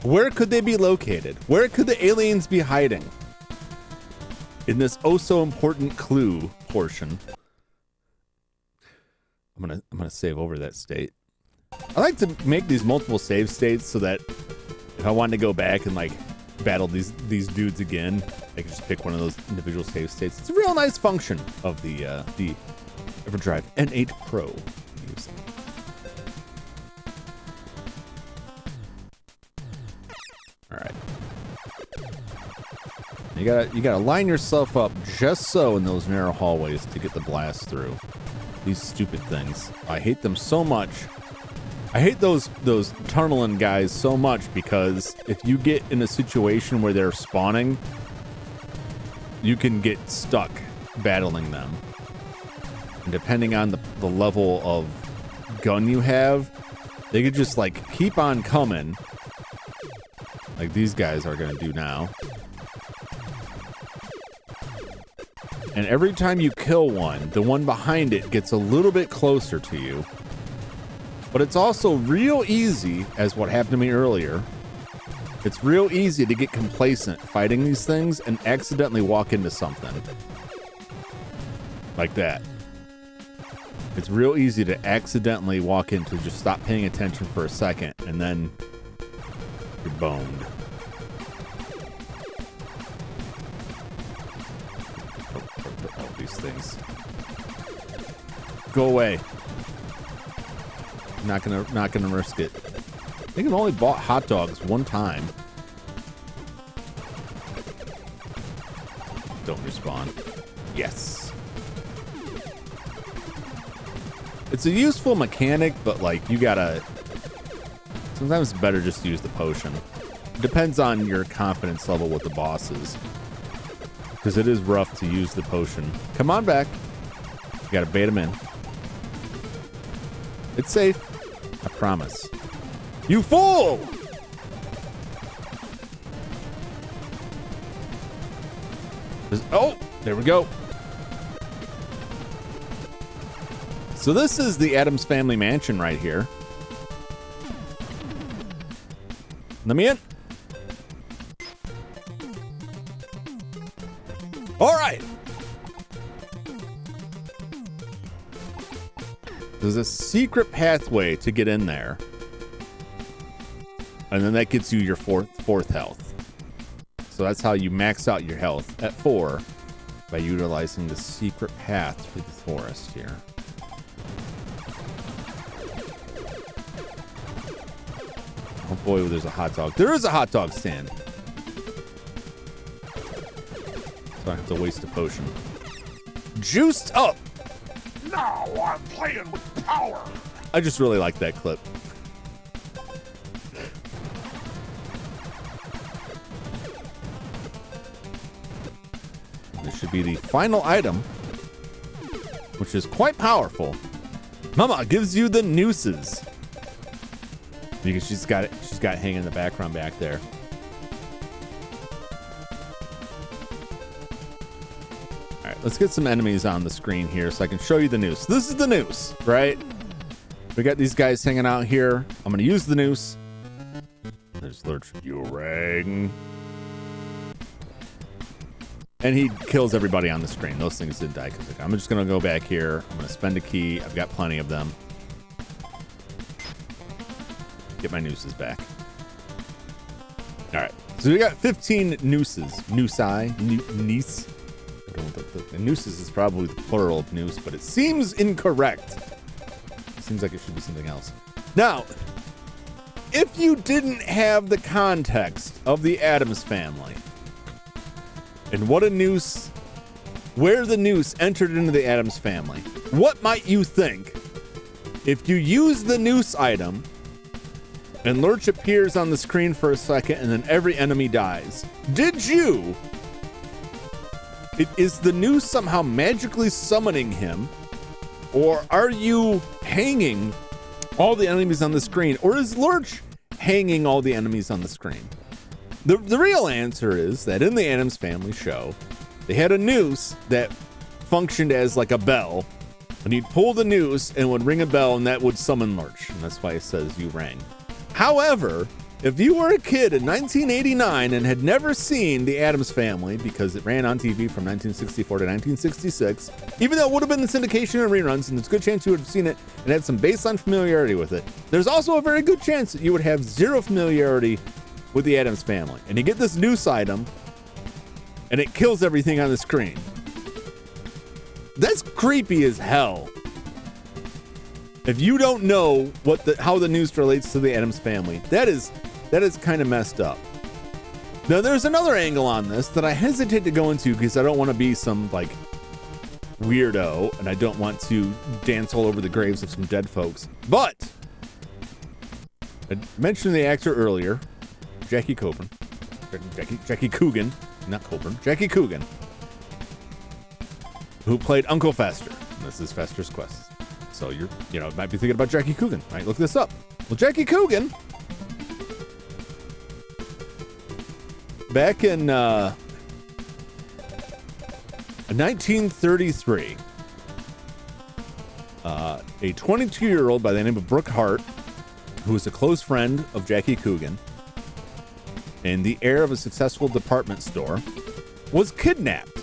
Where could they be located? Where could the aliens be hiding? In this oh so important clue portion. I'm gonna save over that state. I like to make these multiple save states so that if I wanted to go back and like battle these dudes again, I can just pick one of those individual save states. It's a real nice function of the EverDrive N8 Pro. All right. You gotta line yourself up just so in those narrow hallways to get the blast through. These stupid things. I hate them so much. I hate those tunneling guys so much because if you get in a situation where they're spawning, you can get stuck battling them. And depending on the level of gun you have, they could just like keep on coming. Like these guys are gonna do now. And every time you kill one, the one behind it gets a little bit closer to you. But it's also real easy, as what happened to me earlier. It's real easy to get complacent fighting these things and accidentally walk into something. Like that. It's real easy to accidentally walk into, just stop paying attention for a second, and then you're boned. All these things. Go away. Not gonna risk it. I think I've only bought hot dogs one time. Don't respawn. Yes. It's a useful mechanic, but like you gotta... Sometimes it's better just to use the potion. It depends on your confidence level with the bosses. Because it is rough to use the potion. Come on back. You gotta bait them in. It's safe. I promise. You fool! Oh! There we go. So this is the Addams Family Mansion right here. Let me in. All right. There's a secret pathway to get in there. And then that gets you your fourth health. So that's how you max out your health at 4 by utilizing the secret path through the forest here. Oh boy, there's a hot dog. There is a hot dog stand. So I have to waste a potion. Juiced up. Now I'm playing with power. I just really like that clip. This should be the final item, which is quite powerful. Mama gives you the nooses. Because she's got it hanging in the background back there. All right, let's get some enemies on the screen here so I can show you the noose. This is the noose, right? We got these guys hanging out here. I'm going to use the noose. There's Lurch Urang. And he kills everybody on the screen. Those things didn't die. I'm just going to go back here. I'm going to spend a key. I've got plenty of them. Get my nooses back. All right. So we got 15 nooses. Noose. The nooses is probably the plural of noose, but it seems incorrect. It seems like it should be something else. Now, if you didn't have the context of the Addams Family and what a noose, where the noose entered into the Addams Family, what might you think if you use the noose item and Lurch appears on the screen for a second and then every enemy dies? Is the noose somehow magically summoning him? Or are you hanging all the enemies on the screen? Or is Lurch hanging all the enemies on the screen? The real answer is that in the Addams Family show, they had a noose that functioned as like a bell. And you'd pull the noose and would ring a bell and that would summon Lurch. And that's why it says you rang. However, if you were a kid in 1989 and had never seen the Addams Family, because it ran on TV from 1964 to 1966, even though it would have been the syndication and reruns, and there's a good chance you would have seen it and had some baseline familiarity with it, there's also a very good chance that you would have zero familiarity with the Addams Family. And you get this noose item, and it kills everything on the screen. That's creepy as hell. If you don't know how the noose relates to the Addams Family, that is kind of messed up. Now, there's another angle on this that I hesitate to go into because I don't want to be some like weirdo and I don't want to dance all over the graves of some dead folks. But I mentioned the actor earlier, Jackie Coogan, who played Uncle Fester. And this is Fester's Quest. So you might be thinking about Jackie Coogan. Right? Look this up. Well, Jackie Coogan, back in 1933, a 22-year-old by the name of Brooke Hart, who was a close friend of Jackie Coogan and the heir of a successful department store, was kidnapped.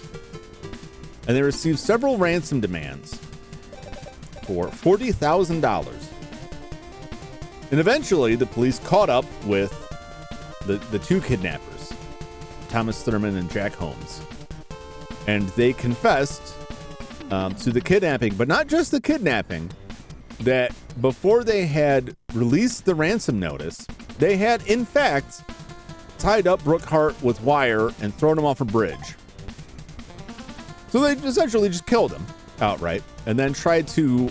And they received several ransom demands for $40,000. And eventually the police caught up with the two kidnappers, Thomas Thurman and Jack Holmes. And they confessed to the kidnapping, but not just the kidnapping, that before they had released the ransom notice, they had in fact tied up Brooke Hart with wire and thrown him off a bridge. So they essentially just killed him outright and then tried to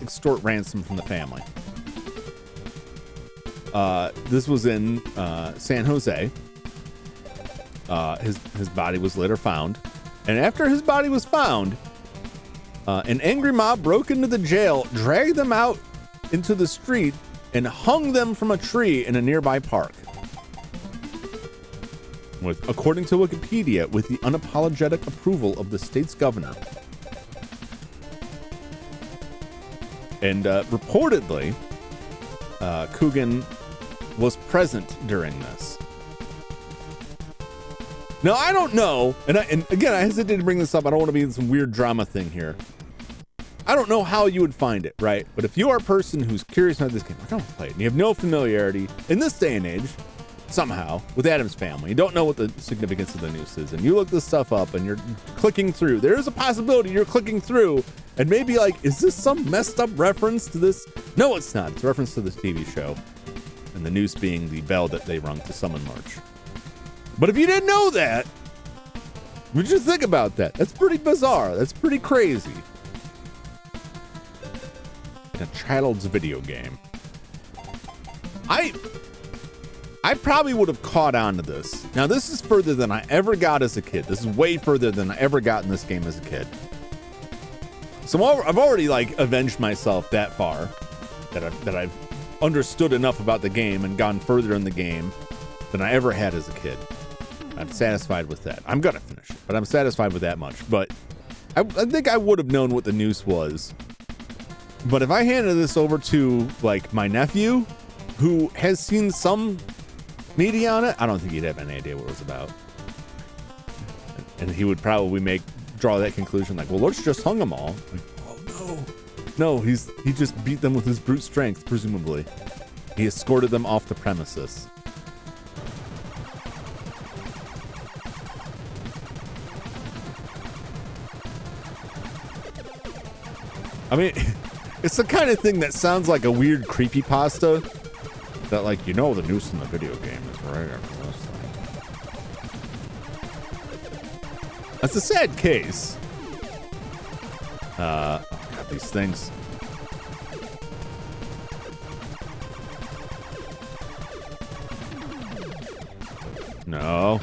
extort ransom from the family. This was in San Jose. His body was later found. And after his body was found, an angry mob broke into the jail, dragged them out into the street, and hung them from a tree in a nearby park. according to Wikipedia, with the unapologetic approval of the state's governor. And reportedly, Coogan was present during this. Now, I don't know, and again, I hesitate to bring this up. I don't want to be in some weird drama thing here. I don't know how you would find it, right? But if you are a person who's curious about this game, I don't play it, and you have no familiarity in this day and age, somehow, with Addams Family, you don't know what the significance of the news is, and you look this stuff up and you're clicking through, there is a possibility you're clicking through and maybe like, is this some messed up reference to this? No, it's not. It's a reference to this TV show, and the noose being the bell that they rung to summon March. But if you didn't know that, would you think about that? That's pretty bizarre. That's pretty crazy. In a child's video game. I probably would have caught on to this. Now, this is further than I ever got as a kid. This is way further than I ever got in this game as a kid. So I've already like avenged myself that far that I've understood enough about the game and gone further in the game than I ever had as a kid. I'm satisfied with that. I'm gonna finish it, but I'm satisfied with that much. But I think I would have known what the noose was. But if I handed this over to like my nephew, who has seen some media on it, I don't think he'd have any idea what it was about. And he would probably draw that conclusion like, well, Lurch just hung them all. Like, oh no, he just beat them with his brute strength, presumably. He escorted them off the premises. I mean, it's the kind of thing that sounds like a weird creepypasta that, like, the noose in the video game is right after this thing. That's a sad case. God, these things. No.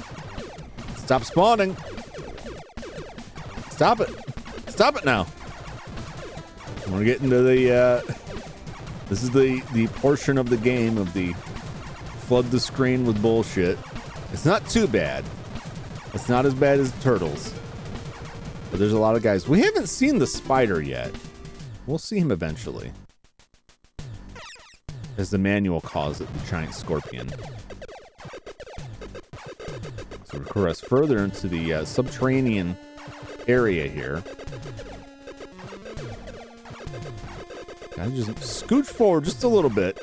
Stop spawning. Stop it. Stop it now. We're getting to the, this is the portion of the game of the flood the screen with bullshit. It's not too bad. It's not as bad as turtles. But there's a lot of guys. We haven't seen the spider yet. We'll see him eventually. As the manual calls it, the giant scorpion. So we progress further into the subterranean area here. I just scooch forward just a little bit.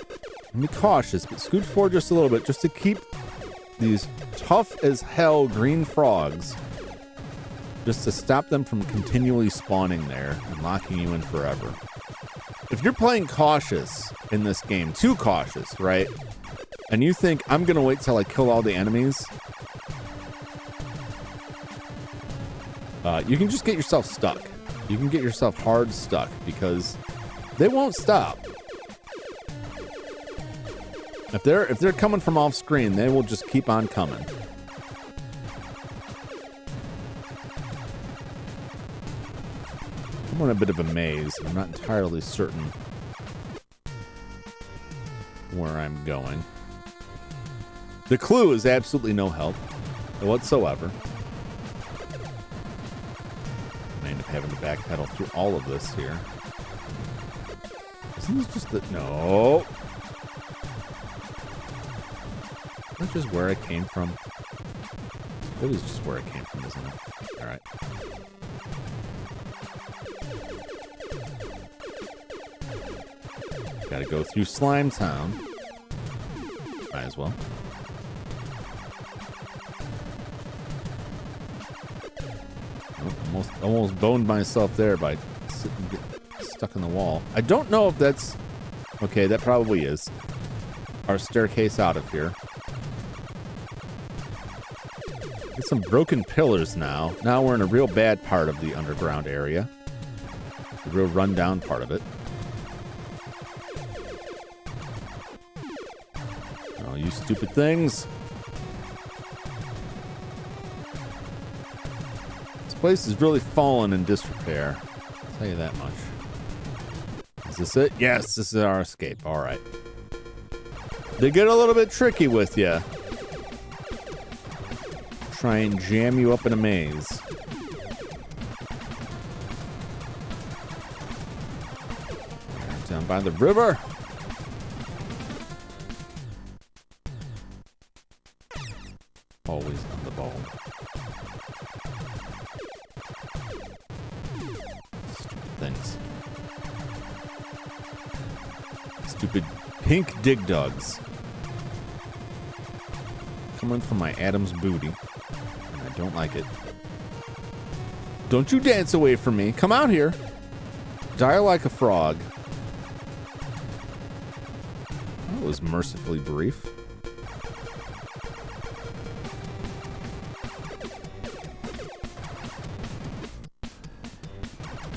Be cautious, but scooch forward just a little bit just to keep these tough as hell green frogs, just to stop them from continually spawning there and locking you in forever. If you're playing cautious in this game, too cautious, right? And you think, I'm going to wait till I kill all the enemies, you can just get yourself stuck. You can get yourself hard stuck because they won't stop. If they're coming from off screen, they will just keep on coming. I'm on a bit of a maze. I'm not entirely certain where I'm going. The clue is absolutely no help whatsoever. I may end up having to backpedal through all of this here. Isn't this just the... No. That's just where I came from. It is just where I came from, isn't it? Alright. Gotta go through Slime Town. Might as well. Oh, almost boned myself there by getting stuck in the wall. I don't know if that's... Okay, that probably is our staircase out of here. Get some broken pillars now. Now we're in a real bad part of the underground area. The real rundown part of it. Oh, you stupid things. This place is really fallen in disrepair. I'll tell you that much. Is this it? Yes, this is our escape. All right. They get a little bit tricky with you. try and jam you up in a maze. Down by the river. Always on the ball. Stupid things. Stupid pink dig dogs. Coming from my Adam's booty. And I don't like it. Don't you dance away from me. Come out here. Die like a frog. That was mercifully brief.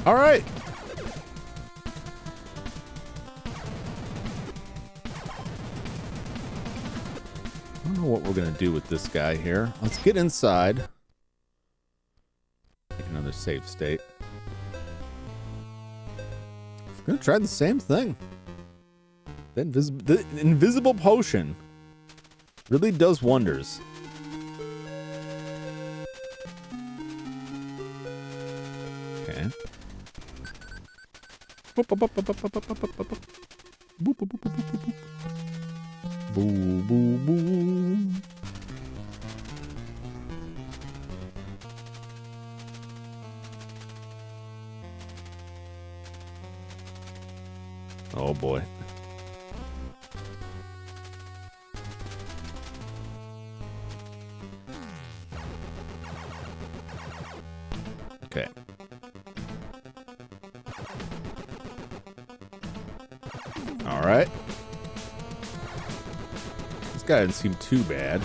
All right. I don't know what we're going to do with this guy here. Let's get inside. Take another save state. I'm going to try the same thing. The invisible potion really does wonders. Okay. Boo, boo, boo. Oh boy. Okay. All right. This guy didn't seem too bad.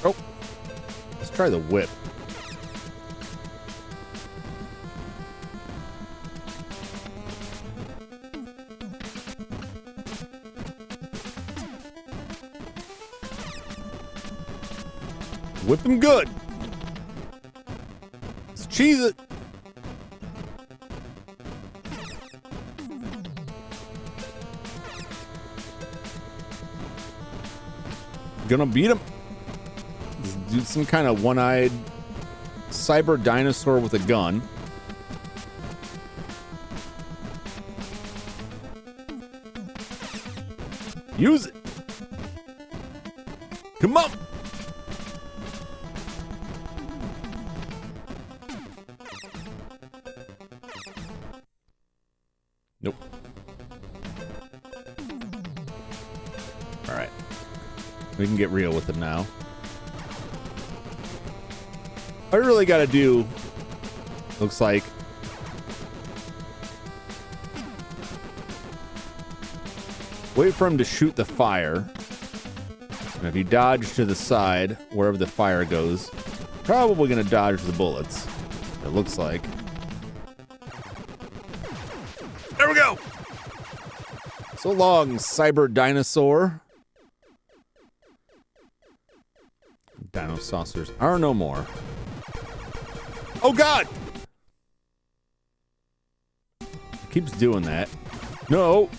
Oh. Let's try the whip. Whip him good. Let's cheese it. Gonna beat him. Do some kind of one-eyed cyber dinosaur with a gun. Use it. Come on. Nope. All right. We can get real with it now. All I really got to do, looks like, wait for him to shoot the fire. And if you dodge to the side, wherever the fire goes, probably going to dodge the bullets. It looks like. There we go. So long, cyber dinosaur. Dino saucers are no more. Oh God! It keeps doing that. No.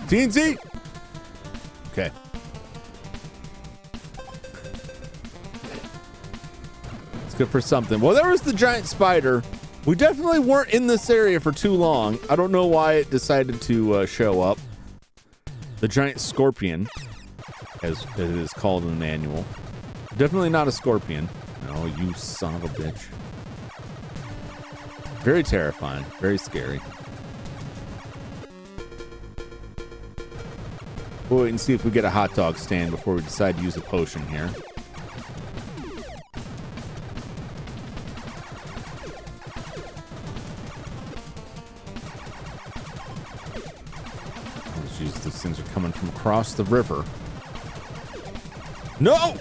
TNT. Okay. It's good for something. Well, there was the giant spider. We definitely weren't in this area for too long. I don't know why it decided to show up. The giant scorpion, as it is called in the manual. Definitely not a scorpion. No, you son of a bitch. Very terrifying. Very scary. We'll wait and see if we get a hot dog stand before we decide to use a potion here. Oh, jeez, those things are coming from across the river. No!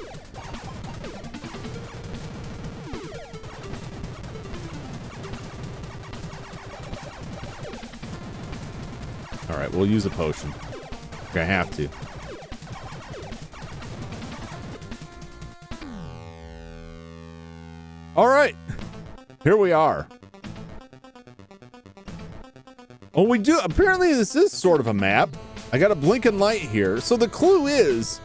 All right, we'll use a potion. I have to. All right, here we are. Oh, we do. Apparently, this is sort of a map. I got a blinking light here. So the clue is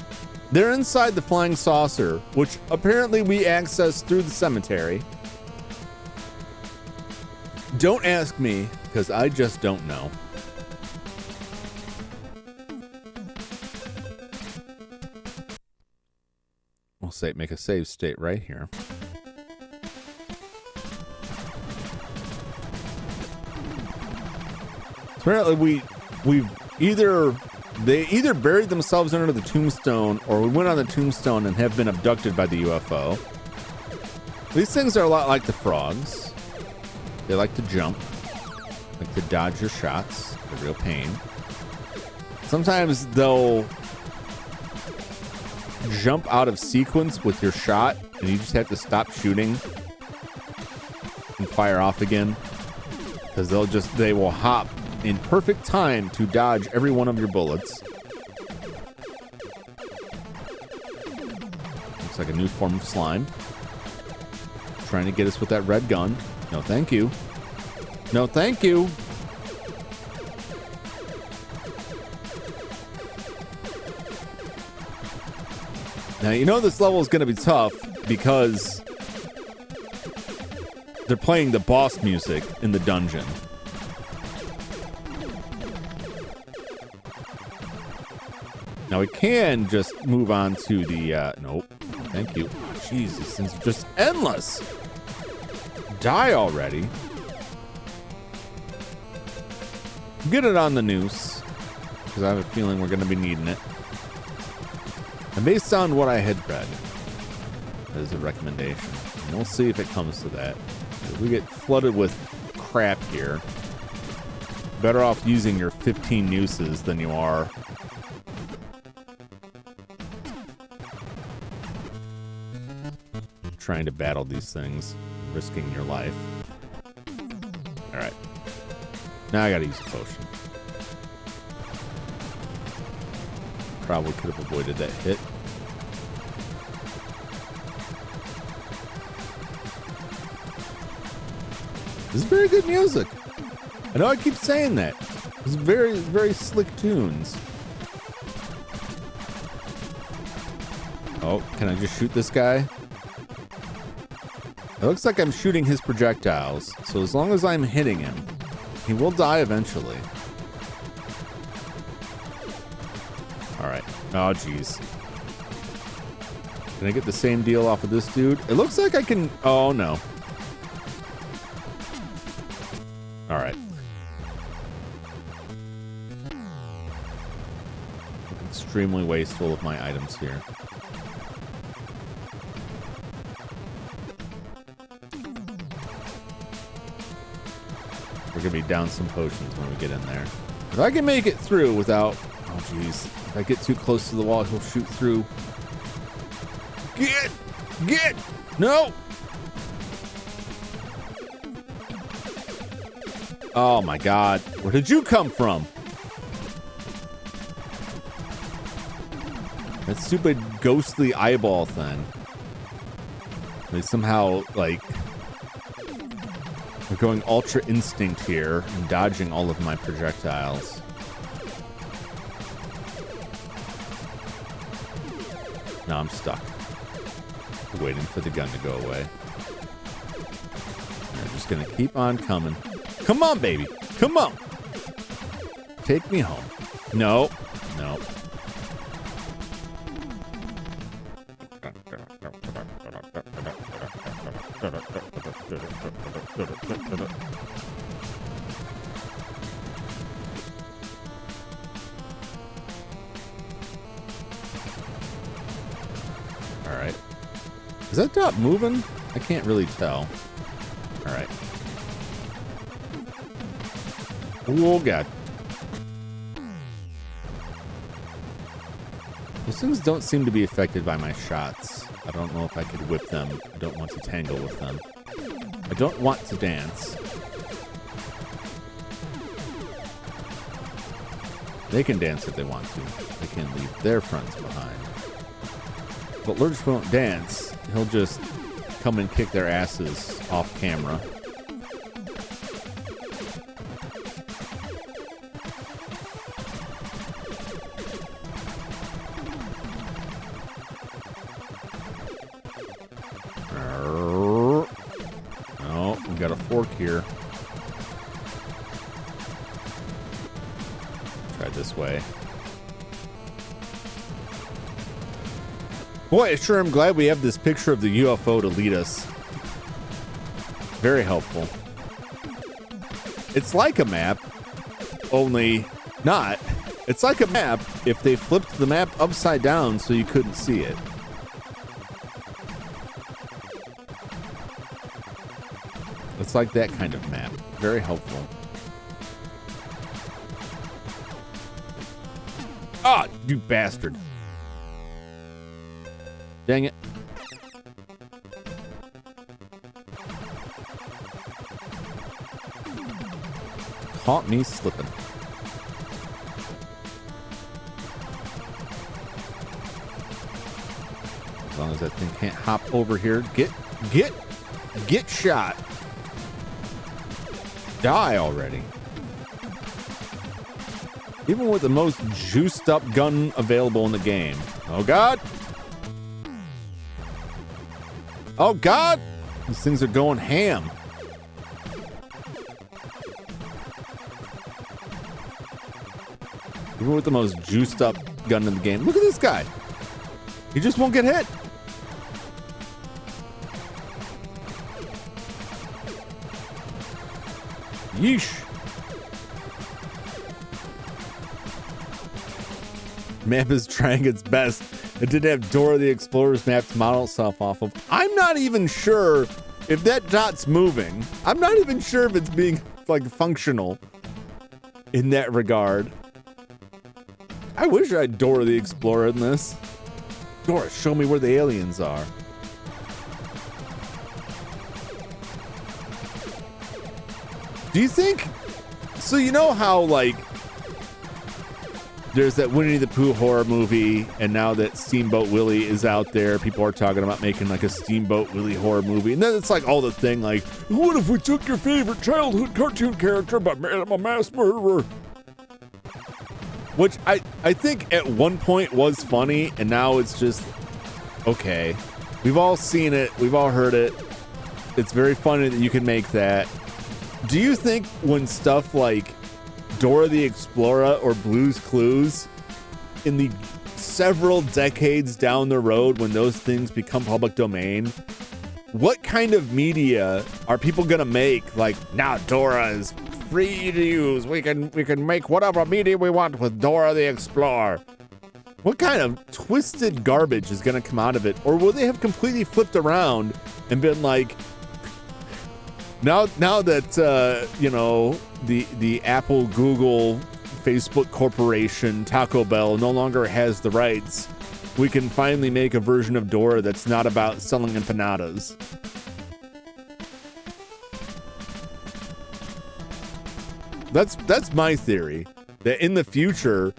they're inside the flying saucer, which apparently we access through the cemetery. Don't ask me, because I just don't know. We'll say make a save state right here. Apparently they either buried themselves under the tombstone, or we went on the tombstone and have been abducted by the UFO. These things are a lot like the frogs. They like to jump, like to dodge your shots. They're real pain. Sometimes they'll jump out of sequence with your shot, and you just have to stop shooting and fire off again, because they will hop in perfect time to dodge every one of your bullets. Looks like a new form of slime. Trying to get us with that red gun. No, thank you. No, thank you. Now, you know this level is going to be tough because they're playing the boss music in the dungeon. Now we can just move on to the, nope, thank you. Jeez, these things are just endless. Die already. Get it on the noose, because I have a feeling we're going to be needing it. And based on what I had read, that is a recommendation. And we'll see if it comes to that. If we get flooded with crap here, better off using your 15 nooses than you are trying to battle these things, risking your life. Alright. Now I gotta use a potion. Probably could have avoided that hit. This is very good music. I know I keep saying that. It's very, very slick tunes. Oh, can I just shoot this guy? It looks like I'm shooting his projectiles, so as long as I'm hitting him, he will die eventually. Alright. Oh, jeez. Can I get the same deal off of this dude? It looks like I can... Oh, no. Alright. Extremely wasteful of my items here. We're gonna be down some potions when we get in there. If I can make it through without... Oh, jeez. If I get too close to the wall, he'll shoot through. Get! No! Oh, my God. Where did you come from? That stupid ghostly eyeball thing. They somehow, like... We're going Ultra Instinct here and dodging all of my projectiles. Now I'm stuck. Waiting for the gun to go away. They're just gonna keep on coming. Come on, baby! Come on! Take me home. No. No. Alright. Is that dot moving? I can't really tell. Alright. Oh, God. Those things don't seem to be affected by my shots. I don't know if I could whip them. I don't want to tangle with them. I don't want to dance. They can dance if they want to. They can leave their friends behind. But Lurch won't dance. He'll just come and kick their asses off camera. fork here. Try this way. Boy, sure am glad we have this picture of the UFO to lead us. Very helpful. It's like a map, only not. It's like a map if they flipped the map upside down so you couldn't see it. It's like that kind of map. Very helpful. Ah, you bastard. Dang it. Caught me slipping. As long as that thing can't hop over here. Get shot. Die already. Even with the most juiced up gun available in the game. Oh God. Oh God. These things are going ham. Even with the most juiced up gun in the game. Look at this guy. He just won't get hit. Yeesh. Map is trying its best. It didn't have Dora the Explorer's map to model itself off of. I'm not even sure if that dot's moving. I'm not even sure if it's being like functional in that regard. I wish I had Dora the Explorer in this. Dora, show me where the aliens are. Do you think? So you know how like there's that Winnie the Pooh horror movie, and now that Steamboat Willie is out there, people are talking about making like a Steamboat Willie horror movie. And then it's like all the thing like, what if we took your favorite childhood cartoon character but made him a mass murderer? Which I think at one point was funny, and now it's just, okay. We've all seen it. We've all heard it. It's very funny that you can make that. Do you think when stuff like Dora the Explorer or Blue's Clues, in the several decades down the road when those things become public domain, what kind of media are people gonna make? Like, now Dora is free to use. We can make whatever media we want with Dora the Explorer. What kind of twisted garbage is gonna come out of it? Or will they have completely flipped around and been like, now that you know, the Apple, Google, Facebook Corporation, Taco Bell no longer has the rights, we can finally make a version of Dora that's not about selling empanadas. That's my theory, that in the future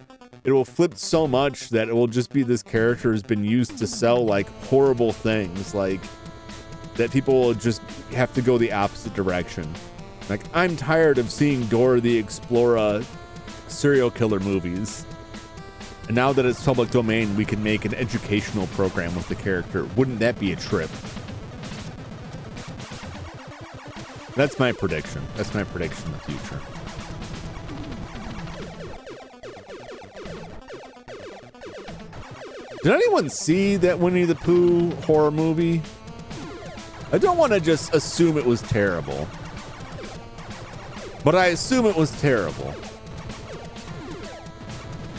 it will flip so much that it will just be this character has been used to sell like horrible things, like that people will just have to go the opposite direction. Like, I'm tired of seeing Dora the Explorer serial killer movies. And now that it's public domain, we can make an educational program with the character. Wouldn't that be a trip? That's my prediction. That's my prediction in the future. Did anyone see that Winnie the Pooh horror movie? I don't want to just assume it was terrible, but I assume it was terrible.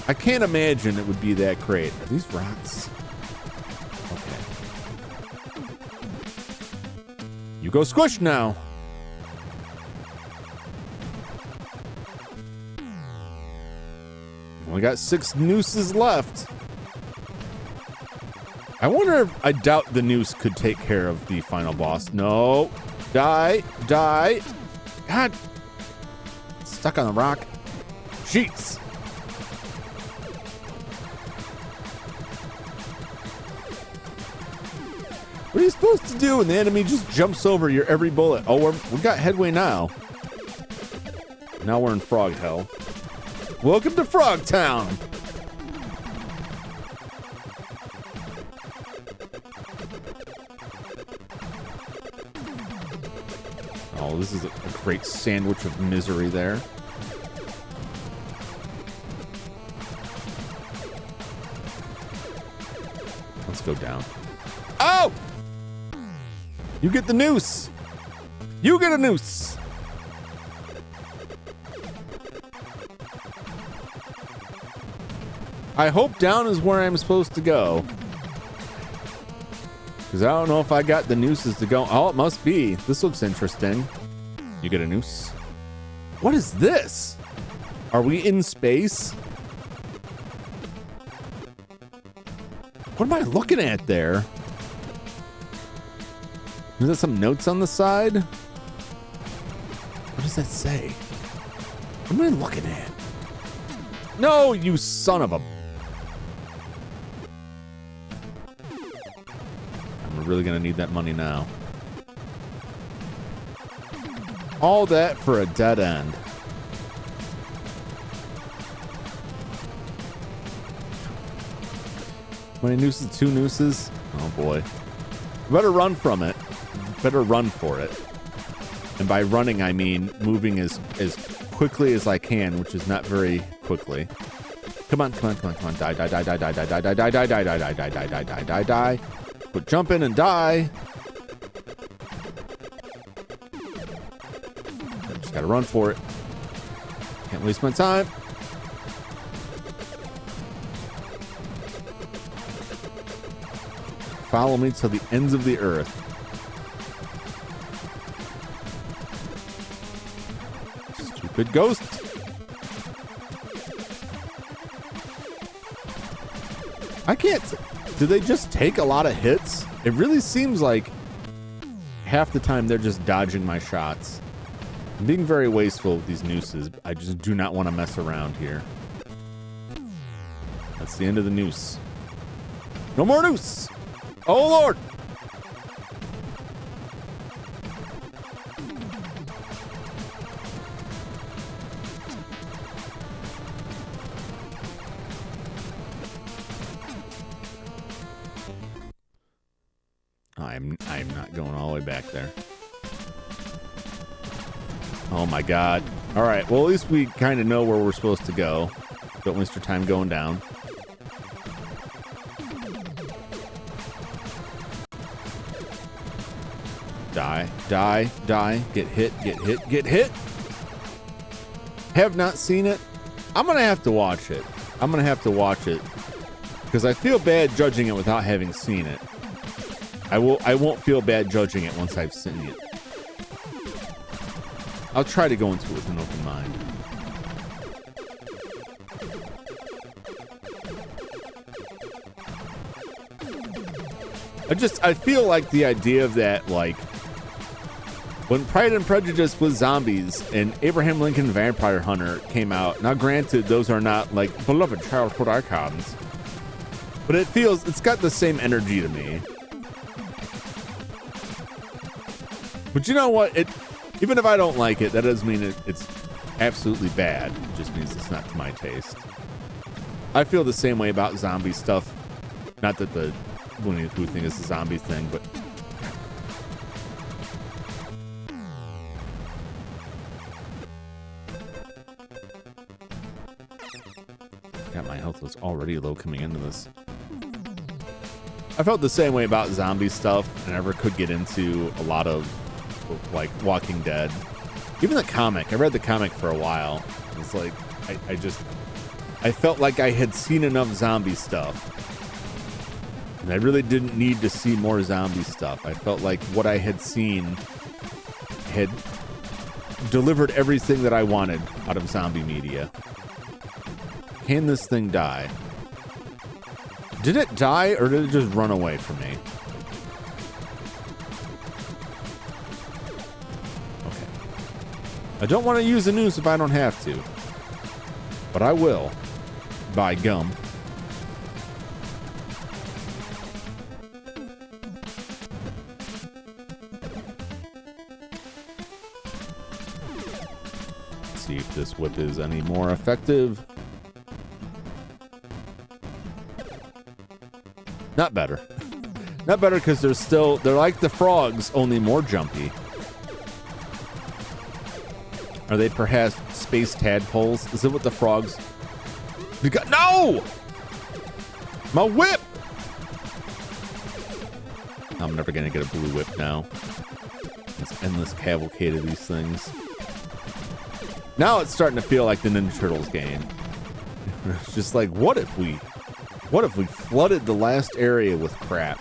I can't imagine it would be that great. Are these rocks? Okay. You go squish now. We got 6 nooses left. I wonder if, I doubt the noose could take care of the final boss. No. Die. Die. God. Stuck on the rock. Jeez. What are you supposed to do when the enemy just jumps over your every bullet? Oh, we got headway now. Now we're in Frog Hell. Welcome to Frog Town. Oh, this is a great sandwich of misery there. Let's go down. Oh! You get the noose. You get a noose. I hope down is where I'm supposed to go. Because I don't know if I got the nooses to go. Oh, it must be. This looks interesting. You get a noose. What is this? Are we in space? What am I looking at there? Is that some notes on the side? What does that say? What am I looking at? No, you son of a... I'm really gonna need that money now. All that for a dead end. How many nooses? 2 nooses? Oh boy. Better run from it. Better run for it. And by running, I mean moving as quickly as I can, which is not very quickly. Come on, come on, come on, come on. Die, die, die, die, die, die, die, die, die, die, die, die, die, die, die, die, die, die, die. Quit jumping and die. Just gotta run for it. Can't waste my time. Follow me to the ends of the earth. Stupid ghost. I can't. Do they just take a lot of hits? It really seems like half the time they're just dodging my shots. I'm being very wasteful with these nooses. I just do not want to mess around here. That's the end of the noose. No more noose. Oh, Lord. I'm not going all the way back there. Oh, my God. All right. Well, at least we kind of know where we're supposed to go. Don't waste your time going down. Die, die, die, get hit, get hit, get hit. Have not seen it. I'm going to have to watch it. I'm going to have to watch it because I feel bad judging it without having seen it. I won't feel bad judging it once I've seen it. I'll try to go into it with an open mind. I feel like the idea of that, like, when Pride and Prejudice was zombies and Abraham Lincoln Vampire Hunter came out, now granted, those are not, like, beloved childhood icons, but it's got the same energy to me. But you know what? Even if I don't like it, that doesn't mean it's absolutely bad. It just means it's not to my taste. I feel the same way about zombie stuff. Not that the Winnie the Pooh thing is a zombie thing, but God, my health was already low coming into this. I felt the same way about zombie stuff. I never could get into a lot of like Walking Dead. Even the comic. I read the comic for a while. It's like I felt like I had seen enough zombie stuff. And I really didn't need to see more zombie stuff. I felt like what I had seen had delivered everything that I wanted out of zombie media. Can this thing die? Did it die or did it just run away from me? Okay. I don't want to use the noose if I don't have to. But I will. By gum. See if this whip is any more effective. Not better. Not better because they're like the frogs, only more jumpy. Are they perhaps space tadpoles? Is it what the frogs? No! My whip! I'm never gonna get a blue whip now. This endless cavalcade of these things. Now it's starting to feel like the Ninja Turtles game. It's just like, what if we flooded the last area with crap?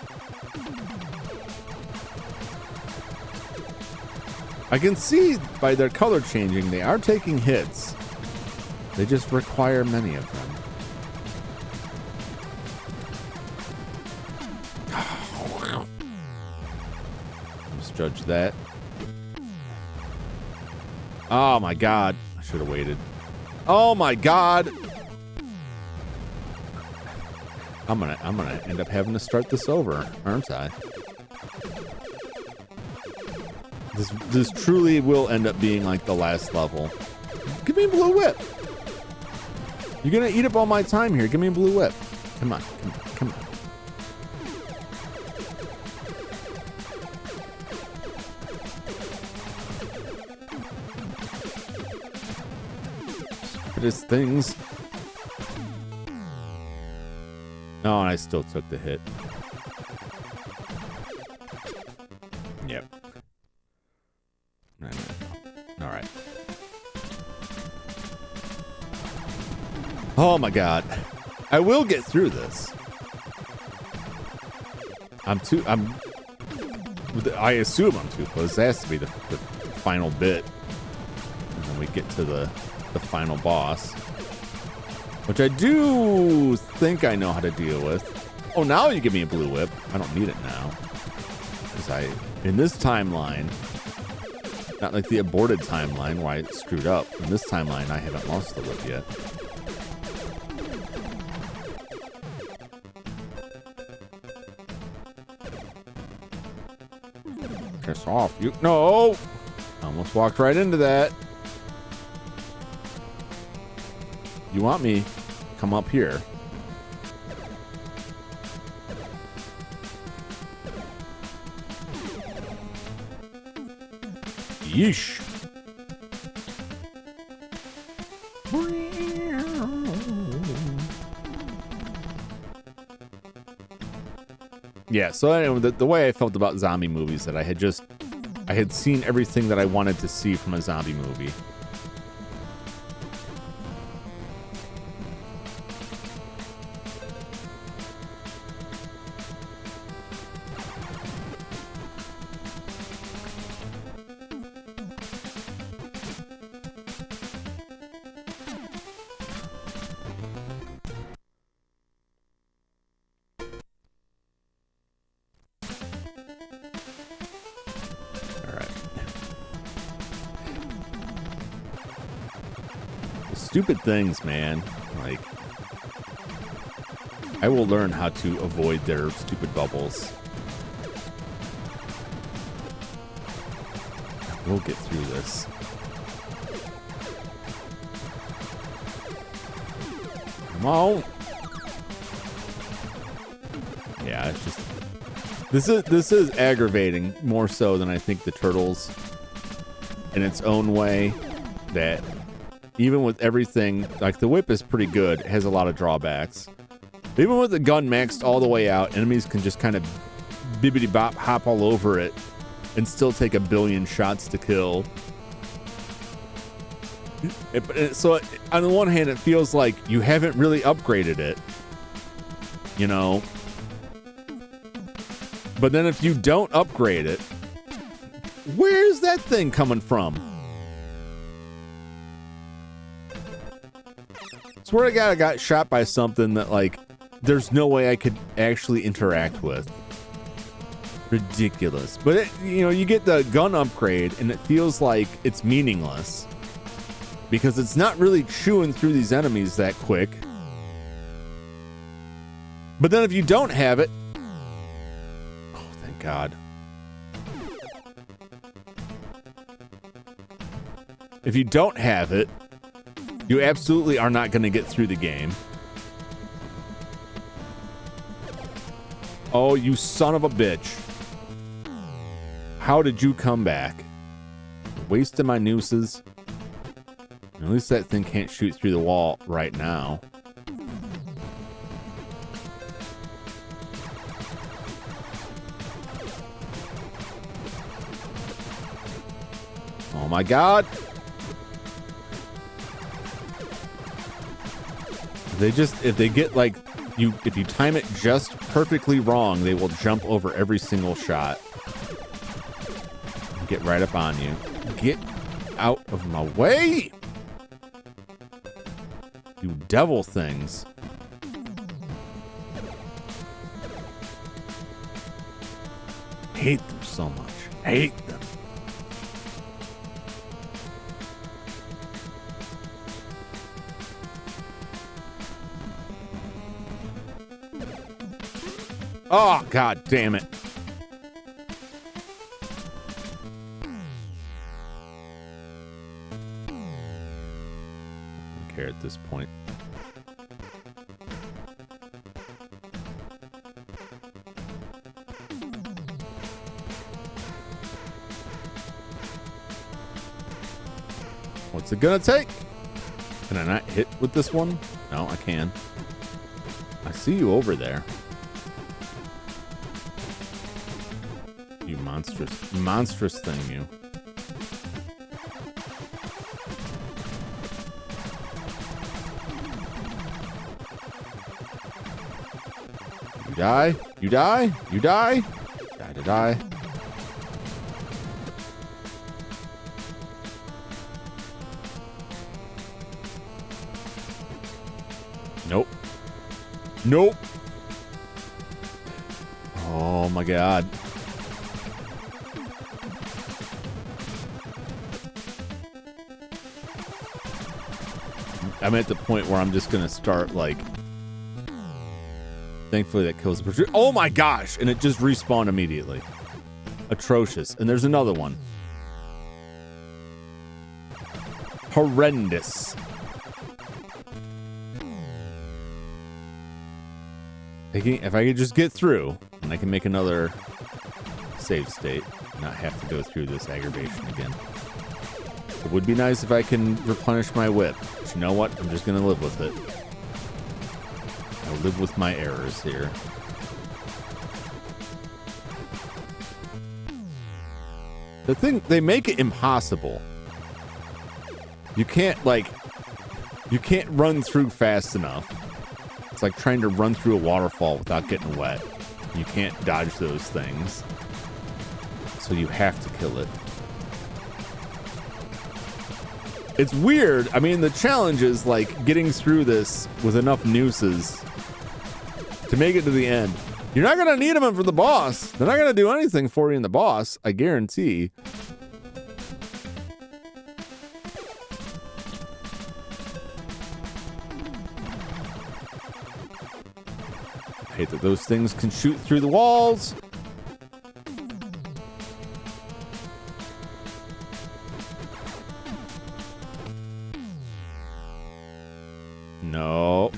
I can see by their color changing, they are taking hits. They just require many of them. Misjudge that. Oh my god. I should have waited. Oh my god. I'm gonna end up having to start this over, aren't I? This truly will end up being like the last level. Give me a blue whip. You're gonna eat up all my time here. Give me a blue whip. Come on, come on, come on. Stupidest things. Oh, and I still took the hit. Yep. All right. Oh my god. I will get through this. I assume I'm too close. It has to be the final bit. And then we get to the final boss. Which I do think I know how to deal with. Oh, now you give me a blue whip. I don't need it now. Because in this timeline, not like the aborted timeline where I screwed up. In this timeline, I haven't lost the whip yet. Piss off. You. No! I almost walked right into that. You want me? Come up here. Yeesh. Yeah, so anyway, the way I felt about zombie movies, that I had seen everything that I wanted to see from a zombie movie. Stupid things, man. Like, I will learn how to avoid their stupid bubbles. We'll get through this. Come on. Yeah, it's just this is aggravating more so than I think the Turtles in its own way. That even with everything, like the whip is pretty good. It has a lot of drawbacks. But even with the gun maxed all the way out, enemies can just kind of bibbity bop hop all over it and still take a billion shots to kill. So on the one hand, it feels like you haven't really upgraded it, you know. But then if you don't upgrade it, where's that thing coming from? Swear to God, I got shot by something that, like, there's no way I could actually interact with. Ridiculous. But, it, you know, you get the gun upgrade, and it feels like it's meaningless. Because it's not really chewing through these enemies that quick. But then if you don't have it... Oh, thank God. If you don't have it, you absolutely are not going to get through the game. Oh, you son of a bitch. How did you come back? Wasting my nooses. At least that thing can't shoot through the wall right now. Oh my god! If they get like if you time it just perfectly wrong, they will jump over every single shot. Get right up on you. Get out of my way! You devil things. Hate them so much. Hate them. Oh, god damn it. I don't care at this point. What's it gonna take? Can I not hit with this one? No, I can. I see you over there. You monstrous thing, you. You die? You die? You die? Die to die. Nope. Nope. Oh my god. I'm at the point where I'm just gonna start like. Thankfully that kills the person. Oh my gosh! And it just respawned immediately. Atrocious. And there's another one. Horrendous. If I could just get through, and I can make another save state, not have to go through this aggravation again. It would be nice if I can replenish my whip. But you know what? I'm just going to live with it. I'll live with my errors here. The thing, they make it impossible. You can't run through fast enough. It's like trying to run through a waterfall without getting wet. You can't dodge those things. So you have to kill it. It's weird. I mean, the challenge is like getting through this with enough nooses to make it to the end. You're not going to need them for the boss. They're not going to do anything for you in the boss, I guarantee. I hate that those things can shoot through the walls. No.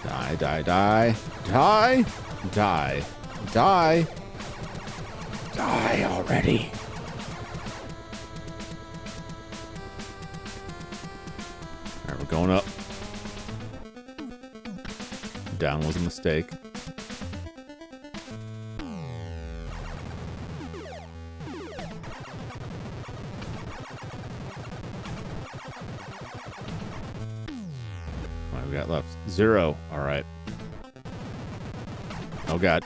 Die, die, die. Die. Die. Die. Die already. Alright, we're going up. Down was a mistake. We got left 0. All right. Oh god.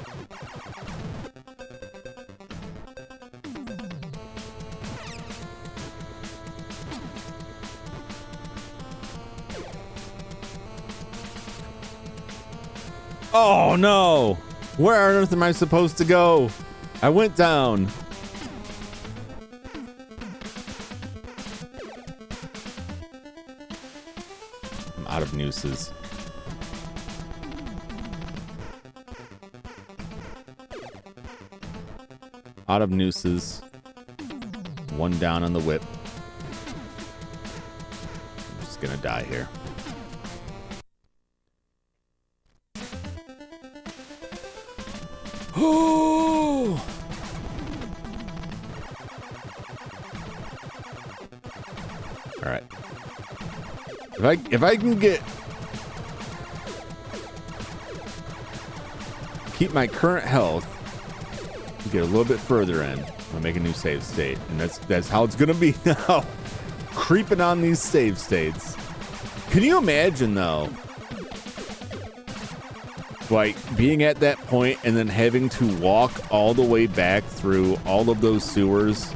Oh no! Where on earth am I supposed to go? I went down. Out of nooses. Out of nooses. One down on the whip. I'm just gonna die here. Oh! If I can keep my current health, get a little bit further in, I'll make a new save state, and that's how it's gonna be now. Creeping on these save states. Can you imagine though, like being at that point and then having to walk all the way back through all of those sewers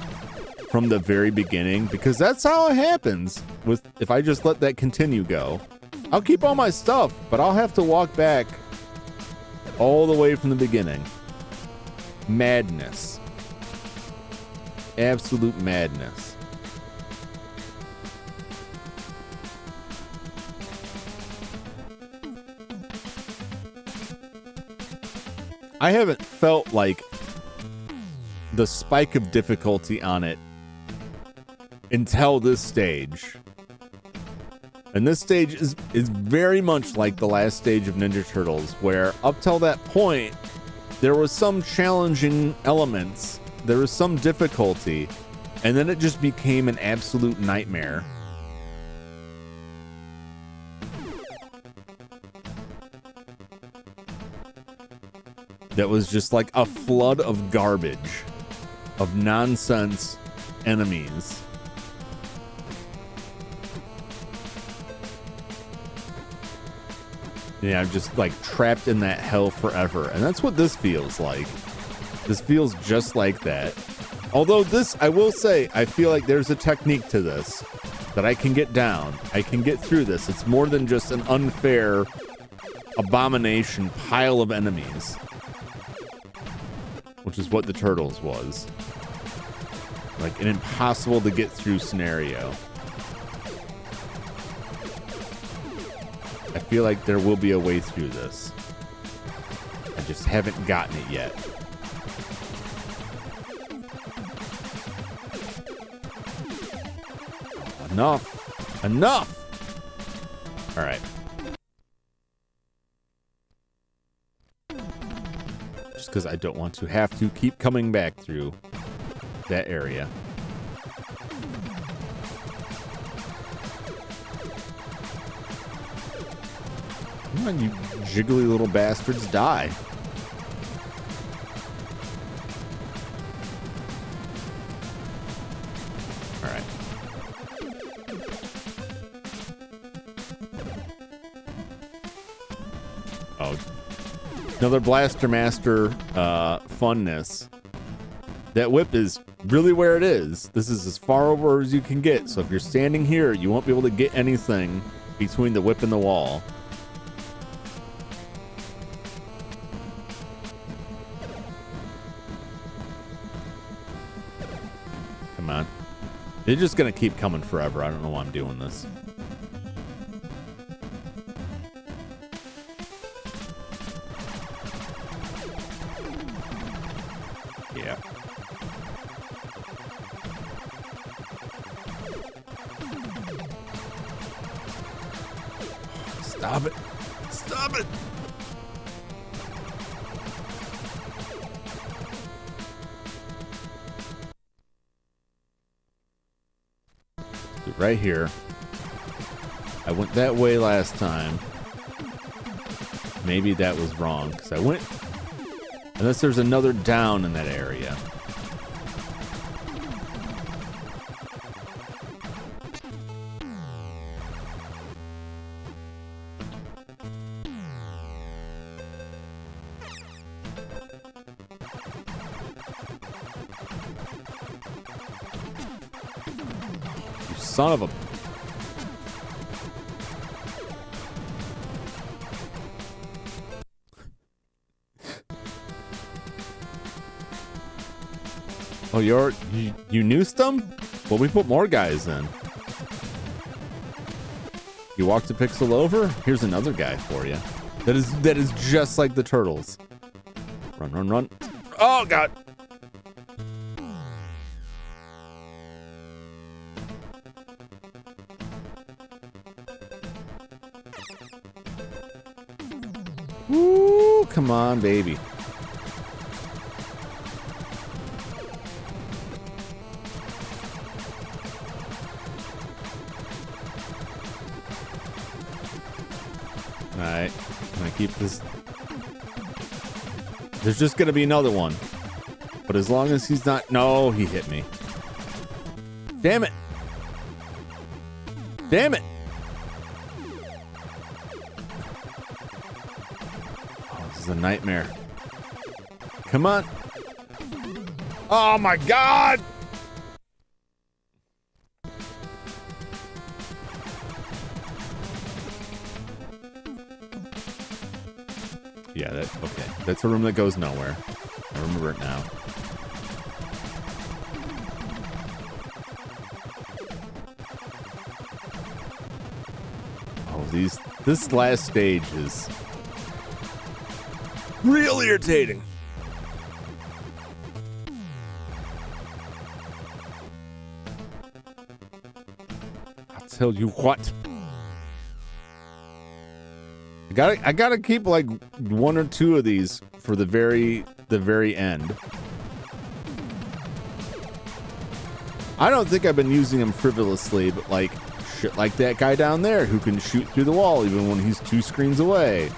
from the very beginning? Because that's how it happens with, if I just let that continue go. I'll keep all my stuff, but I'll have to walk back all the way from the beginning. Madness. Absolute madness. I haven't felt like the spike of difficulty on it until this stage. And this stage is very much like the last stage of Ninja Turtles, where up till that point, there was some challenging elements, there was some difficulty, and then it just became an absolute nightmare. That was just like a flood of garbage, of nonsense enemies. Yeah, I'm just like trapped in that hell forever. And that's what this feels like. This feels just like that. Although this, I will say, I feel like there's a technique to this that I can get down. I can get through this. It's more than just an unfair abomination pile of enemies, which is what the Turtles was. Like an impossible to get through scenario. I feel like there will be a way through this. I just haven't gotten it yet. Enough. Enough. All right. Just because I don't want to have to keep coming back through that area. Come on, you jiggly little bastards, die. All right. Oh, another Blaster Master funness. That whip is really where it is. This is as far over as you can get. So if you're standing here, you won't be able to get anything between the whip and the wall. Come on. They're just going to keep coming forever. I don't know why I'm doing this. Yeah. Stop it. Stop it. Right here. I went that way last time. Maybe that was wrong because I went, unless there's another down in that area. Son of a... Oh, you noosed them? Well, we put more guys in. You walked a pixel over? Here's another guy for you. That is just like the Turtles. Run, run, run. Oh, God. Woo, come on, baby. Can I keep this? There's just gonna be another one. But as long as he's not... No, he hit me. Damn it. Damn it. Oh, this is a nightmare. Come on. Oh my God. Yeah, okay. That's a room that goes nowhere. I remember it now. Oh, this last stage is real irritating. I'll tell you what. I gotta keep like one or two of these for the very end. I don't think I've been using them frivolously, but like shit like that guy down there who can shoot through the wall even when he's 2 screens away.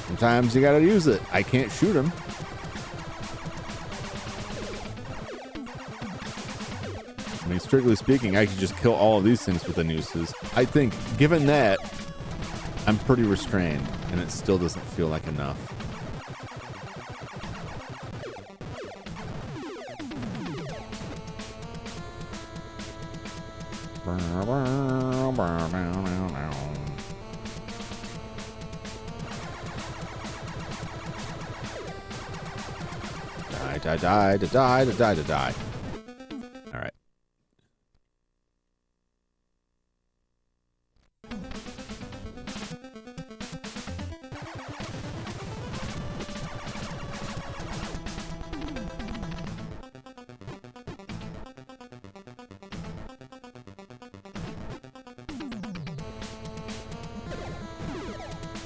Sometimes you gotta use it. I can't shoot him. I mean, strictly speaking, I could just kill all of these things with the nooses. I think, given that, I'm pretty restrained, and it still doesn't feel like enough. Die. All right.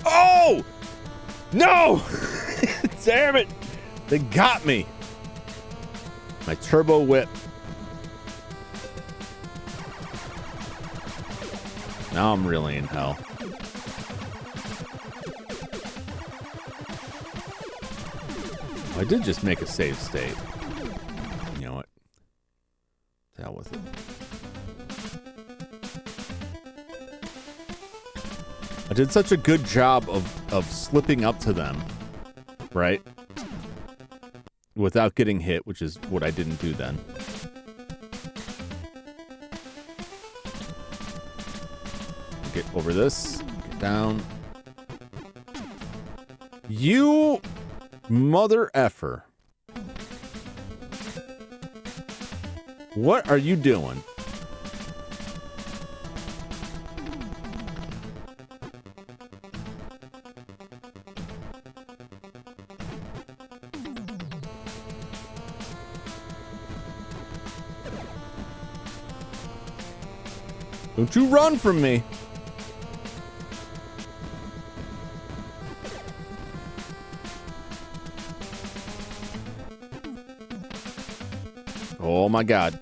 Oh! No! Damn it! They got me. My turbo whip. Now I'm really in hell. I did just make a save state. You know what? To hell with it. I did such a good job of slipping up to them, right? Without getting hit, which is what I didn't do then. Get over this. Get down. You mother effer. What are you doing? Don't you run from me. Oh my God.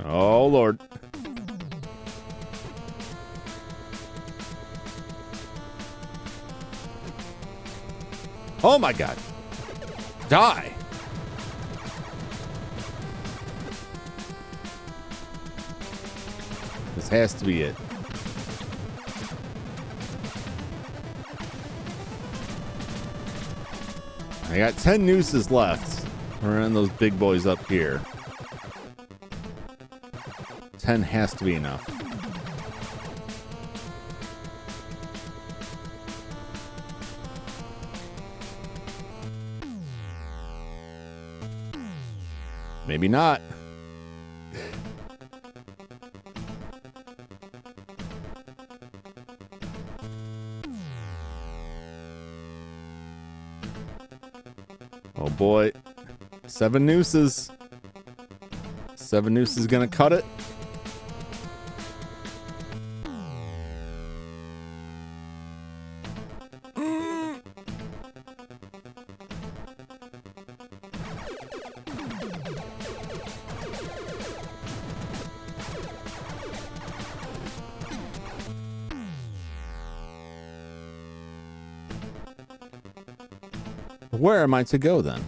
Oh Lord. Oh my God. Die. This has to be it. I got 10 nooses left. We're in those big boys up here. 10 has to be enough. Maybe not. Oh boy. 7 nooses. 7 nooses gonna cut it. where am I to go then?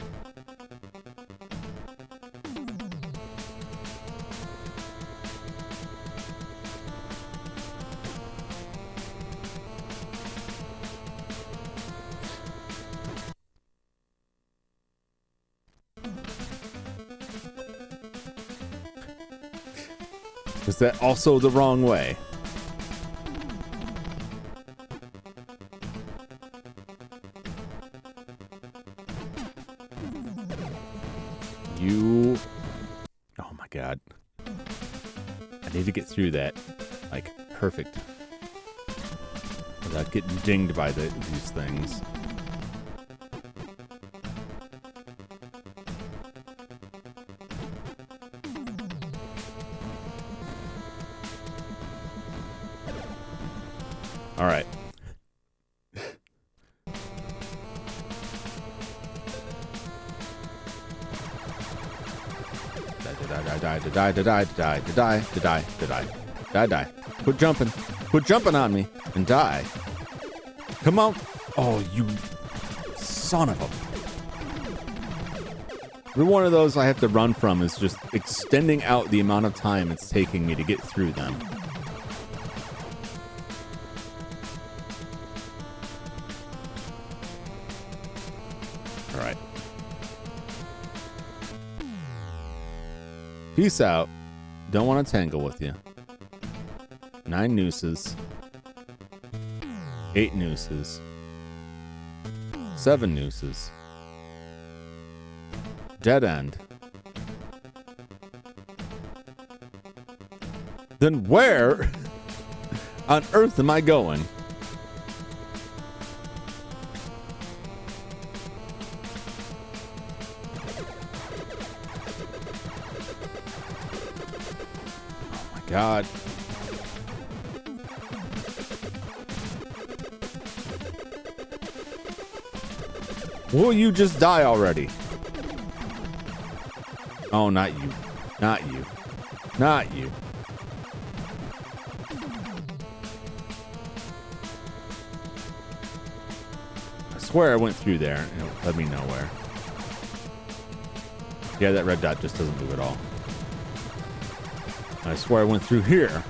Is that also the wrong way? Oh my god. I need to get through that. Like, perfect. Without getting dinged by these things. All right. Die. Quit jumping on me and die. Come on. Oh, you son of a. Every one of those I have to run from is just extending out the amount of time it's taking me to get through them. All right. Peace out. Don't want to tangle with you. 9 nooses. 8 nooses. 7 nooses. Dead end. Then where on earth am I going? Oh my god. Will you just die already? Oh, not you. Not you. Not you. I swear I went through there and it led me nowhere. Yeah, that red dot just doesn't move at all. I swear I went through here.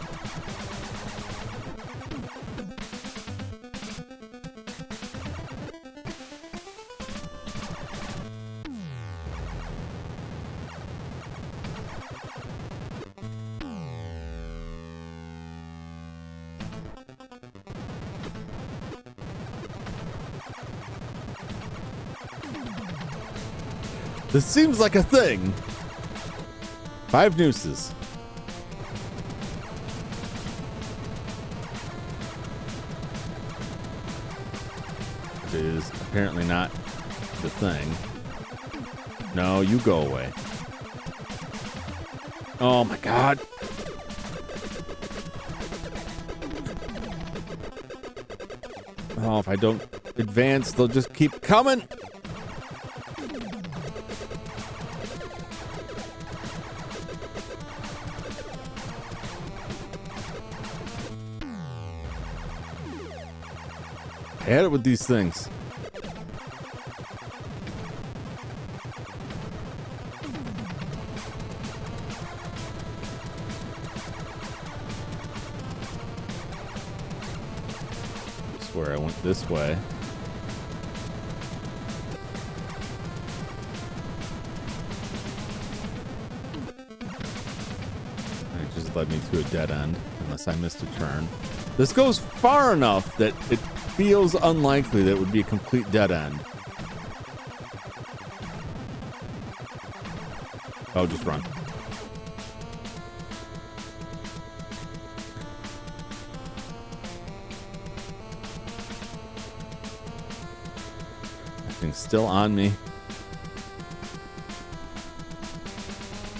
This seems like a thing. 5 nooses. It is apparently not the thing. No, you go away. Oh my god. Oh, if I don't advance, they'll just keep coming. I had it with these things. I swear I went this way. And it just led me to a dead end, unless I missed a turn. This goes far enough that it feels unlikely that it would be a complete dead end. Oh, just run. That thing's still on me.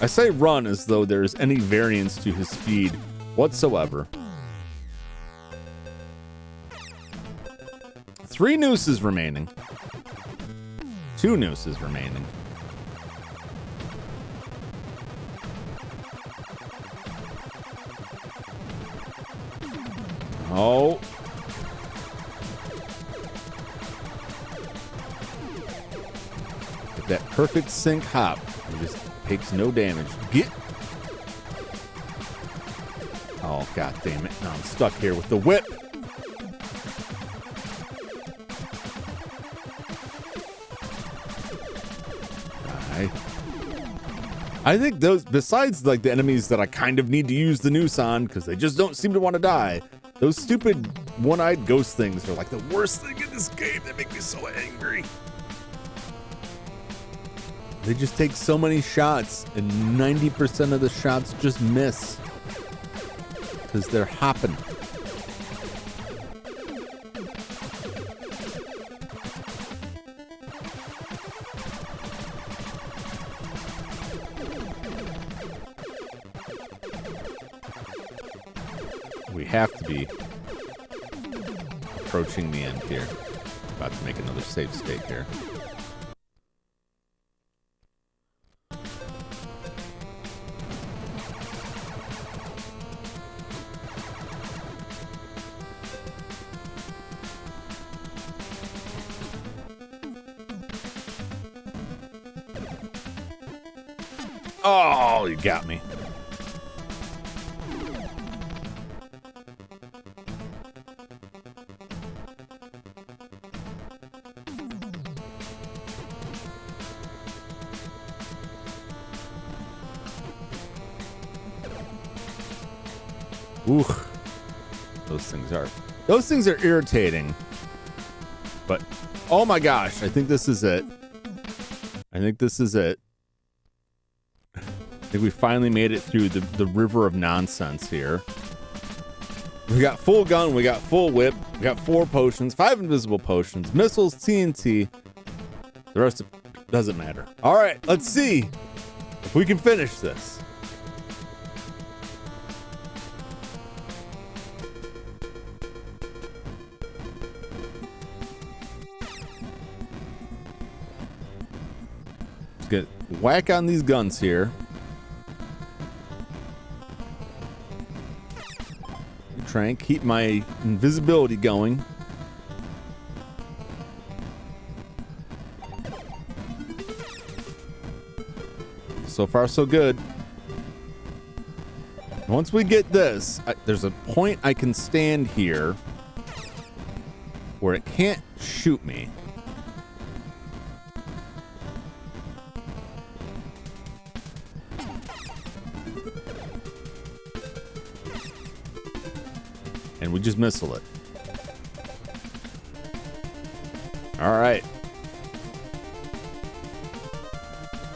I say run as though there's any variance to his speed whatsoever. 3 nooses remaining. 2 nooses remaining. Oh. perfect sync hop. It just takes no damage. Get. Oh, god damn it. Now I'm stuck here with the whip. I think those, besides like the enemies that I kind of need to use the noose on because they just don't seem to want to die, those stupid one-eyed ghost things are like the worst thing in this game. They make me so angry. They just take so many shots and 90% of the shots just miss because they're hopping. We have to be approaching the end here. About to make another save state here. Oh, you got me. Ooh, those things are irritating. But oh my gosh, I think this is it. I think we finally made it through the river of nonsense here. We got full gun, we got full whip, we got 4 potions, 5 invisible potions, missiles, TNT. The rest of doesn't matter. All right, let's see if we can finish this. Let's get whack on these guns here. Try and keep my invisibility going. So far, so good. Once we get this, there's a point I can stand here where it can't shoot me. And we just missile it. All right.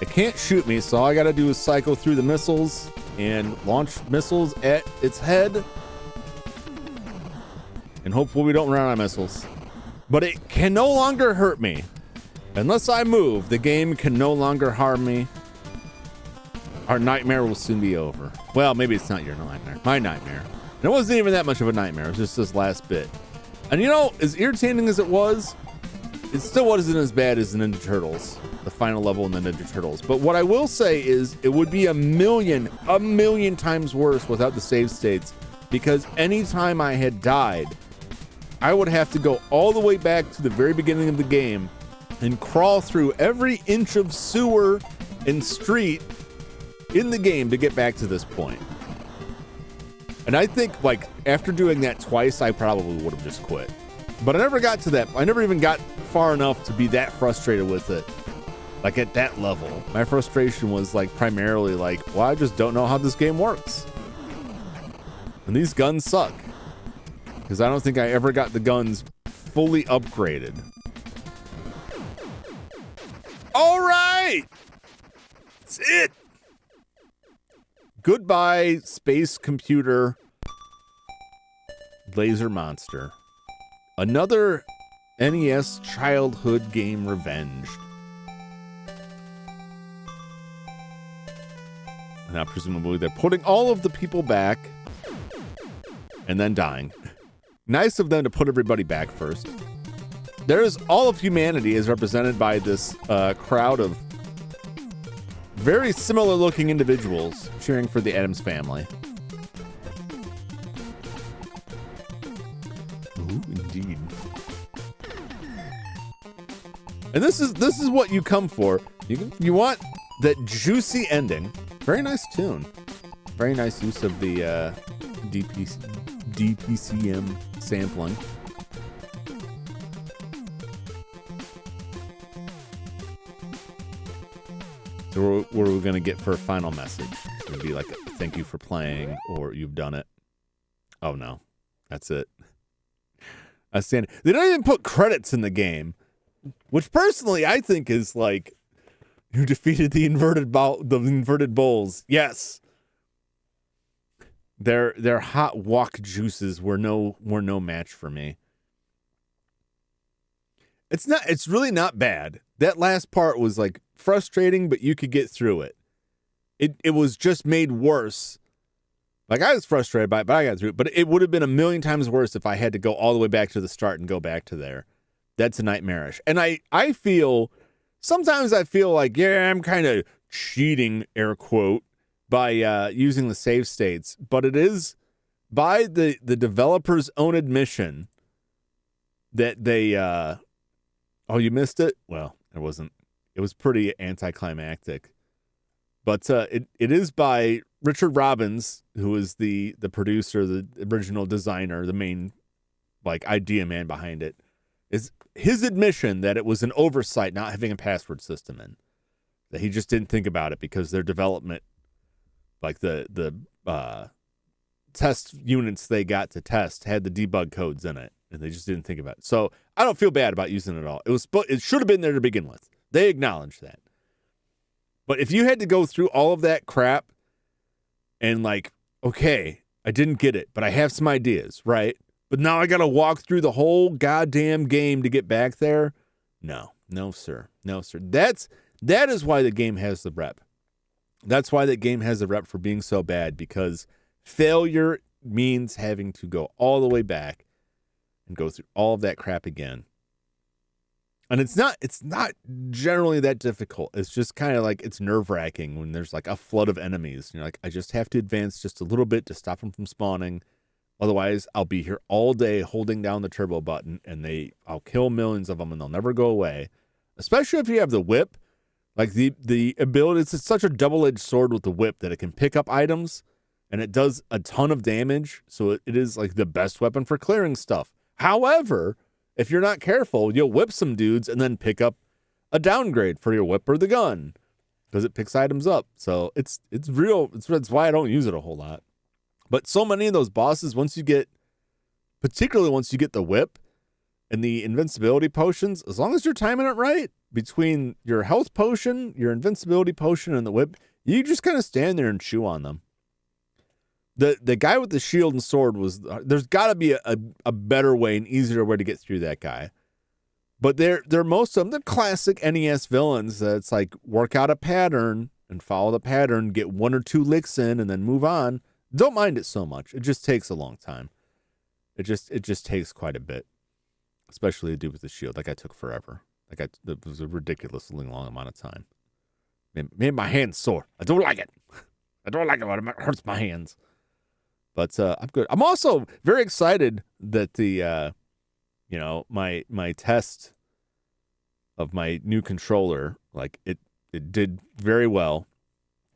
It can't shoot me, so all I gotta do is cycle through the missiles and launch missiles at its head. And hopefully we don't run out of missiles. But it can no longer hurt me. Unless I move, the game can no longer harm me. Our nightmare will soon be over. Well, maybe it's not your nightmare. My nightmare. And it wasn't even that much of a nightmare. It was just this last bit. And you know, as irritating as it was, it still wasn't as bad as the Ninja Turtles, the final level in the Ninja Turtles. But what I will say is it would be a million times worse without the save states, because anytime I had died, I would have to go all the way back to the very beginning of the game and crawl through every inch of sewer and street in the game to get back to this point. And I think, like, after doing that twice, I probably would have just quit. But I never got to that. I never even got far enough to be that frustrated with it. Like, at that level. My frustration was, like, primarily like, well, I just don't know how this game works. And these guns suck. Because I don't think I ever got the guns fully upgraded. All right! That's it! Goodbye, space computer laser monster. Another NES childhood game revenged. Now, presumably, they're putting all of the people back and then dying. Nice of them to put everybody back first. There's all of humanity is represented by this crowd of very similar looking individuals cheering for the Addams Family. Ooh, indeed. And this is what you come for. You want that juicy ending. Very nice tune. Very nice use of the DPCM sampling. So what are we going to get for a final message? It's going to be like, thank you for playing, or you've done it. Oh, no. That's it. They don't even put credits in the game, which personally I think is like, you defeated the inverted bowls. Yes. Their hot walk juices were no match for me. It's really not bad. That last part was like frustrating, but you could get through it. It was just made worse. Like, I was frustrated by it, but I got through it. But it would have been a million times worse if I had to go all the way back to the start and go back to there. That's nightmarish. And I feel, sometimes I feel like, yeah, I'm kind of cheating, air quote, by using the save states. But it is by the developer's own admission that they, oh, you missed it? Well, it wasn't. It was pretty anticlimactic. But it is by Richard Robbins, who is the producer, the original designer, the main like idea man behind it. Is his admission that it was an oversight not having a password system in. That he just didn't think about it because their development, like the test units they got to test had the debug codes in it, and they just didn't think about it. So I don't feel bad about using it at all. It should have been there to begin with. They acknowledged that. But if you had to go through all of that crap and like, okay, I didn't get it, but I have some ideas, right? But now I got to walk through the whole goddamn game to get back there. No, sir. That is why the game has the rep. That's why the game has the rep for being so bad, because failure means having to go all the way back and go through all of that crap again. And it's not generally that difficult. It's just kind of like, it's nerve-wracking when there's like a flood of enemies. You're like, I just have to advance just a little bit to stop them from spawning. Otherwise, I'll be here all day holding down the turbo button, and I'll kill millions of them, and they'll never go away. Especially if you have the whip. Like the ability, it's such a double-edged sword with the whip that it can pick up items, and it does a ton of damage. So it is like the best weapon for clearing stuff. However, if you're not careful, you'll whip some dudes and then pick up a downgrade for your whip or the gun because it picks items up. So it's real. It's why I don't use it a whole lot. But so many of those bosses, particularly once you get the whip and the invincibility potions, as long as you're timing it right, between your health potion, your invincibility potion, and the whip, you just kind of stand there and chew on them. The guy with the shield and sword there's got to be a better way, an easier way to get through that guy. But they're most of them, the classic NES villains that it's like work out a pattern and follow the pattern, get one or two licks in and then move on. Don't mind it so much. It just takes a long time. It just takes quite a bit, especially to do with the shield. Like I took forever. It was a ridiculously long amount of time. Made my hands sore. I don't like it. I don't like it when it hurts my hands. But I'm good. I'm also very excited that the, my test of my new controller, like it did very well.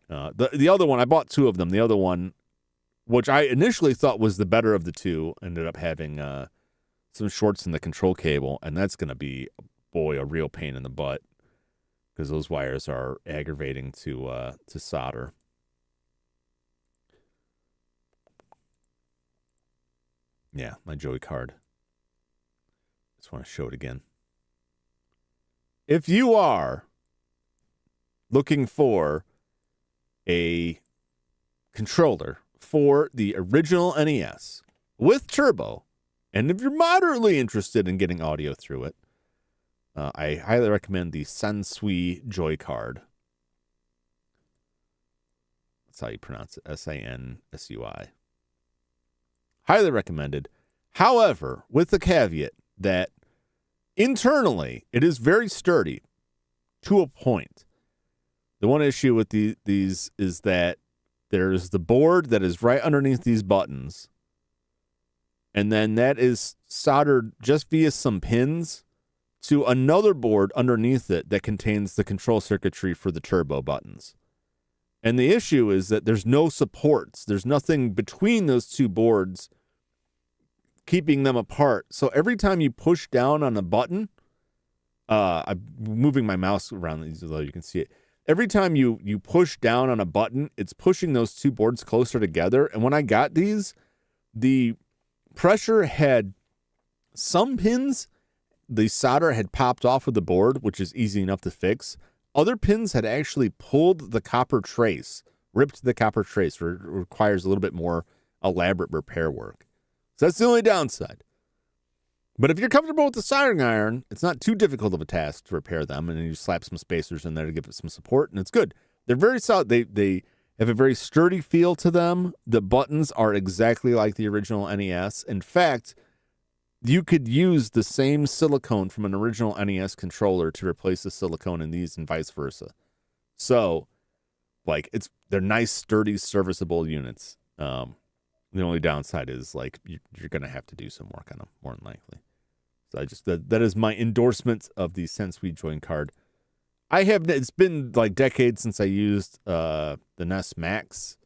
The other one, I bought two of them. The other one, which I initially thought was the better of the two, ended up having some shorts in the control cable, and that's going to be, a real pain in the butt because those wires are aggravating to solder. Yeah, my Joey card. Just want to show it again. If you are looking for a controller for the original NES with turbo, and if you're moderately interested in getting audio through it, I highly recommend the Sansui Joy card. That's how you pronounce it, Sansui. Highly recommended. However, with the caveat that internally it is very sturdy to a point. The one issue with these is that there's the board that is right underneath these buttons. And then that is soldered just via some pins to another board underneath it that contains the control circuitry for the turbo buttons. And the issue is that there's no supports. There's nothing between those two boards keeping them apart. So every time you push down on a button, I'm moving my mouse around so you can see it. Every time you push down on a button, it's pushing those two boards closer together. And when I got these, the pressure had some pins, the solder had popped off of the board, which is easy enough to fix. Other pins had actually pulled the copper trace, ripped the copper trace, requires a little bit more elaborate repair work. So that's the only downside. But if you're comfortable with the soldering iron, it's not too difficult of a task to repair them, and then you slap some spacers in there to give it some support, and it's good. They're very solid. They have a very sturdy feel to them. The buttons are exactly like the original NES. In fact, you could use the same silicone from an original NES controller to replace the silicone in these and vice versa. So, like, they're nice, sturdy, serviceable units. The only downside is, like, you're going to have to do some work on them, more than likely. So that is my endorsement of the Sense We Join card. It's been like decades since I used the NES Max.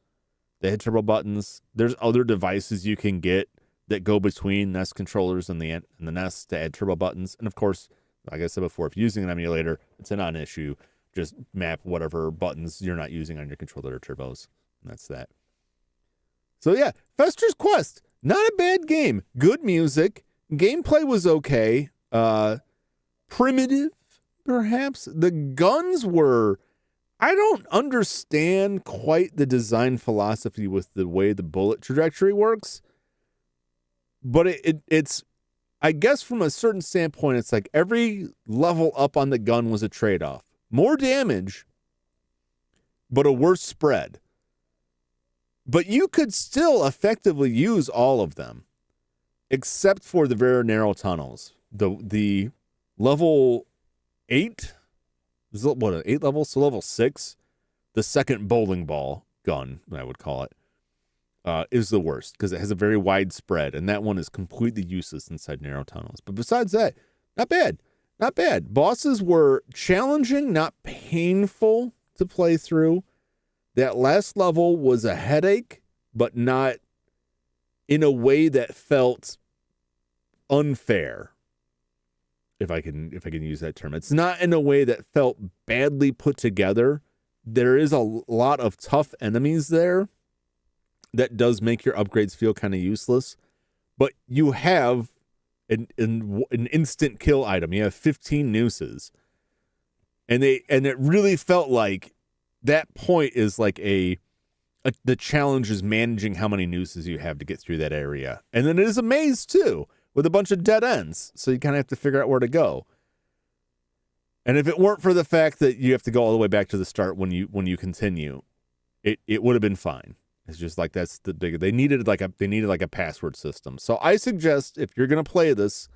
They had turbo buttons. There's other devices you can get that go between NES controllers and the NES to add turbo buttons. And of course, like I said before, if you're using an emulator, it's a non-issue. Just map whatever buttons you're not using on your controller to turbos. And that's that. So yeah, Fester's Quest, not a bad game. Good music. Gameplay was okay. Primitive, perhaps. The guns were... I don't understand quite the design philosophy with the way the bullet trajectory works. But it's, I guess from a certain standpoint, it's like every level up on the gun was a trade-off. More damage, but a worse spread. But you could still effectively use all of them, except for the very narrow tunnels. The level 8, is it what, 8 levels? So level 6, the second bowling ball gun, I would call it, is the worst because it has a very wide spread, and that one is completely useless inside narrow tunnels. But besides that, not bad. Not bad. Bosses were challenging, not painful to play through. That last level was a headache, but not in a way that felt unfair. If I can use that term. It's not in a way that felt badly put together. There is a lot of tough enemies there that does make your upgrades feel kind of useless, but you have an instant kill item. You have 15 nooses, and it really felt like that point is like the challenge is managing how many nooses you have to get through that area, and then it is a maze too with a bunch of dead ends, so you kind of have to figure out where to go. And if it weren't for the fact that you have to go all the way back to the start when you continue, it would have been fine. It's just like that's the big. They needed like a password system. So I suggest if you're gonna play this,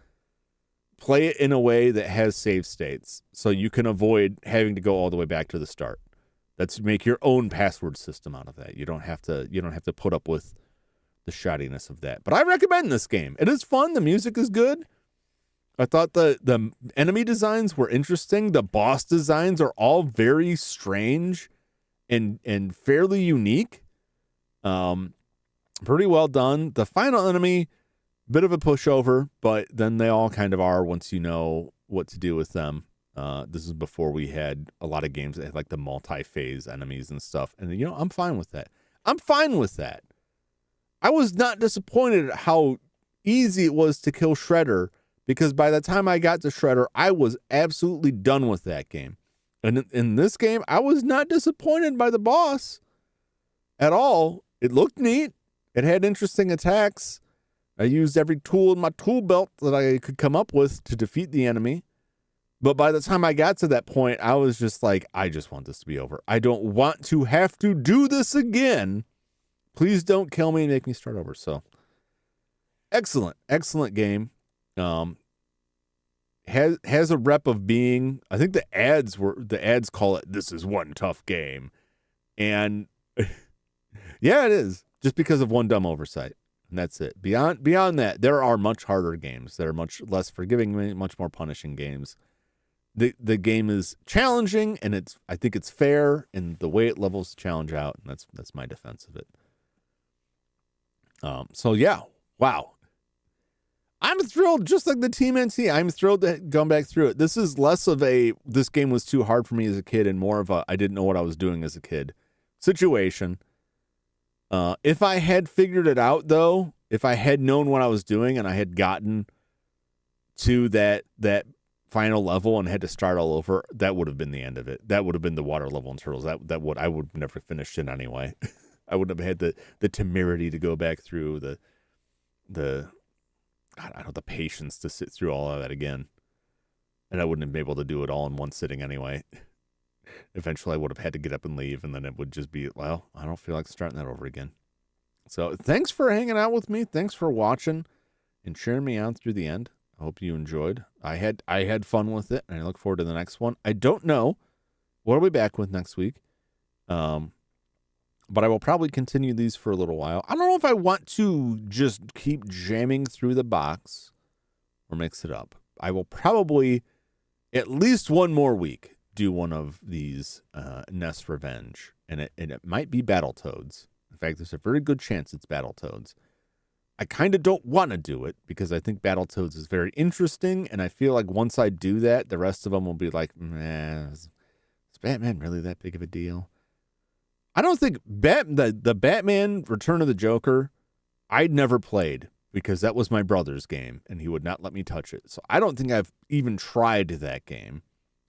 play it in a way that has save states, so you can avoid having to go all the way back to the start. Let's make your own password system out of that. You don't have to put up with the shoddiness of that. But I recommend this game. It is fun. The music is good. I thought the enemy designs were interesting. The boss designs are all very strange and fairly unique. Pretty well done. The final enemy, bit of a pushover, but then they all kind of are once you know what to do with them. This is before we had a lot of games that had like the multi-phase enemies and stuff. And I'm fine with that. I was not disappointed at how easy it was to kill Shredder, because by the time I got to Shredder, I was absolutely done with that game. And in this game, I was not disappointed by the boss at all. It looked neat. It had interesting attacks. I used every tool in my tool belt that I could come up with to defeat the enemy. But by the time I got to that point, I was just like, I just want this to be over. I don't want to have to do this again. Please don't kill me and make me start over. So, excellent game. Has a rep of being, I think the ads call it, this is one tough game. And yeah, it is, just because of one dumb oversight. And that's it. Beyond that, there are much harder games that are much less forgiving, much more punishing games. The game is challenging, and I think it's fair in the way it levels the challenge out, and that's my defense of it. So yeah, wow. I'm thrilled, just like the Team NC. I'm thrilled to go back through it. This is less of this game was too hard for me as a kid, and more of I didn't know what I was doing as a kid situation. If I had figured it out, though, if I had known what I was doing and I had gotten to that final level and had to start all over, that would have been the end of it. That would have been the water level in Turtles. I would have never finished it anyway. I wouldn't have had the temerity to go back through the patience to sit through all of that again. And I wouldn't have been able to do it all in one sitting anyway. Eventually I would have had to get up and leave, and then it would just be, well, I don't feel like starting that over again. So thanks for hanging out with me. Thanks for watching and cheering me on through the end. I hope you enjoyed. I had fun with it, and I look forward to the next one. I don't know what I'll be back with next week. But I will probably continue these for a little while. I don't know if I want to just keep jamming through the box or mix it up. I will probably, at least one more week, do one of these Nest Revenge. And it might be Battletoads. In fact, there's a very good chance it's Battletoads. I kind of don't want to do it because I think Battletoads is very interesting. And I feel like once I do that, the rest of them will be like, is Batman really that big of a deal? I don't think the Batman Return of the Joker, I'd never played because that was my brother's game and he would not let me touch it. So I don't think I've even tried that game.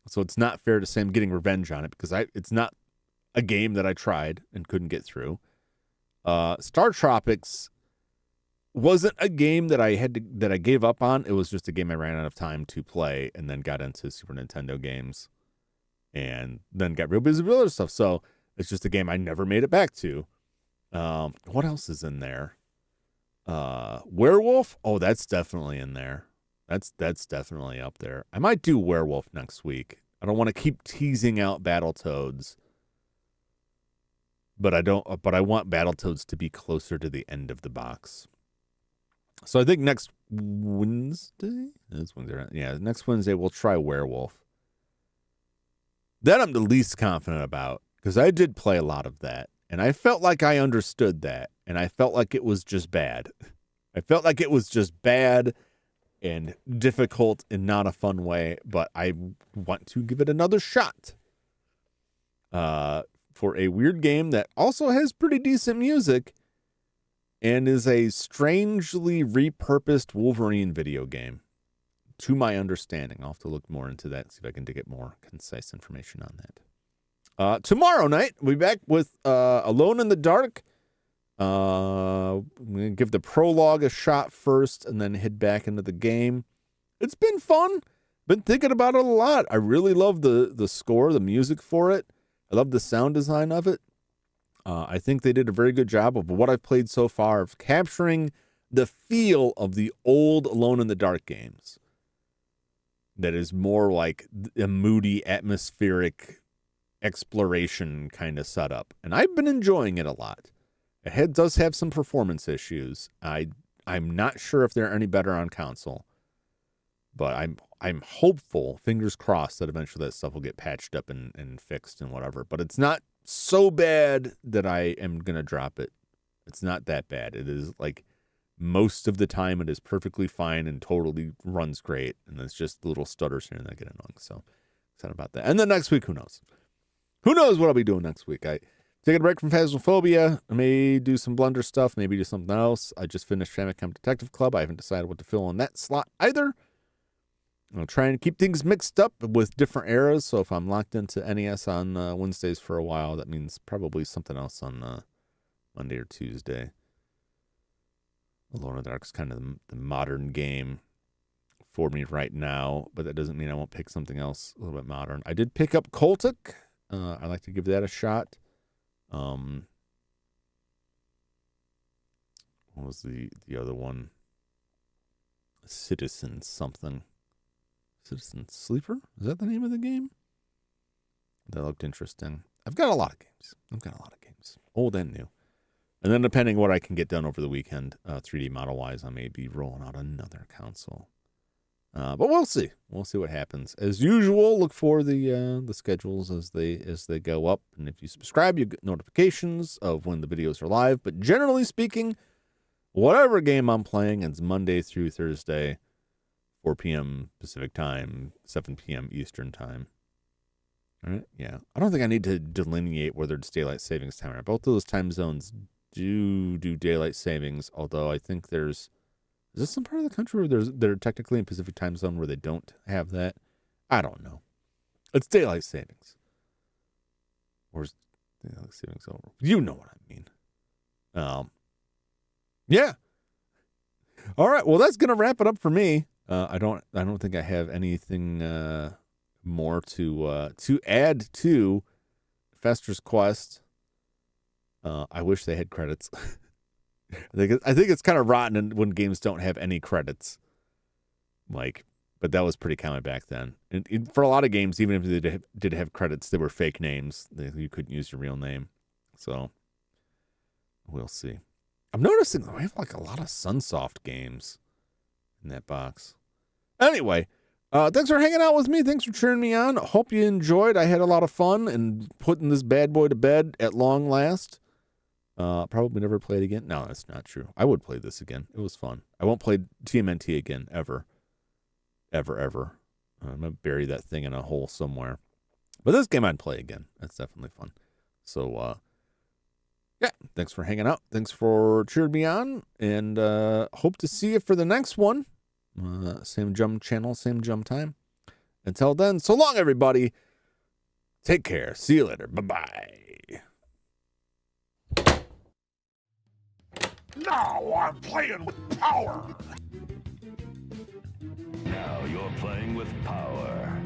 So it's not fair to say I'm getting revenge on it because it's not a game that I tried and couldn't get through. Star Tropics wasn't a game that I gave up on. It was just a game I ran out of time to play and then got into Super Nintendo games and then got real busy with other stuff. So it's just a game I never made it back to. What else is in there? Werewolf? Oh, that's definitely in there. That's definitely up there. I might do Werewolf next week. I don't want to keep teasing out Battletoads. But I want Battletoads to be closer to the end of the box. So I think next Wednesday? Next Wednesday we'll try Werewolf. That I'm the least confident about. Because I did play a lot of that, and I felt like I understood that, and I felt like it was just bad. I felt like it was just bad and difficult in not a fun way, but I want to give it another shot. For a weird game that also has pretty decent music and is a strangely repurposed Wolverine video game, to my understanding. I'll have to look more into that, see if I can get more concise information on that. Tomorrow night, we'll be back with Alone in the Dark. I'm going to give the prologue a shot first and then head back into the game. It's been fun. Been thinking about it a lot. I really love the score, the music for it. I love the sound design of it. I think they did a very good job of what I've played so far of capturing the feel of the old Alone in the Dark games. That is more like a moody, atmospheric exploration kind of setup, and I've been enjoying it a lot. It does have some performance issues. I'm not sure if they're any better on console, but I'm hopeful, fingers crossed, that eventually that stuff will get patched up and fixed and whatever. But it's not so bad that I am gonna drop it. It's not that bad. It is like most of the time it is perfectly fine and totally runs great, and it's just little stutters here and that get annoying. So excited about that. And then next week, who knows? Who knows what I'll be doing next week? I taking a break from Phasmophobia. I may do some Blender stuff, maybe do something else. I just finished Famicom Detective Club. I haven't decided what to fill in that slot either. I'll try and keep things mixed up with different eras. So if I'm locked into NES on Wednesdays for a while, that means probably something else on Monday or Tuesday. Alone in the Dark is kind of the modern game for me right now, but that doesn't mean I won't pick something else a little bit modern. I did pick up Cultic. I'd like to give that a shot. What was the other one? Citizen something. Citizen Sleeper? Is that the name of the game? That looked interesting. I've got a lot of games. Old and new. And then depending what I can get done over the weekend, 3D model-wise, I may be rolling out another console. But we'll see. We'll see what happens. As usual, look for the schedules as they go up. And if you subscribe, you get notifications of when the videos are live. But generally speaking, whatever game I'm playing, it's Monday through Thursday, 4 p.m. Pacific time, 7 p.m. Eastern time. All right? Yeah. I don't think I need to delineate whether it's daylight savings time or not. Both of those time zones do daylight savings, although I think is this some part of the country where they're technically in Pacific time zone where they don't have that? I don't know. It's daylight savings. Or is daylight savings over? You know what I mean. Yeah. All right. Well, that's gonna wrap it up for me. I don't think I have anything more to add to Fester's Quest. I wish they had credits. I think it's kind of rotten when games don't have any credits. But that was pretty common back then. And for a lot of games, even if they did have credits, they were fake names. You couldn't use your real name. So we'll see. I'm noticing we have like a lot of Sunsoft games in that box. Anyway, thanks for hanging out with me. Thanks for cheering me on. Hope you enjoyed. I had a lot of fun and putting this bad boy to bed at long last. Probably never play it again. No, that's not true. I would play this again. It was fun. I won't play TMNT again, ever. Ever, ever. I'm going to bury that thing in a hole somewhere. But this game I'd play again. That's definitely fun. So, yeah, thanks for hanging out. Thanks for cheering me on. And hope to see you for the next one. Same Jum channel, same Jum time. Until then, so long, everybody. Take care. See you later. Bye-bye. Now I'm playing with power. Now you're playing with power.